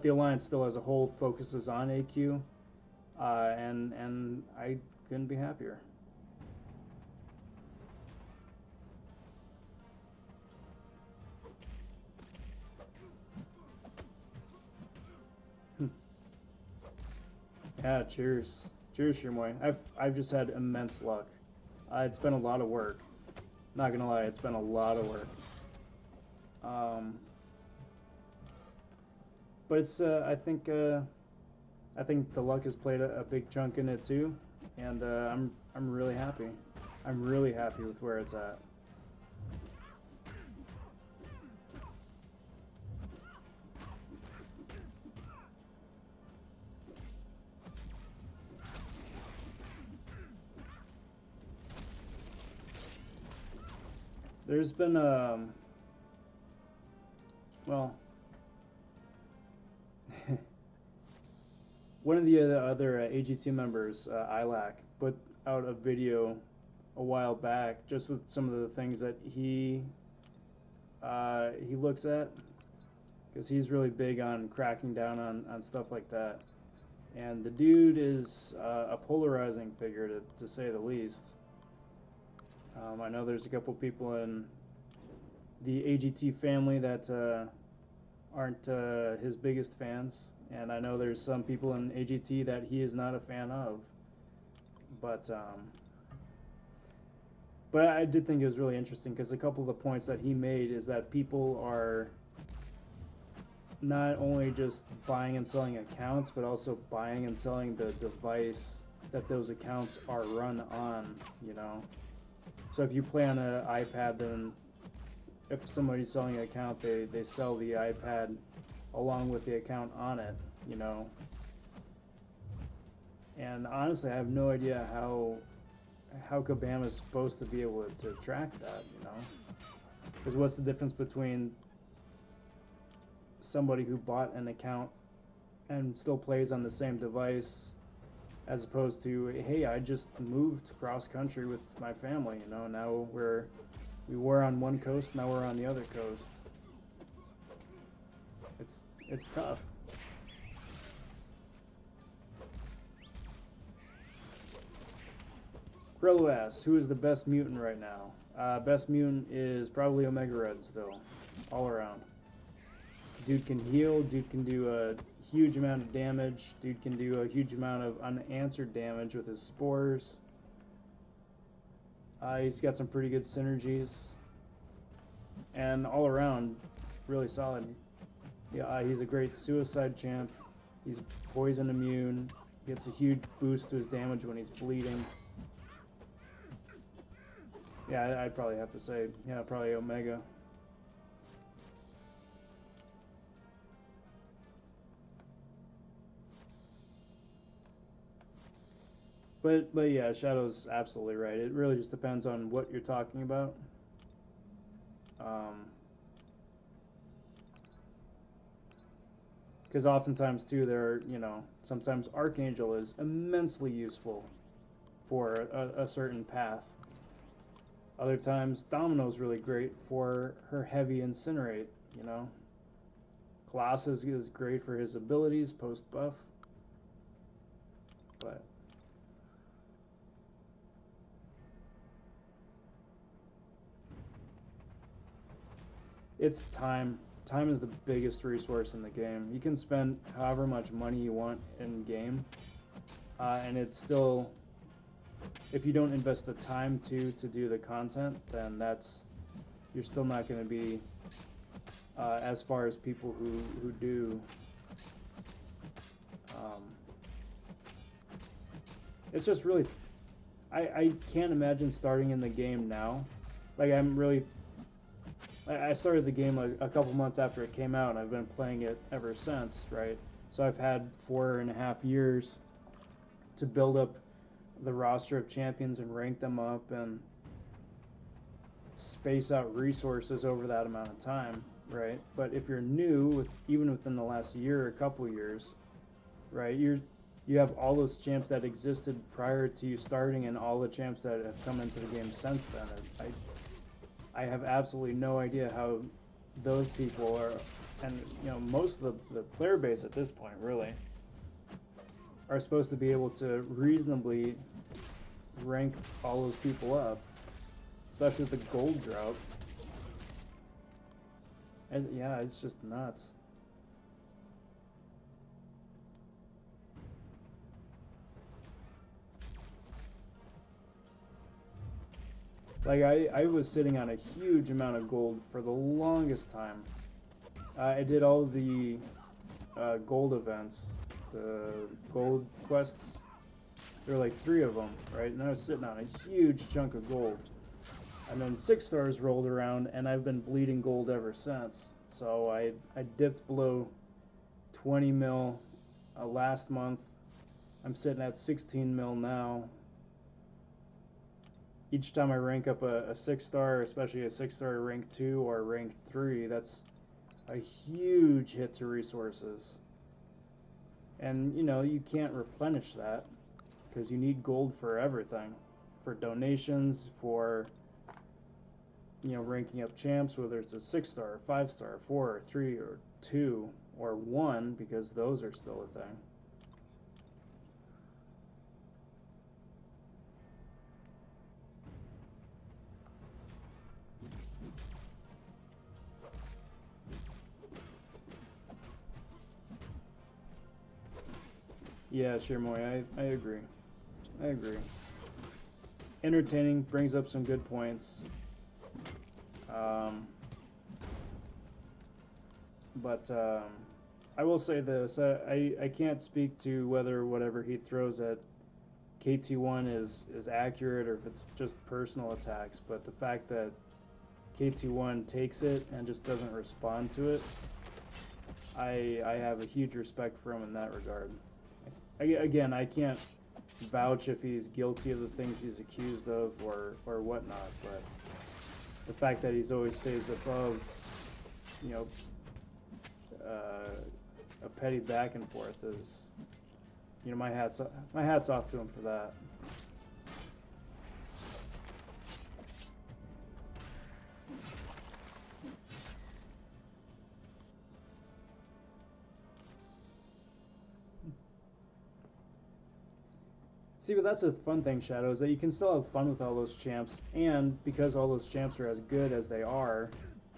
Speaker 2: the alliance still as a whole focuses on AQ, and I couldn't be happier. Yeah, cheers, Shirmoy. I've just had immense luck. It's been a lot of work. Not gonna lie, it's been a lot of work. But it's I think the luck has played a big chunk in it too, and I'm really happy. I'm really happy with where it's at. There's been well, one of the other AG2 members, ILAC, put out a video a while back, just with some of the things that he looks at, because he's really big on cracking down on stuff like that. And the dude is a polarizing figure, to say the least. I know there's a couple people in the AGT family that aren't his biggest fans, and I know there's some people in AGT that he is not a fan of. But but I did think it was really interesting because a couple of the points that he made is that people are not only just buying and selling accounts, but also buying and selling the device that those accounts are run on, you know. So if you play on an iPad, then if somebody's selling an account, they sell the iPad along with the account on it, you know. And honestly, I have no idea how Kabam is supposed to be able to track that, you know. Because what's the difference between somebody who bought an account and still plays on the same device as opposed to, hey, I just moved cross country with my family, you know, now we were on one coast, now we're on the other coast. It's tough. Krello asks, who is the best mutant right now? Best mutant is probably Omega Red still, all around. Dude can heal, dude can do a huge amount of damage, dude can do a huge amount of unanswered damage with his spores. He's got some pretty good synergies, and all around, really solid. Yeah, he's a great suicide champ. He's poison immune, gets a huge boost to his damage when he's bleeding. Yeah, I'd probably have to say, yeah, probably Omega. But yeah, Shadow's absolutely right. It really just depends on what you're talking about. Because oftentimes too, sometimes Archangel is immensely useful for a certain path. Other times, Domino's really great for her heavy incinerate. You know, Colossus is great for his abilities post buff, but it's time. Time is the biggest resource in the game. You can spend however much money you want in game, and it's still, if you don't invest the time to do the content, then you're still not going to be as far as people who do. It's just really, I can't imagine starting in the game now. Like I started the game a couple months after it came out, and I've been playing it ever since, right? So I've had 4.5 years to build up the roster of champions and rank them up and space out resources over that amount of time, right? But if you're new, even within the last year or couple years, right, you have all those champs that existed prior to you starting and all the champs that have come into the game since then. I have absolutely no idea how those people are, and most of the player base at this point really are supposed to be able to reasonably rank all those people up, especially with the gold drought. And yeah, it's just nuts. Like I was sitting on a huge amount of gold for the longest time. I did all the gold events, the gold quests. There were like 3 of them, right? And I was sitting on a huge chunk of gold. And then 6 stars rolled around, and I've been bleeding gold ever since. So I dipped below 20 mil last month. I'm sitting at 16 mil now. Each time I rank up a 6-star, especially a 6-star rank 2 or rank 3, that's a huge hit to resources. And you can't replenish that because you need gold for everything, for donations, for ranking up champs, whether it's a 6-star, 5-star, 4, or 3, or 2, or 1, because those are still a thing. Yeah, Shirmoy, I agree. I agree. Entertaining, brings up some good points. But I will say this: I can't speak to whether whatever he throws at KT1 is accurate or if it's just personal attacks. But the fact that KT1 takes it and just doesn't respond to it, I have a huge respect for him in that regard. Again, I can't vouch if he's guilty of the things he's accused of or whatnot, but the fact that he's always stays above, a petty back and forth is, my hat's off to him for that. See, but that's a fun thing, Shadow, is that you can still have fun with all those champs, and because all those champs are as good as they are,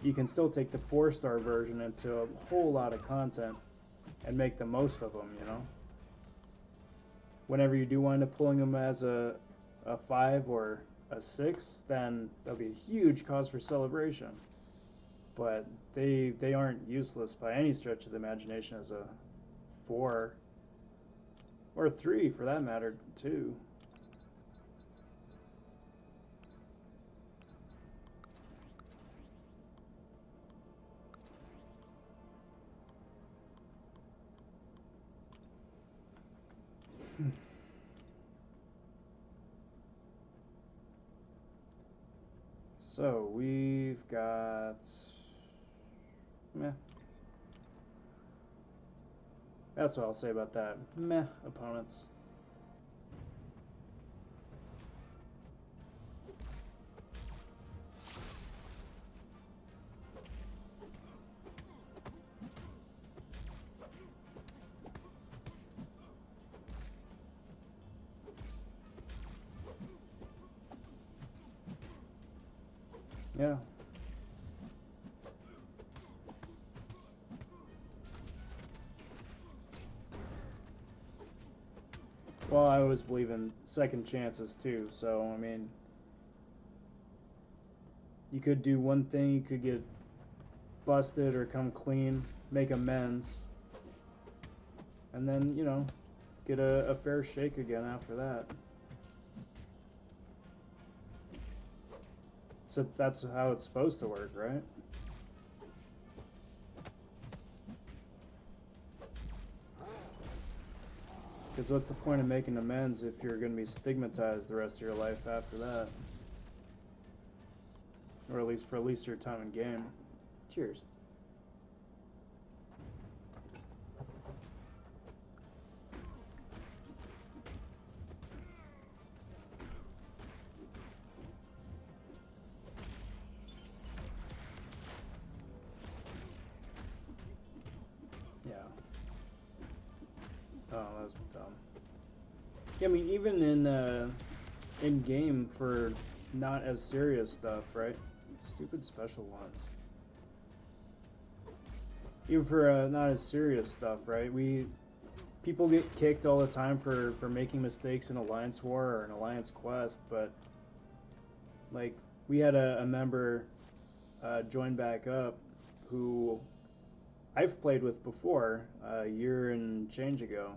Speaker 2: you can still take the 4-star version into a whole lot of content and make the most of them, Whenever you do wind up pulling them as a 5 or a 6, then that'll be a huge cause for celebration. But they aren't useless by any stretch of the imagination as a 4 or 3 for that matter too. So we've got meh. That's what I'll say about that. Meh opponents. Yeah. Well, I always believe in second chances too, so I mean, you could do one thing, you could get busted or come clean, make amends, and then, get a fair shake again after that. So that's how it's supposed to work, right? Because what's the point of making amends if you're going to be stigmatized the rest of your life after that? Or at least your time in game. Cheers. Yeah. Oh, that was dumb. Yeah, I mean, even in game for not as serious stuff, right? Stupid special ones. Even for not as serious stuff, right? People get kicked all the time for making mistakes in Alliance War or an Alliance Quest, but like we had a member join back up who I've played with before a year and change ago,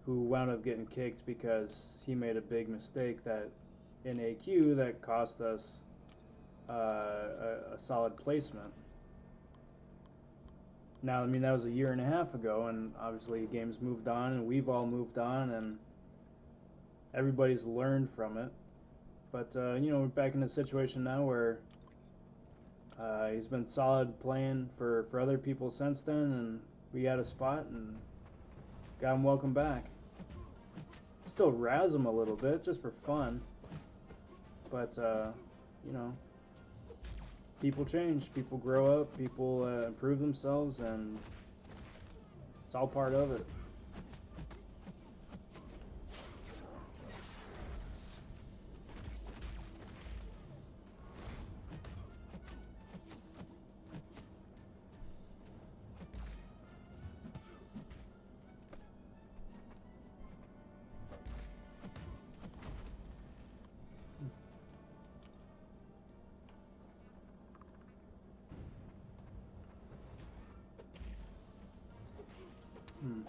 Speaker 2: who wound up getting kicked because he made a big mistake that in AQ that cost us a solid placement. Now, I mean, that was a year and a half ago, and obviously the game's moved on, and we've all moved on, and everybody's learned from it. But, we're back in a situation now where he's been solid playing for other people since then, and we got a spot, and got him welcome back. Still razz him a little bit, just for fun. But you know, people change, people grow up, people improve themselves, and it's all part of it. Hmm.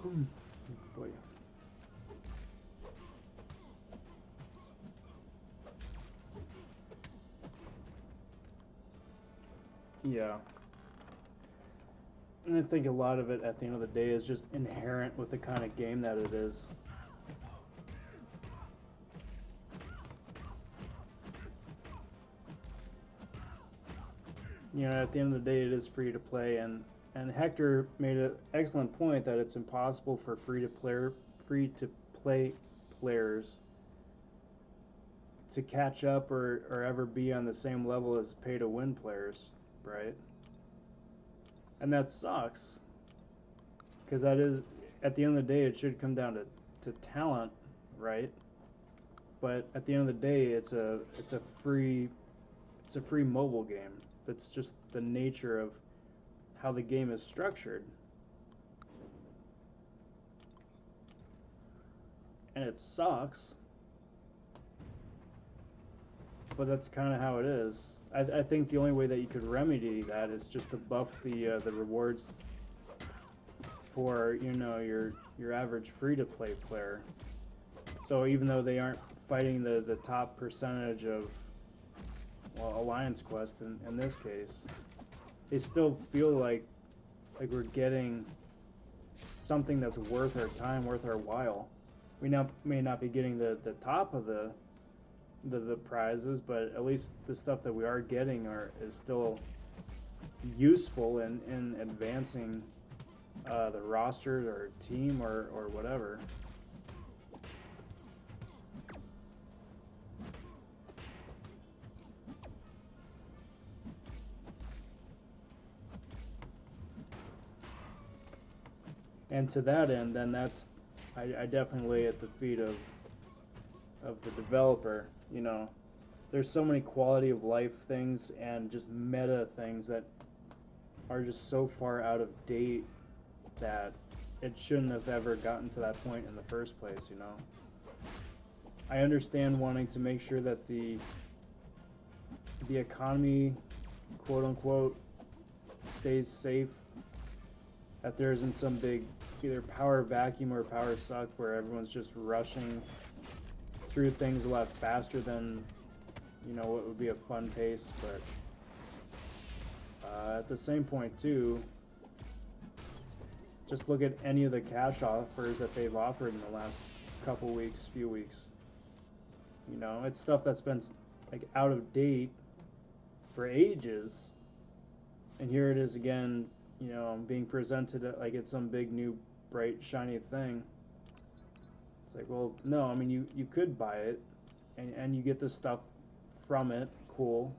Speaker 2: Hmm. Boy. Yeah. And I think a lot of it at the end of the day is just inherent with the kind of game that it is. You know, at the end of the day, it is free to play, and Hector made an excellent point that it's impossible for free to play players to catch up or ever be on the same level as pay to win players, right? And that sucks because that is at the end of the day, it should come down to talent, right? But at the end of the day, it's a free mobile game. That's just the nature of how the game is structured. And it sucks, but that's kind of how it is. I think the only way that you could remedy that is just to buff the rewards for your average free to play player. So even though they aren't fighting the top percentage of, well, Alliance Quest in this case, they still feel like we're getting something that's worth our time, worth our while. We now may not be getting the top of the prizes, but at least the stuff that we are getting is still useful in advancing the roster or team or whatever. And to that end, then I definitely lay at the feet of the developer. You know, there's so many quality of life things and just meta things that are just so far out of date that it shouldn't have ever gotten to that point in the first place, you know. I understand wanting to make sure that the economy, quote unquote, stays safe, that there isn't some big either power vacuum or power suck where everyone's just rushing through things a lot faster than what would be a fun pace. But at the same point too, just look at any of the cash offers that they've offered in the last few weeks. It's stuff that's been like out of date for ages, and here it is again, being presented like it's some big new bright shiny thing. It's like, well, no, I mean, you could buy it and you get the stuff from it, cool,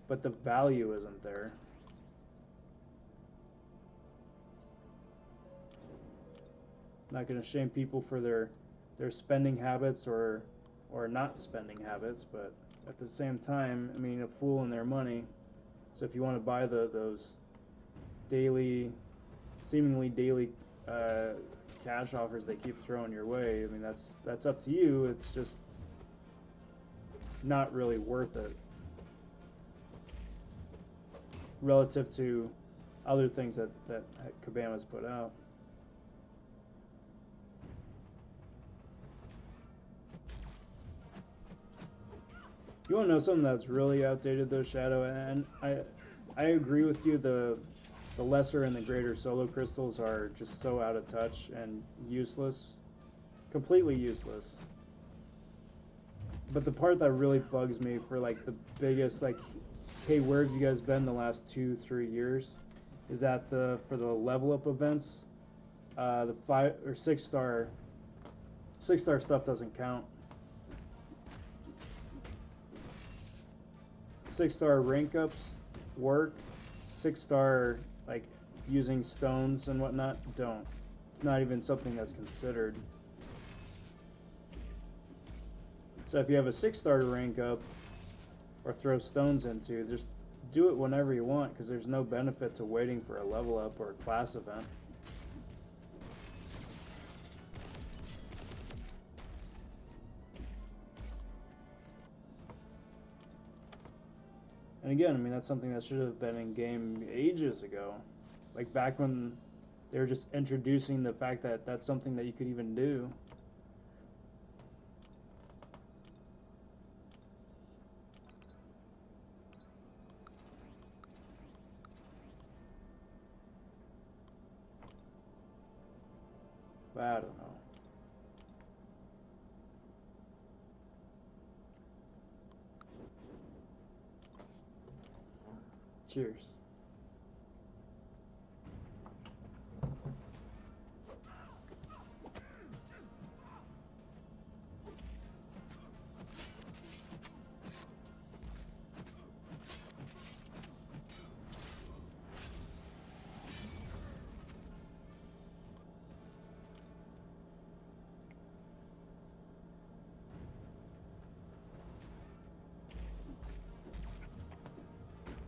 Speaker 2: but the value isn't there. Not going to shame people for their spending habits or not spending habits, but at the same time, I mean, a fool in their money. So if you want to buy those daily, seemingly daily cash offers they keep throwing your way, I mean, that's up to you. It's just not really worth it relative to other things that Kabama's put out. You want to know something that's really outdated though, Shadow? And I agree with you. The lesser and the greater solo crystals are just so out of touch and useless, completely useless. But the part that really bugs me for like the biggest, like, hey, where have you guys been the last 2-3 years? is that for the level up events, the 6-star stuff doesn't count. 6-star rank ups work. 6-star like using stones and whatnot don't. It's not even something that's considered. So if you have a 6-star to rank up or throw stones into, just do it whenever you want, because there's no benefit to waiting for a level up or a class event. And again, I mean, that's something that should have been in game ages ago. Like back when they were just introducing the fact that that's something that you could even do. But I don't know. Cheers.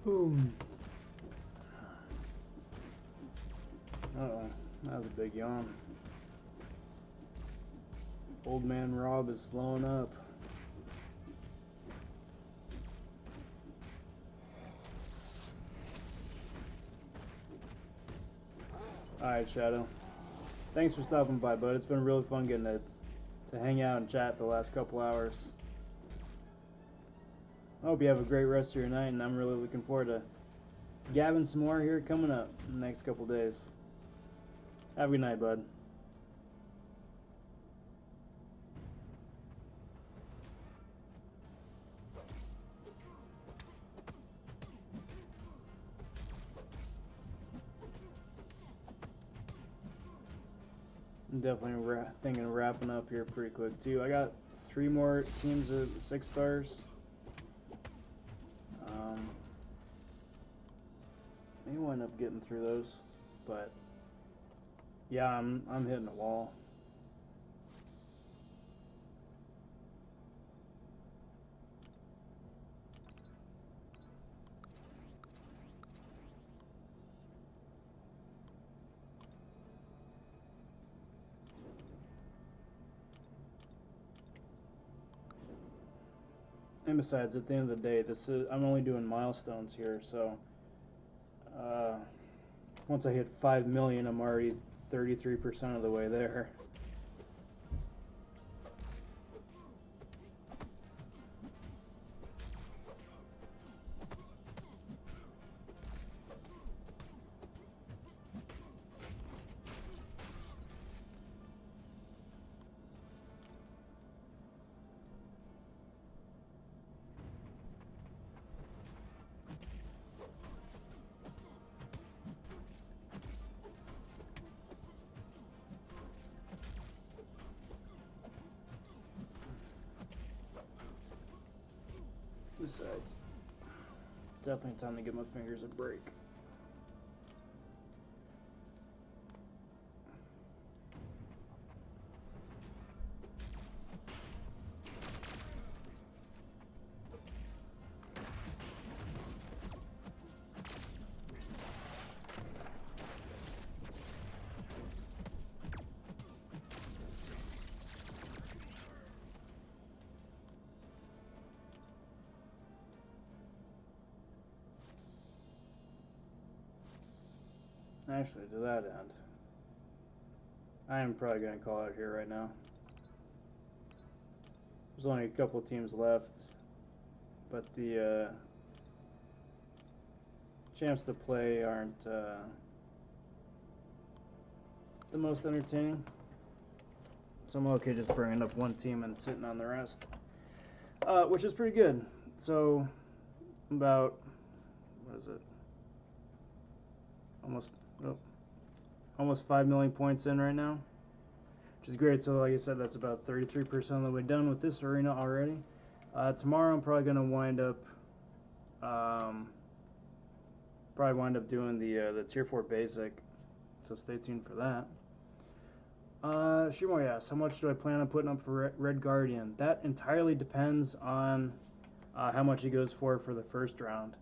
Speaker 2: Boom. Uh-oh, that was a big yawn. Old man Rob is slowing up. Alright, Shadow. Thanks for stopping by, bud. It's been really fun getting to hang out and chat the last couple hours. I hope you have a great rest of your night, and I'm really looking forward to gabbing some more here coming up in the next couple days. Have a good night, bud. I'm definitely thinking of wrapping up here pretty quick too. I got 3 more teams of 6 stars. May wind up getting through those, but yeah, I'm hitting a wall. And besides, at the end of the day, I'm only doing milestones here, so once I hit 5 million, I'm already 33% of the way there. Besides, definitely time to give my fingers a break. Actually, to that end, I am probably going to call out here right now. There's only a couple teams left, but the champs to play aren't the most entertaining. So I'm okay just bringing up one team and sitting on the rest, which is pretty good. So about, what is it? almost oh, almost 5 million points in right now, which is great. So like I said, that's about 33% of the way done with this arena already. Tomorrow I'm probably gonna wind up doing the tier 4 basic, so stay tuned for that. Shimor asks, how much do I plan on putting up for Red Guardian? That entirely depends on how much he goes for the first round.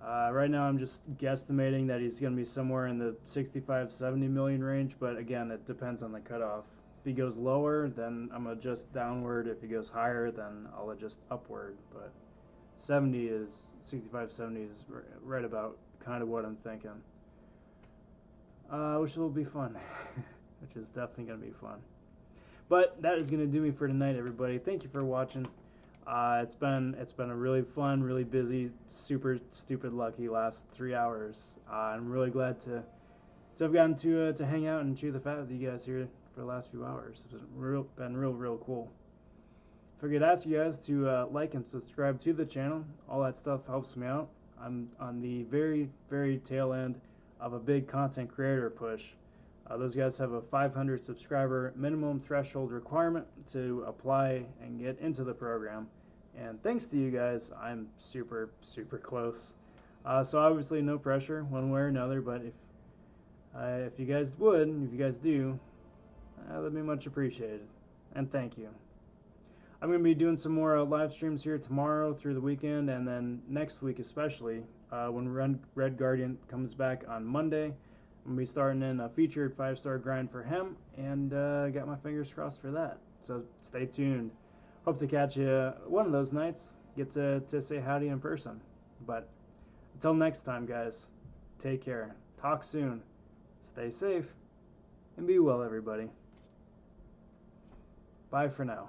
Speaker 2: Right now I'm just guesstimating that he's going to be somewhere in the 65-70 million range, but again, it depends on the cutoff. If he goes lower, then I'm going to adjust downward. If he goes higher, then I'll adjust upward. But 65-70 is right about kind of what I'm thinking. Which will be fun. Which is definitely going to be fun. But that is going to do me for tonight, everybody. Thank you for watching. It's been a really fun, really busy, super stupid lucky last 3 hours. I'm really glad to have gotten to hang out and chew the fat with you guys here for the last few hours. It's been real cool. Figured I'd ask you guys to like and subscribe to the channel. All that stuff helps me out. I'm on the very tail end of a big content creator push. Those guys have a 500 subscriber minimum threshold requirement to apply and get into the program. And thanks to you guys, I'm super close. So obviously no pressure one way or another, but if you guys would, if you guys do, that'd be much appreciated. And thank you. I'm going to be doing some more live streams here tomorrow through the weekend, and then next week especially, when Red Guardian comes back on Monday. I'm going to be starting in a featured 5-star grind for him, and got my fingers crossed for that. So stay tuned. Hope to catch you one of those nights, get to say howdy in person. But until next time, guys, take care. Talk soon. Stay safe, and be well, everybody. Bye for now.